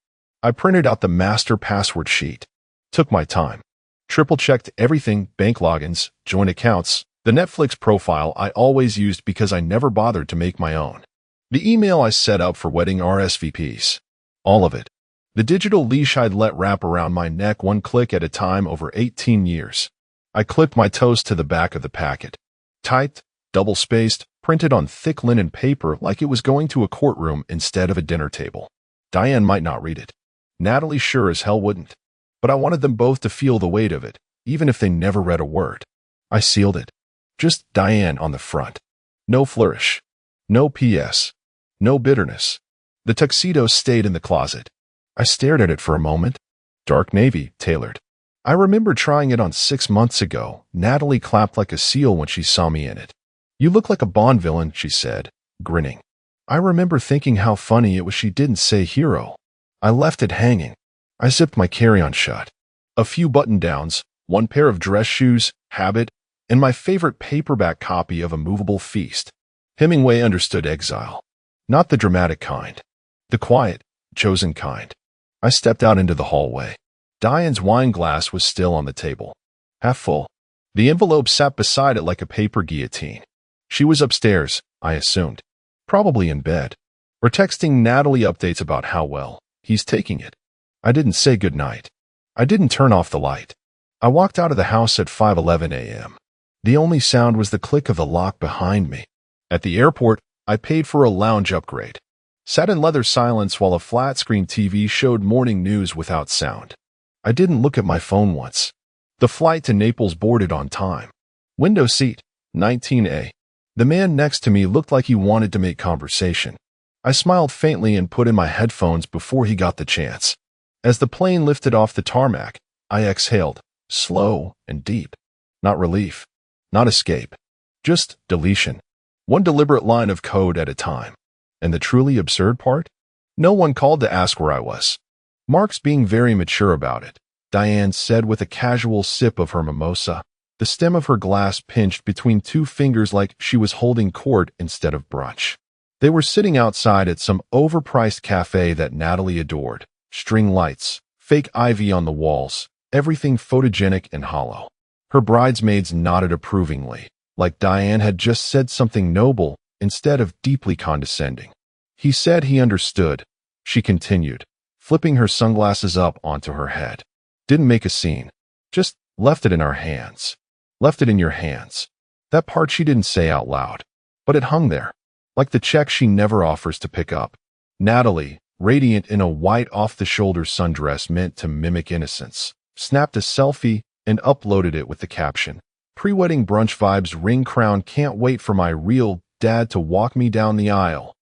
I printed out the master password sheet. Took my time. Triple-checked everything, bank logins, joint accounts, the Netflix profile I always used because I never bothered to make my own. The email I set up for wedding RSVPs. All of it. The digital leash I'd let wrap around my neck one click at a time over 18 years. I clipped my toes to the back of the packet. Typed, double-spaced, printed on thick linen paper like it was going to a courtroom instead of a dinner table. Diane might not read it. Natalie sure as hell wouldn't. But I wanted them both to feel the weight of it, even if they never read a word. I sealed it. Just Diane on the front. No flourish. No P.S. No bitterness. The tuxedo stayed in the closet. I stared at it for a moment. Dark navy, tailored. I remember trying it on 6 months ago. Natalie clapped like a seal when she saw me in it. You look like a Bond villain, she said, grinning. I remember thinking how funny it was she didn't say hero. I left it hanging. I zipped my carry-on shut. A few button-downs, one pair of dress shoes, habit, and my favorite paperback copy of A Movable Feast. Hemingway understood exile. Not the dramatic kind. The quiet, chosen kind. I stepped out into the hallway. Diane's wine glass was still on the table. Half full. The envelope sat beside it like a paper guillotine. She was upstairs, I assumed. Probably in bed. Or texting Natalie updates about how well he's taking it. I didn't say goodnight. I didn't turn off the light. I walked out of the house at 5:11 a.m. The only sound was the click of the lock behind me. At the airport, I paid for a lounge upgrade. Sat in leather silence while a flat-screen TV showed morning news without sound. I didn't look at my phone once. The flight to Naples boarded on time. Window seat, 19A. The man next to me looked like he wanted to make conversation. I smiled faintly and put in my headphones before he got the chance. As the plane lifted off the tarmac, I exhaled, slow and deep. Not relief. Not escape. Just deletion. One deliberate line of code at a time. And the truly absurd part? No one called to ask where I was. Mark's being very mature about it, Diane said with a casual sip of her mimosa, the stem of her glass pinched between two fingers like she was holding court instead of brunch. They were sitting outside at some overpriced cafe that Natalie adored. String lights, fake ivy on the walls, everything photogenic and hollow. Her bridesmaids nodded approvingly, like Diane had just said something noble instead of deeply condescending. He said he understood, she continued, flipping her sunglasses up onto her head. Didn't make a scene. Just left it in our hands. Left it in your hands. That part she didn't say out loud. But it hung there, like the check she never offers to pick up. Natalie, radiant in a white off-the-shoulder sundress meant to mimic innocence, snapped a selfie and uploaded it with the caption, "Pre-wedding brunch vibes, ring crown, can't wait for my real dad to walk me down the aisle."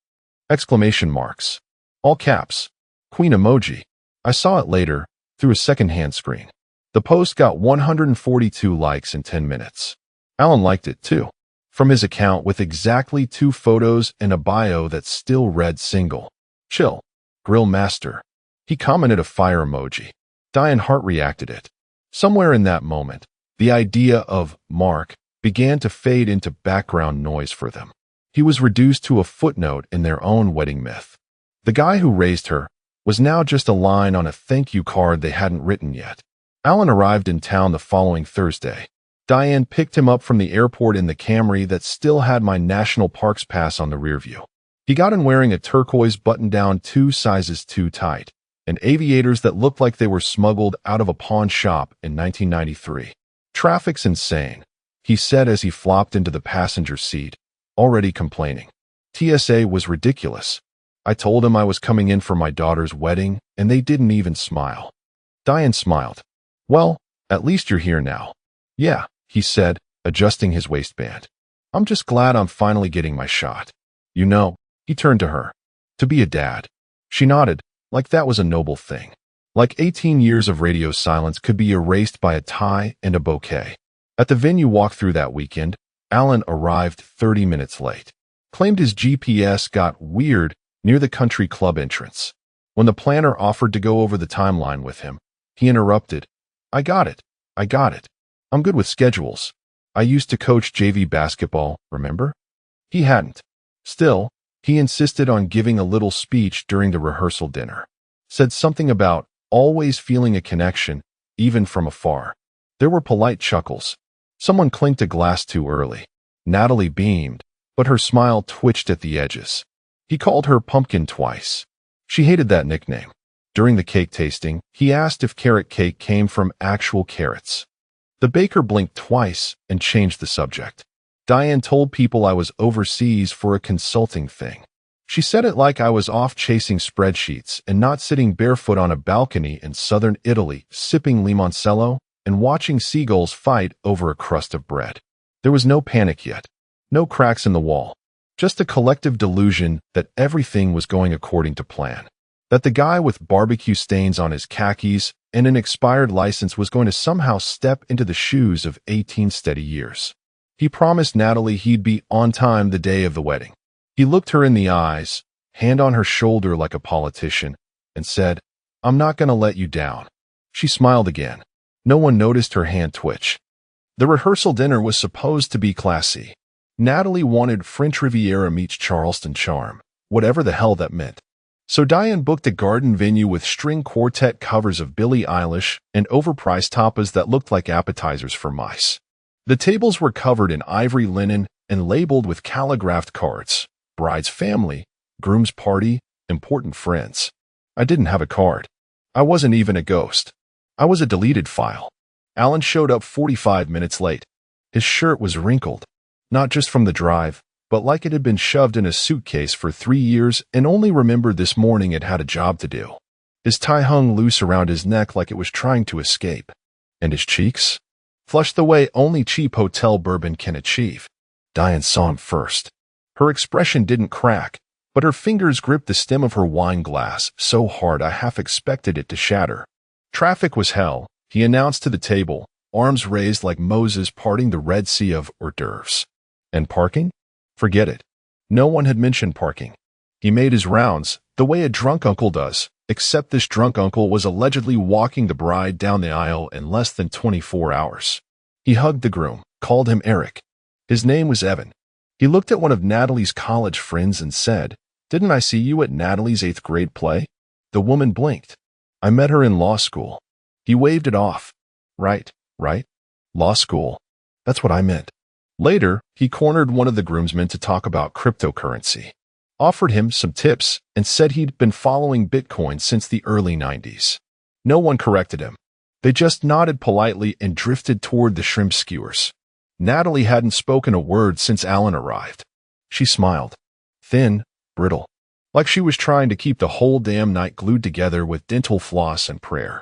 Exclamation marks. All caps. Queen emoji. I saw it later, through a second-hand screen. The post got 142 likes in 10 minutes. Alan liked it too, from his account with exactly 2 photos and a bio that still read single. Chill. Grill master. He commented a fire emoji. Diane heart reacted it. Somewhere in that moment, the idea of Mark began to fade into background noise for them. He was reduced to a footnote in their own wedding myth. The guy who raised her was now just a line on a thank you card they hadn't written yet. Alan arrived in town the following Thursday. Diane picked him up from the airport in the Camry that still had my National Parks pass on the rearview. He got in wearing a turquoise button-down 2 sizes too tight, and aviators that looked like they were smuggled out of a pawn shop in 1993. "Traffic's insane," he said as he flopped into the passenger seat, already complaining. "TSA was ridiculous. I told him I was coming in for my daughter's wedding, and they didn't even smile." Diane smiled. "Well, at least you're here now." "Yeah," he said, adjusting his waistband. "I'm just glad I'm finally getting my shot." "You know," he turned to her, "to be a dad." She nodded, like that was a noble thing. Like 18 years of radio silence could be erased by a tie and a bouquet. At the venue walkthrough that weekend, Alan arrived 30 minutes late. Claimed his GPS got weird near the country club entrance. When the planner offered to go over the timeline with him, he interrupted. I got it. I'm good with schedules. I used to coach JV basketball, remember?" He hadn't. Still, he insisted on giving a little speech during the rehearsal dinner. Said something about always feeling a connection, even from afar. There were polite chuckles. Someone clinked a glass too early. Natalie beamed, but her smile twitched at the edges. He called her Pumpkin twice. She hated that nickname. During the cake tasting, he asked if carrot cake came from actual carrots. The baker blinked twice and changed the subject. Diane told people I was overseas for a consulting thing. She said it like I was off chasing spreadsheets and not sitting barefoot on a balcony in southern Italy, sipping limoncello and watching seagulls fight over a crust of bread. There was no panic yet, no cracks in the wall, just a collective delusion that everything was going according to plan, that the guy with barbecue stains on his khakis and an expired license was going to somehow step into the shoes of 18 steady years. He promised Natalie he'd be on time the day of the wedding. He looked her in the eyes, hand on her shoulder like a politician, and said, "I'm not going to let you down." She smiled again. No one noticed her hand twitch. The rehearsal dinner was supposed to be classy. Natalie wanted French Riviera meets Charleston charm, whatever the hell that meant. So Diane booked a garden venue with string quartet covers of Billie Eilish and overpriced tapas that looked like appetizers for mice. The tables were covered in ivory linen and labeled with calligraphed cards. Bride's family, groom's party, important friends. I didn't have a card. I wasn't even a ghost. I was a deleted file. Alan showed up 45 minutes late. His shirt was wrinkled, not just from the drive, but like it had been shoved in a suitcase for 3 years and only remembered this morning it had a job to do. His tie hung loose around his neck like it was trying to escape. And his cheeks? Flushed the way only cheap hotel bourbon can achieve. Diane saw him first. Her expression didn't crack, but her fingers gripped the stem of her wine glass so hard I half expected it to shatter. Traffic was hell, he announced to the table, arms raised like Moses parting the Red Sea of hors d'oeuvres. And parking? Forget it. No one had mentioned parking. He made his rounds, the way a drunk uncle does, except this drunk uncle was allegedly walking the bride down the aisle in less than 24 hours. He hugged the groom, called him Eric. His name was Evan. He looked at one of Natalie's college friends and said, "Didn't I see you at Natalie's 8th grade play?" The woman blinked. "I met her in law school." He waved it off. Right. Law school. That's what I meant. Later, he cornered one of the groomsmen to talk about cryptocurrency, offered him some tips, and said he'd been following Bitcoin since the early 90s. No one corrected him. They just nodded politely and drifted toward the shrimp skewers. Natalie hadn't spoken a word since Alan arrived. She smiled. Thin, brittle. like she was trying to keep the whole damn night glued together with dental floss and prayer.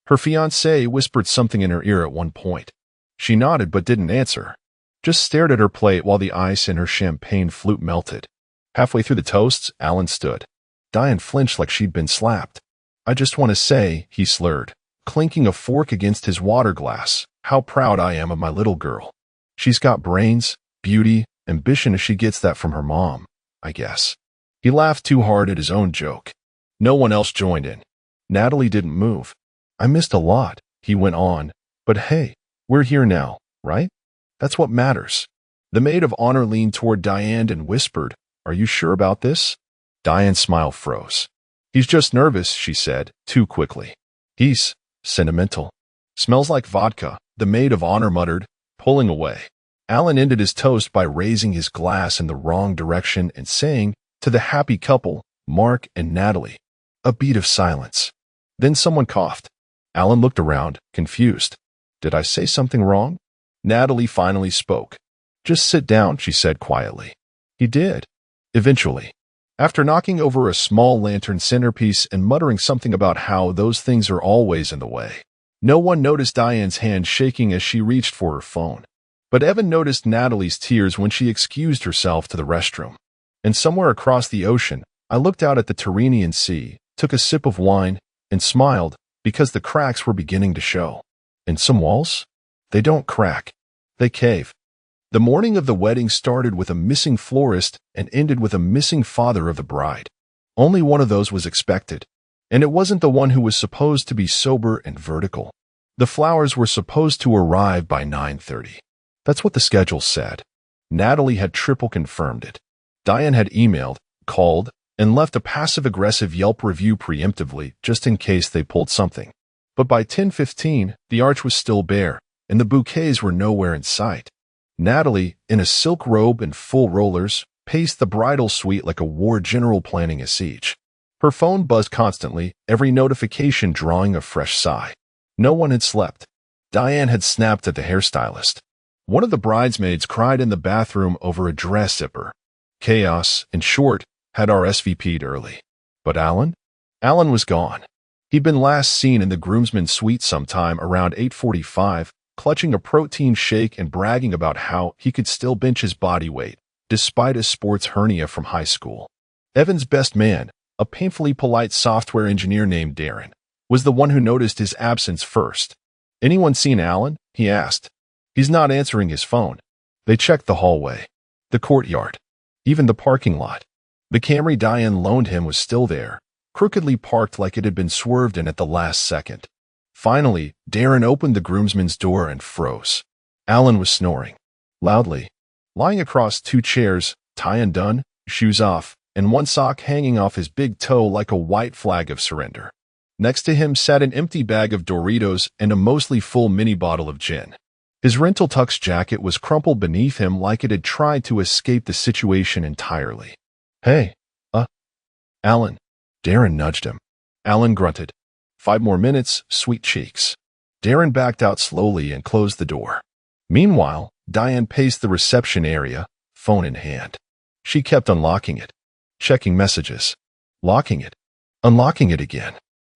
Her fiancé whispered something in her ear at one point. She nodded but didn't answer, just stared at her plate while the ice in her champagne flute melted. Halfway through the toasts, Alan stood. Diane flinched like she'd been slapped. "I just want to say," he slurred, clinking a fork against his water glass, "how proud I am of my little girl. She's got brains, beauty, ambition, if she gets that from her mom, I guess." He laughed too hard at his own joke. No one else joined in. Natalie didn't move. "I missed a lot," he went on, "but hey, we're here now, right? That's what matters." The maid of honor leaned toward Diane and whispered, "Are you sure about this?" Diane's smile froze. "He's just nervous," she said, too quickly. "He's sentimental. Smells like vodka," the maid of honor muttered, pulling away. Alan ended his toast by raising his glass in the wrong direction and saying, to the happy couple, Mark and Natalie. A beat of silence. Then someone coughed. Alan looked around, confused. "Did I say something wrong?" Natalie finally spoke. "Just sit down," she said quietly. He did. Eventually. After knocking over a small lantern centerpiece and muttering something about how those things are always in the way. No one noticed Diane's hand shaking as she reached for her phone. But Evan noticed Natalie's tears when she excused herself to the restroom. And somewhere across the ocean, I looked out at the Tyrrhenian Sea, took a sip of wine, and smiled because the cracks were beginning to show. And some walls? They don't crack. They cave. The morning of the wedding started with a missing florist and ended with a missing father of the bride. Only one of those was expected. And it wasn't the one who was supposed to be sober and vertical. The flowers were supposed to arrive by 9:30. That's what the schedule said. Natalie had triple confirmed it. Diane had emailed, called, and left a passive-aggressive Yelp review preemptively just in case they pulled something. But by 10:15, the arch was still bare, and the bouquets were nowhere in sight. Natalie, in a silk robe and full rollers, paced the bridal suite like a war general planning a siege. Her phone buzzed constantly, every notification drawing a fresh sigh. No one had slept. Diane had snapped at the hairstylist. One of the bridesmaids cried in the bathroom over a dress zipper. Chaos, in short, had RSVP'd early. But Alan? Alan was gone. He'd been last seen in the groomsmen's suite sometime around 8:45, clutching a protein shake and bragging about how he could still bench his body weight, despite a sports hernia from high school. Evan's best man, a painfully polite software engineer named Darren, was the one who noticed his absence first. "Anyone seen Alan?" he asked. "He's not answering his phone." They checked the hallway, the courtyard, even the parking lot. The Camry Diane loaned him was still there, crookedly parked like it had been swerved in at the last second. Finally, Darren opened the groomsman's door and froze. Alan was snoring, loudly, lying across two chairs, tie undone, shoes off, and one sock hanging off his big toe like a white flag of surrender. Next to him sat an empty bag of Doritos and a mostly full mini bottle of gin. His rental tux jacket was crumpled beneath him like it had tried to escape the situation entirely. "Hey, Alan." Darren nudged him. Alan grunted. 5 more minutes, sweet cheeks. Darren backed out slowly and closed the door. Meanwhile, Diane paced the reception area, phone in hand. She kept unlocking it, checking messages, locking it, unlocking it again.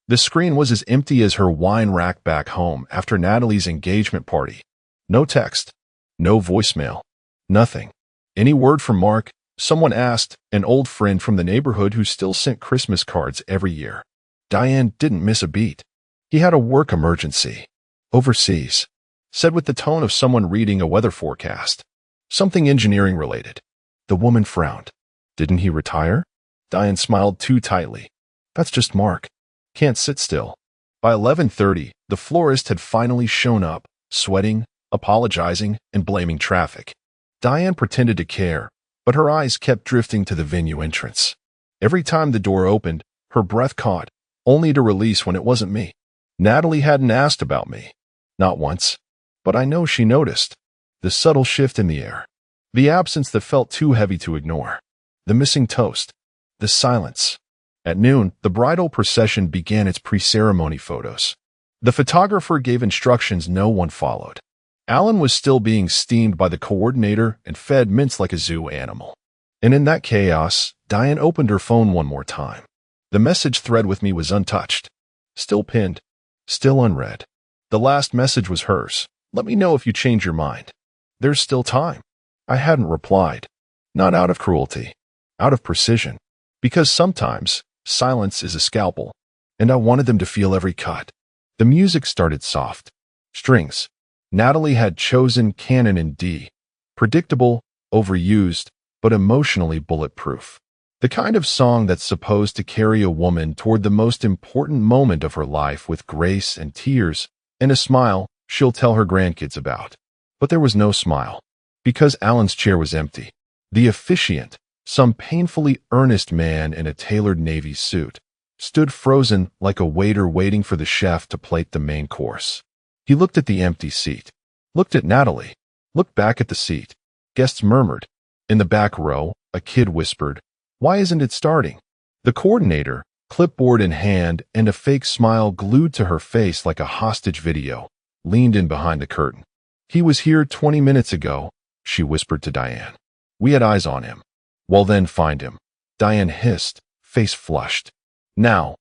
The screen was as empty as her wine rack back home after Natalie's engagement party. No text, no voicemail, nothing. "Any word from Mark?" someone asked, an old friend from the neighborhood who still sent Christmas cards every year. Diane didn't miss a beat. "He had a work emergency. Overseas," said with the tone of someone reading a weather forecast. "Something engineering related." The woman frowned. "Didn't he retire?" Diane smiled too tightly. "That's just Mark. Can't sit still." By 11:30, the florist had finally shown up, sweating, apologizing, and blaming traffic. Diane pretended to care, but her eyes kept drifting to the venue entrance. Every time the door opened, her breath caught, only to release when it wasn't me. Natalie hadn't asked about me. Not once. But I know she noticed. The subtle shift in the air. The absence that felt too heavy to ignore. The missing toast. The silence. At noon, the bridal procession began its pre-ceremony photos. The photographer gave instructions no one followed. Alan was still being steamed by the coordinator and fed mints like a zoo animal. And in that chaos, Diane opened her phone one more time. The message thread with me was untouched. Still pinned. Still unread. The last message was hers. Let me know if you change your mind. There's still time. I hadn't replied. Not out of cruelty. Out of precision. Because sometimes, silence is a scalpel. And I wanted them to feel every cut. The music started soft. Strings. Natalie had chosen canon in D. Predictable, overused, but emotionally bulletproof. The kind of song that's supposed to carry a woman toward the most important moment of her life with grace and tears, and a smile she'll tell her grandkids about. But there was no smile. Because Alan's chair was empty. The officiant, some painfully earnest man in a tailored navy suit, stood frozen like a waiter waiting for the chef to plate the main course. He looked at the empty seat, looked at Natalie, looked back at the seat. Guests murmured. In the back row, a kid whispered, "Why isn't it starting?" The coordinator, clipboard in hand and a fake smile glued to her face like a hostage video, leaned in behind the curtain. "He was here 20 minutes ago," she whispered to Diane. "We had eyes on him." "Well then, find him," Diane hissed, face flushed. Now,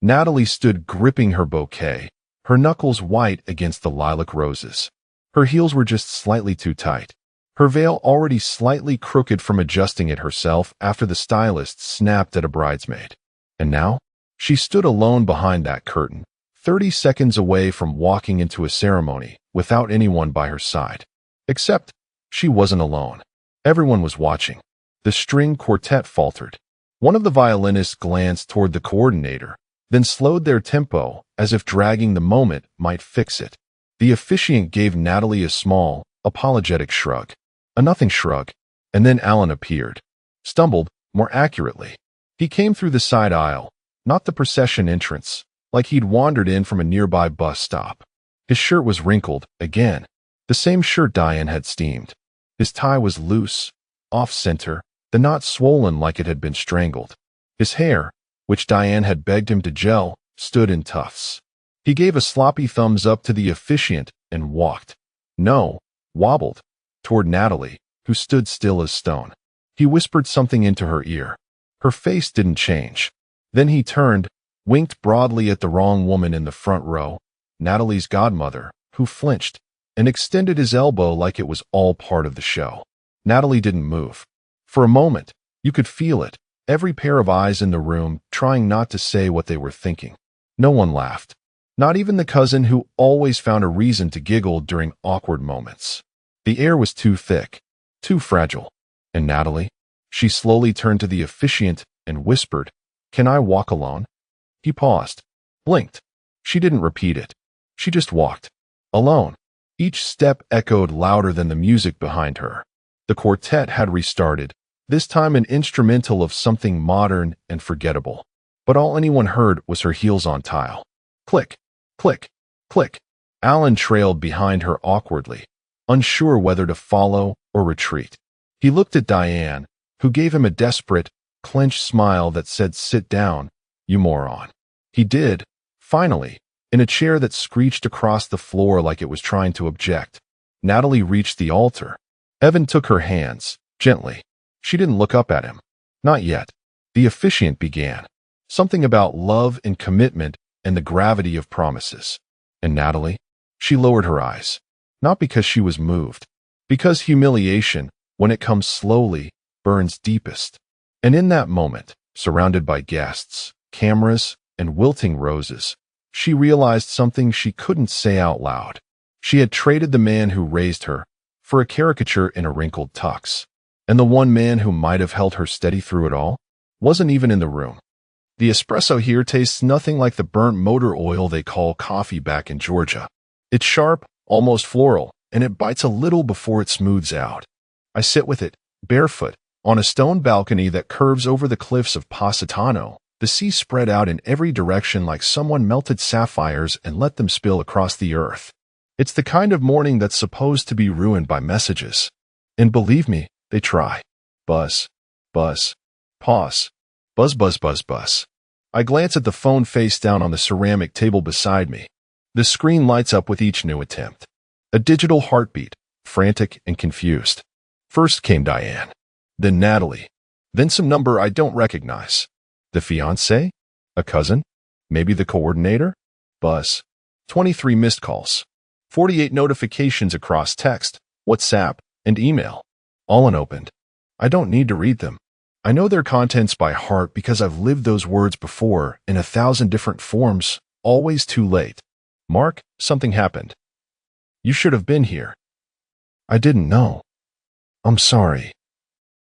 Natalie stood gripping her bouquet, her knuckles white against the lilac roses. Her heels were just slightly too tight. Her veil already slightly crooked from adjusting it herself after the stylist snapped at a bridesmaid. And now, she stood alone behind that curtain, 30 seconds away from walking into a ceremony without anyone by her side. Except, she wasn't alone. Everyone was watching. The string quartet faltered. One of the violinists glanced toward the coordinator, then slowed their tempo as if dragging the moment might fix it. The officiant gave Natalie a small, apologetic shrug. A nothing shrug. And then Alan appeared. Stumbled, more accurately. He came through the side aisle, not the procession entrance, like he'd wandered in from a nearby bus stop. His shirt was wrinkled, again. The same shirt Diane had steamed. His tie was loose, off-center, the knot swollen like it had been strangled. His hair, which Diane had begged him to gel, stood in tufts. He gave a sloppy thumbs up to the officiant and walked. No, wobbled. Toward Natalie, who stood still as stone. He whispered something into her ear. Her face didn't change. Then he turned, winked broadly at the wrong woman in the front row, Natalie's godmother, who flinched, and extended his elbow like it was all part of the show. Natalie didn't move. For a moment, you could feel it, every pair of eyes in the room trying not to say what they were thinking. No one laughed. Not even the cousin who always found a reason to giggle during awkward moments. The air was too thick, too fragile. And Natalie? She slowly turned to the officiant and whispered, "Can I walk alone?" He paused, blinked. She didn't repeat it. She just walked. Alone. Each step echoed louder than the music behind her. The quartet had restarted, this time an instrumental of something modern and forgettable. But all anyone heard was her heels on tile. Click, click, click. Alan trailed behind her awkwardly, unsure whether to follow or retreat. He looked at Diane, who gave him a desperate, clenched smile that said, "Sit down, you moron." He did, finally, in a chair that screeched across the floor like it was trying to object. Natalie reached the altar. Evan took her hands, gently. She didn't look up at him. Not yet. The officiant began. Something about love and commitment and the gravity of promises. And Natalie? She lowered her eyes. Not because she was moved. Because humiliation, when it comes slowly, burns deepest. And in that moment, surrounded by guests, cameras, and wilting roses, she realized something she couldn't say out loud. She had traded the man who raised her for a caricature in a wrinkled tux. And the one man who might have held her steady through it all wasn't even in the room. The espresso here tastes nothing like the burnt motor oil they call coffee back in Georgia. It's sharp, almost floral, and it bites a little before it smooths out. I sit with it, barefoot, on a stone balcony that curves over the cliffs of Positano, the sea spread out in every direction like someone melted sapphires and let them spill across the earth. It's the kind of morning that's supposed to be ruined by messages. And believe me, they try. Buzz. Buzz. Pause. Buzz, buzz, buzz, buzz. I glance at the phone face down on the ceramic table beside me. The screen lights up with each new attempt. A digital heartbeat, frantic and confused. First came Diane. Then Natalie. Then some number I don't recognize. The fiancé? A cousin? Maybe the coordinator? Buzz. 23 missed calls. 48 notifications across text, WhatsApp, and email. All unopened. I don't need to read them. I know their contents by heart because I've lived those words before in 1,000 different forms, always too late. Mark, something happened. You should have been here. I didn't know. I'm sorry.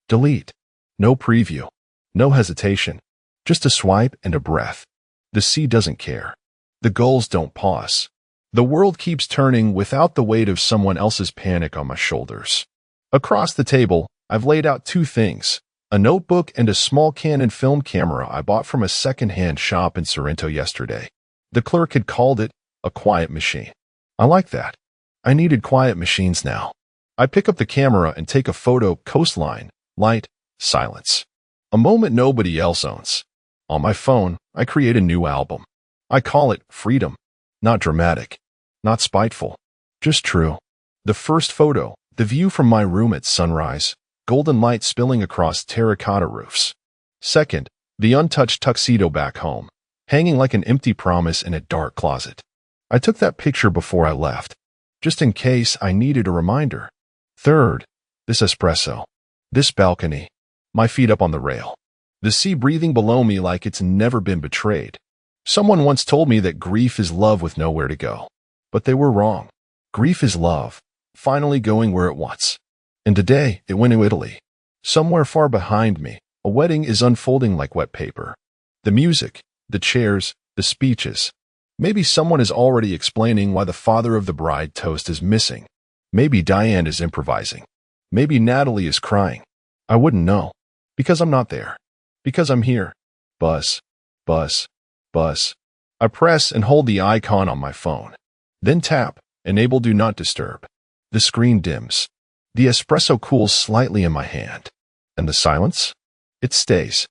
Delete. No preview. No hesitation. Just a swipe and a breath. The sea doesn't care. The gulls don't pause. The world keeps turning without the weight of someone else's panic on my shoulders. Across the table, I've laid out 2 things. A notebook and a small Canon film camera I bought from a second-hand shop in Sorrento yesterday. The clerk had called it a quiet machine. I like that. I needed quiet machines now. I pick up the camera and take a photo, coastline, light, silence. A moment nobody else owns. On my phone, I create a new album. I call it Freedom. Not dramatic. Not spiteful. Just true. The first photo, the view from my room at sunrise, golden light spilling across terracotta roofs. Second, the untouched tuxedo back home, hanging like an empty promise in a dark closet. I took that picture before I left, just in case I needed a reminder. Third, this espresso. This balcony. My feet up on the rail. The sea breathing below me like it's never been betrayed. Someone once told me that grief is love with nowhere to go. But they were wrong. Grief is love, finally going where it wants. And today, it went to Italy. Somewhere far behind me, a wedding is unfolding like wet paper. The music, the chairs, the speeches. Maybe someone is already explaining why the father of the bride toast is missing. Maybe Diane is improvising. Maybe Natalie is crying. I wouldn't know. Because I'm not there. Because I'm here. Buzz. Buzz. Buzz. I press and hold the icon on my phone. Then tap, enable do not disturb. The screen dims. The espresso cools slightly in my hand. And the silence? It stays.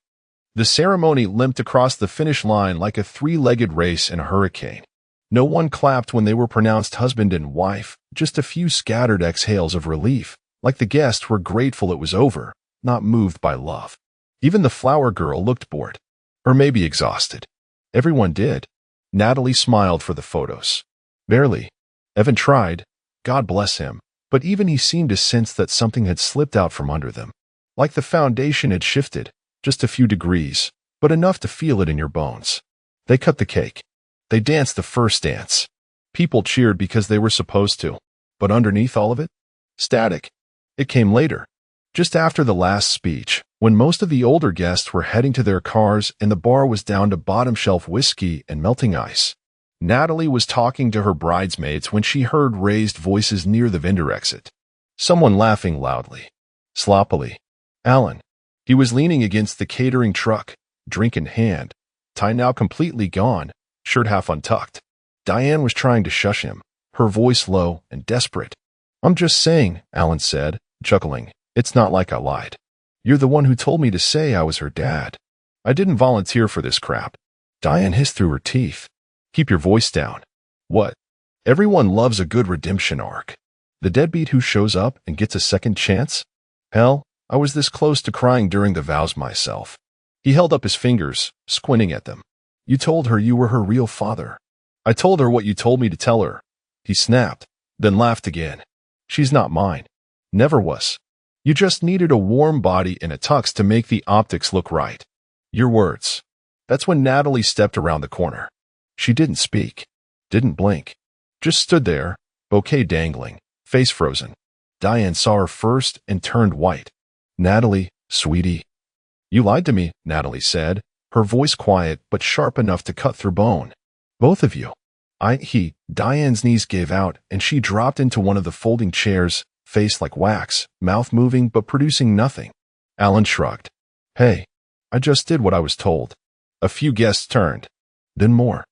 The ceremony limped across the finish line like a 3-legged race in a hurricane. No one clapped when they were pronounced husband and wife, just a few scattered exhales of relief, like the guests were grateful it was over, not moved by love. Even the flower girl looked bored. Or maybe exhausted. Everyone did. Natalie smiled for the photos. Barely. Evan tried. God bless him. But even he seemed to sense that something had slipped out from under them. Like the foundation had shifted, just a few degrees, but enough to feel it in your bones. They cut the cake. They danced the first dance. People cheered because they were supposed to. But underneath all of it? Static. It came later. Just after the last speech, when most of the older guests were heading to their cars and the bar was down to bottom-shelf whiskey and melting ice. Natalie was talking to her bridesmaids when she heard raised voices near the vendor exit. Someone laughing loudly. Sloppily. Alan. He was leaning against the catering truck, drink in hand, tie now completely gone, shirt half untucked. Diane was trying to shush him, her voice low and desperate. I'm just saying, Alan said, chuckling. It's not like I lied. You're the one who told me to say I was her dad. I didn't volunteer for this crap. Diane hissed through her teeth. Keep your voice down. What? Everyone loves a good redemption arc. The deadbeat who shows up and gets a second chance? Hell, I was this close to crying during the vows myself. He held up his fingers, squinting at them. You told her you were her real father. I told her what you told me to tell her. He snapped, then laughed again. She's not mine. Never was. You just needed a warm body and a tux to make the optics look right. Your words. That's when Natalie stepped around the corner. She didn't speak. Didn't blink. Just stood there, bouquet dangling, face frozen. Diane saw her first and turned white. Natalie, sweetie. You lied to me, Natalie said, her voice quiet but sharp enough to cut through bone. Both of you. Diane's knees gave out and she dropped into one of the folding chairs, face like wax, mouth moving but producing nothing. Alan shrugged. Hey, I just did what I was told. A few guests turned. Then more.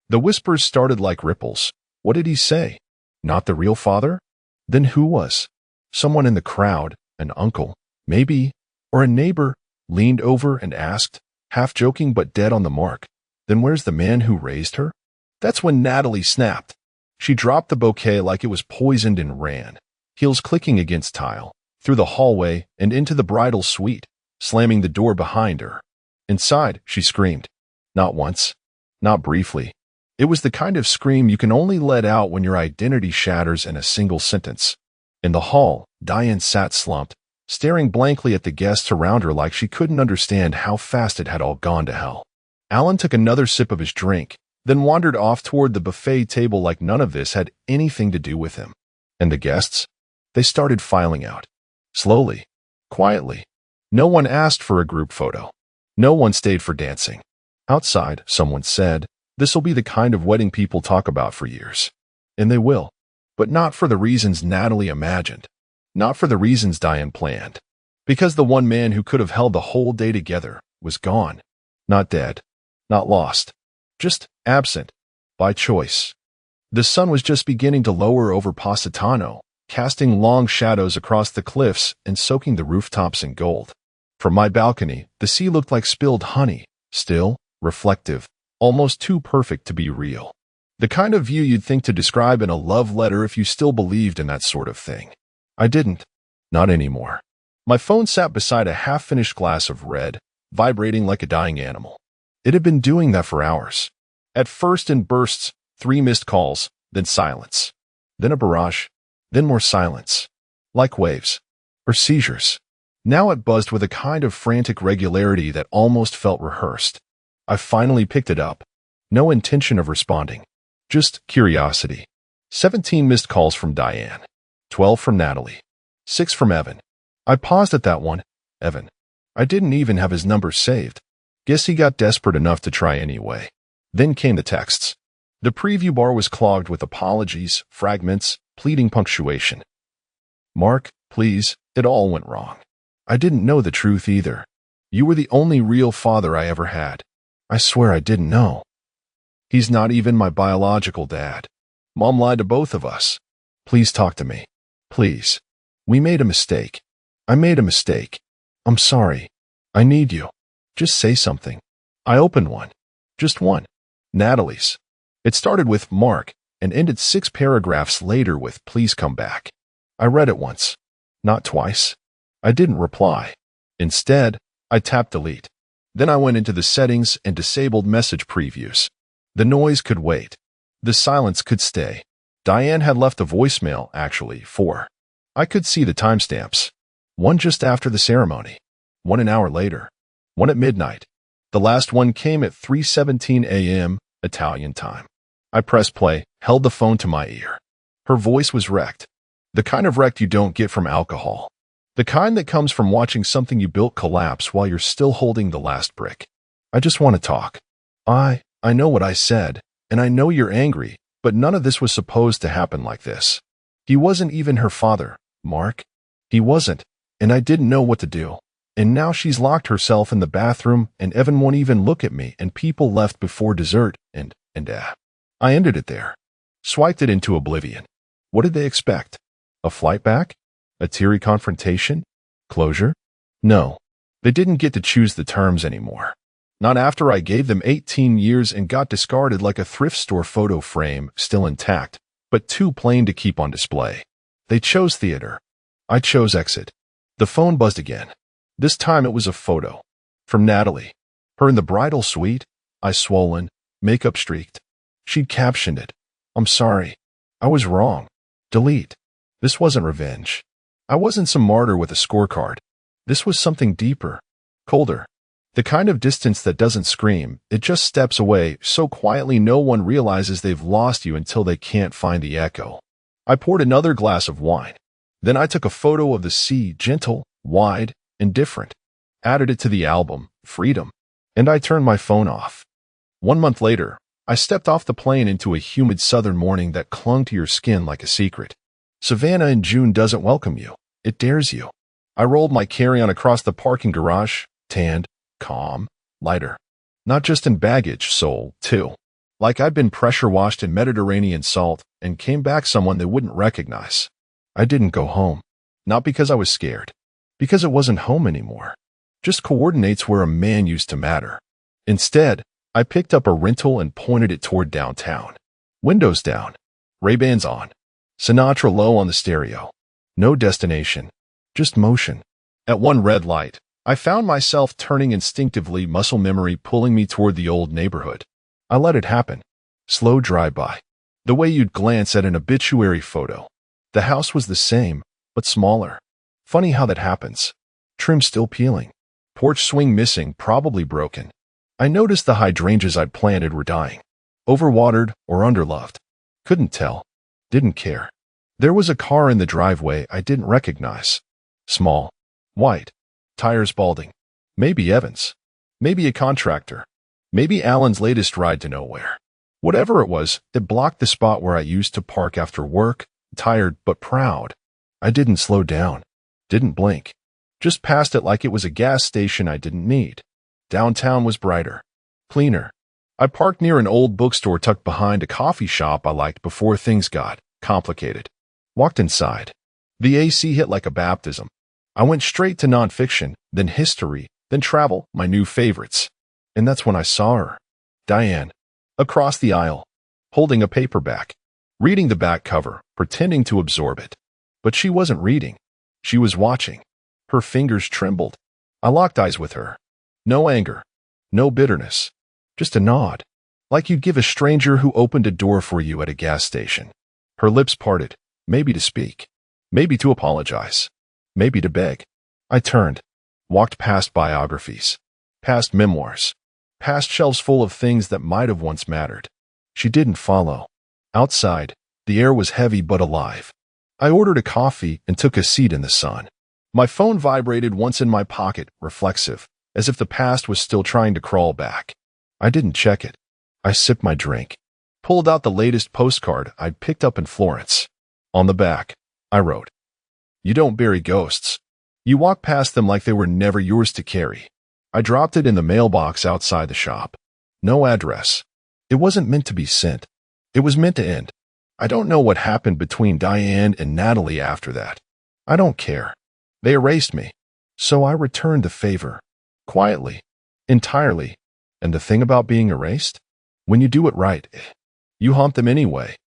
The whispers started like ripples. What did he say? Not the real father? Then who was? Someone in the crowd, an uncle, maybe, or a neighbor, leaned over and asked, half joking but dead on the mark. Then where's the man who raised her? That's when Natalie snapped. She dropped the bouquet like it was poisoned and ran, heels clicking against tile, through the hallway and into the bridal suite, slamming the door behind her. Inside, she screamed. Not once. Not briefly. It was the kind of scream you can only let out when your identity shatters in a single sentence. In the hall, Diane sat slumped, staring blankly at the guests around her like she couldn't understand how fast it had all gone to hell. Alan took another sip of his drink, then wandered off toward the buffet table like none of this had anything to do with him. And the guests? They started filing out. Slowly. Quietly. No one asked for a group photo. No one stayed for dancing. Outside, someone said, "This'll be the kind of wedding people talk about for years." And they will. But not for the reasons Natalie imagined. Not for the reasons Diane planned. Because the one man who could have held the whole day together was gone. Not dead. Not lost. Just absent. By choice. The sun was just beginning to lower over Positano, casting long shadows across the cliffs and soaking the rooftops in gold. From my balcony, the sea looked like spilled honey, still, reflective, almost too perfect to be real. The kind of view you'd think to describe in a love letter if you still believed in that sort of thing. I didn't. Not anymore. My phone sat beside a half-finished glass of red, vibrating like a dying animal. It had been doing that for hours. At first in bursts, 3 missed calls, then silence. Then a barrage, then more silence. Like waves. Or seizures. Now it buzzed with a kind of frantic regularity that almost felt rehearsed. I finally picked it up. No intention of responding. Just curiosity. 17 missed calls from Diane. 12 from Natalie. 6 from Evan. I paused at that one. Evan. I didn't even have his number saved. Guess he got desperate enough to try anyway. Then came the texts. The preview bar was clogged with apologies, fragments, pleading punctuation. Mark, please, it all went wrong. I didn't know the truth either. You were the only real father I ever had. I swear I didn't know. He's not even my biological dad. Mom lied to both of us. Please talk to me. Please. We made a mistake. I made a mistake. I'm sorry. I need you. Just say something. I opened one. Just one. Natalie's. It started with Mark and ended 6 paragraphs later with "Please come back." I read it once. Not twice. I didn't reply. Instead, I tapped delete. Then I went into the settings and disabled message previews. The noise could wait. The silence could stay. Diane had left a voicemail, actually, 4. I could see the timestamps. One just after the ceremony. One an hour later. One at midnight. The last one came at 3:17 a.m. Italian time. I pressed play, held the phone to my ear. Her voice was wrecked. The kind of wrecked you don't get from alcohol. The kind that comes from watching something you built collapse while you're still holding the last brick. I just want to talk. I know what I said, and I know you're angry, but none of this was supposed to happen like this. He wasn't even her father, Mark. He wasn't, and I didn't know what to do. And now she's locked herself in the bathroom, and Evan won't even look at me, and people left before dessert, and I ended it there. Swiped it into oblivion. What did they expect? A flight back? A teary confrontation? Closure? No. They didn't get to choose the terms anymore. Not after I gave them 18 years and got discarded like a thrift store photo frame, still intact, but too plain to keep on display. They chose theater. I chose exit. The phone buzzed again. This time it was a photo. From Natalie. Her in the bridal suite, eyes swollen, makeup streaked. She'd captioned it. I'm sorry. I was wrong. Delete. This wasn't revenge. I wasn't some martyr with a scorecard. This was something deeper. Colder. The kind of distance that doesn't scream, it just steps away so quietly no one realizes they've lost you until they can't find the echo. I poured another glass of wine. Then I took a photo of the sea, gentle, wide, and different. Added it to the album, Freedom. And I turned my phone off. 1 month later, I stepped off the plane into a humid southern morning that clung to your skin like a secret. Savannah in June doesn't welcome you. It dares you. I rolled my carry-on across the parking garage, tanned, calm, lighter. Not just in baggage, soul, too. Like I'd been pressure-washed in Mediterranean salt and came back someone they wouldn't recognize. I didn't go home. Not because I was scared. Because it wasn't home anymore. Just coordinates where a man used to matter. Instead, I picked up a rental and pointed it toward downtown. Windows down. Ray-Bans on. Sinatra low on the stereo. No destination. Just motion. At one red light, I found myself turning instinctively, muscle memory pulling me toward the old neighborhood. I let it happen. Slow drive-by. The way you'd glance at an obituary photo. The house was the same, but smaller. Funny how that happens. Trim still peeling. Porch swing missing, probably broken. I noticed the hydrangeas I'd planted were dying. Overwatered or underloved. Couldn't tell. Didn't care. There was a car in the driveway I didn't recognize. Small. White. Tires balding. Maybe Evans. Maybe a contractor. Maybe Alan's latest ride to nowhere. Whatever it was, it blocked the spot where I used to park after work, tired but proud. I didn't slow down. Didn't blink. Just passed it like it was a gas station I didn't need. Downtown was brighter. Cleaner. I parked near an old bookstore tucked behind a coffee shop I liked before things got complicated. Walked inside. The AC hit like a baptism. I went straight to nonfiction, then history, then travel, my new favorites. And that's when I saw her. Diane. Across the aisle. Holding a paperback. Reading the back cover, pretending to absorb it. But she wasn't reading. She was watching. Her fingers trembled. I locked eyes with her. No anger. No bitterness. Just a nod. Like you'd give a stranger who opened a door for you at a gas station. Her lips parted. Maybe to speak. Maybe to apologize. Maybe to beg. I turned. Walked past biographies. Past memoirs. Past shelves full of things that might have once mattered. She didn't follow. Outside, the air was heavy but alive. I ordered a coffee and took a seat in the sun. My phone vibrated once in my pocket, reflexive, as if the past was still trying to crawl back. I didn't check it. I sipped my drink. Pulled out the latest postcard I'd picked up in Florence. On the back, I wrote, "You don't bury ghosts. You walk past them like they were never yours to carry." I dropped it in the mailbox outside the shop. No address. It wasn't meant to be sent. It was meant to end. I don't know what happened between Diane and Natalie after that. I don't care. They erased me. So I returned the favor. Quietly. Entirely. And the thing about being erased? When you do it right, you haunt them anyway.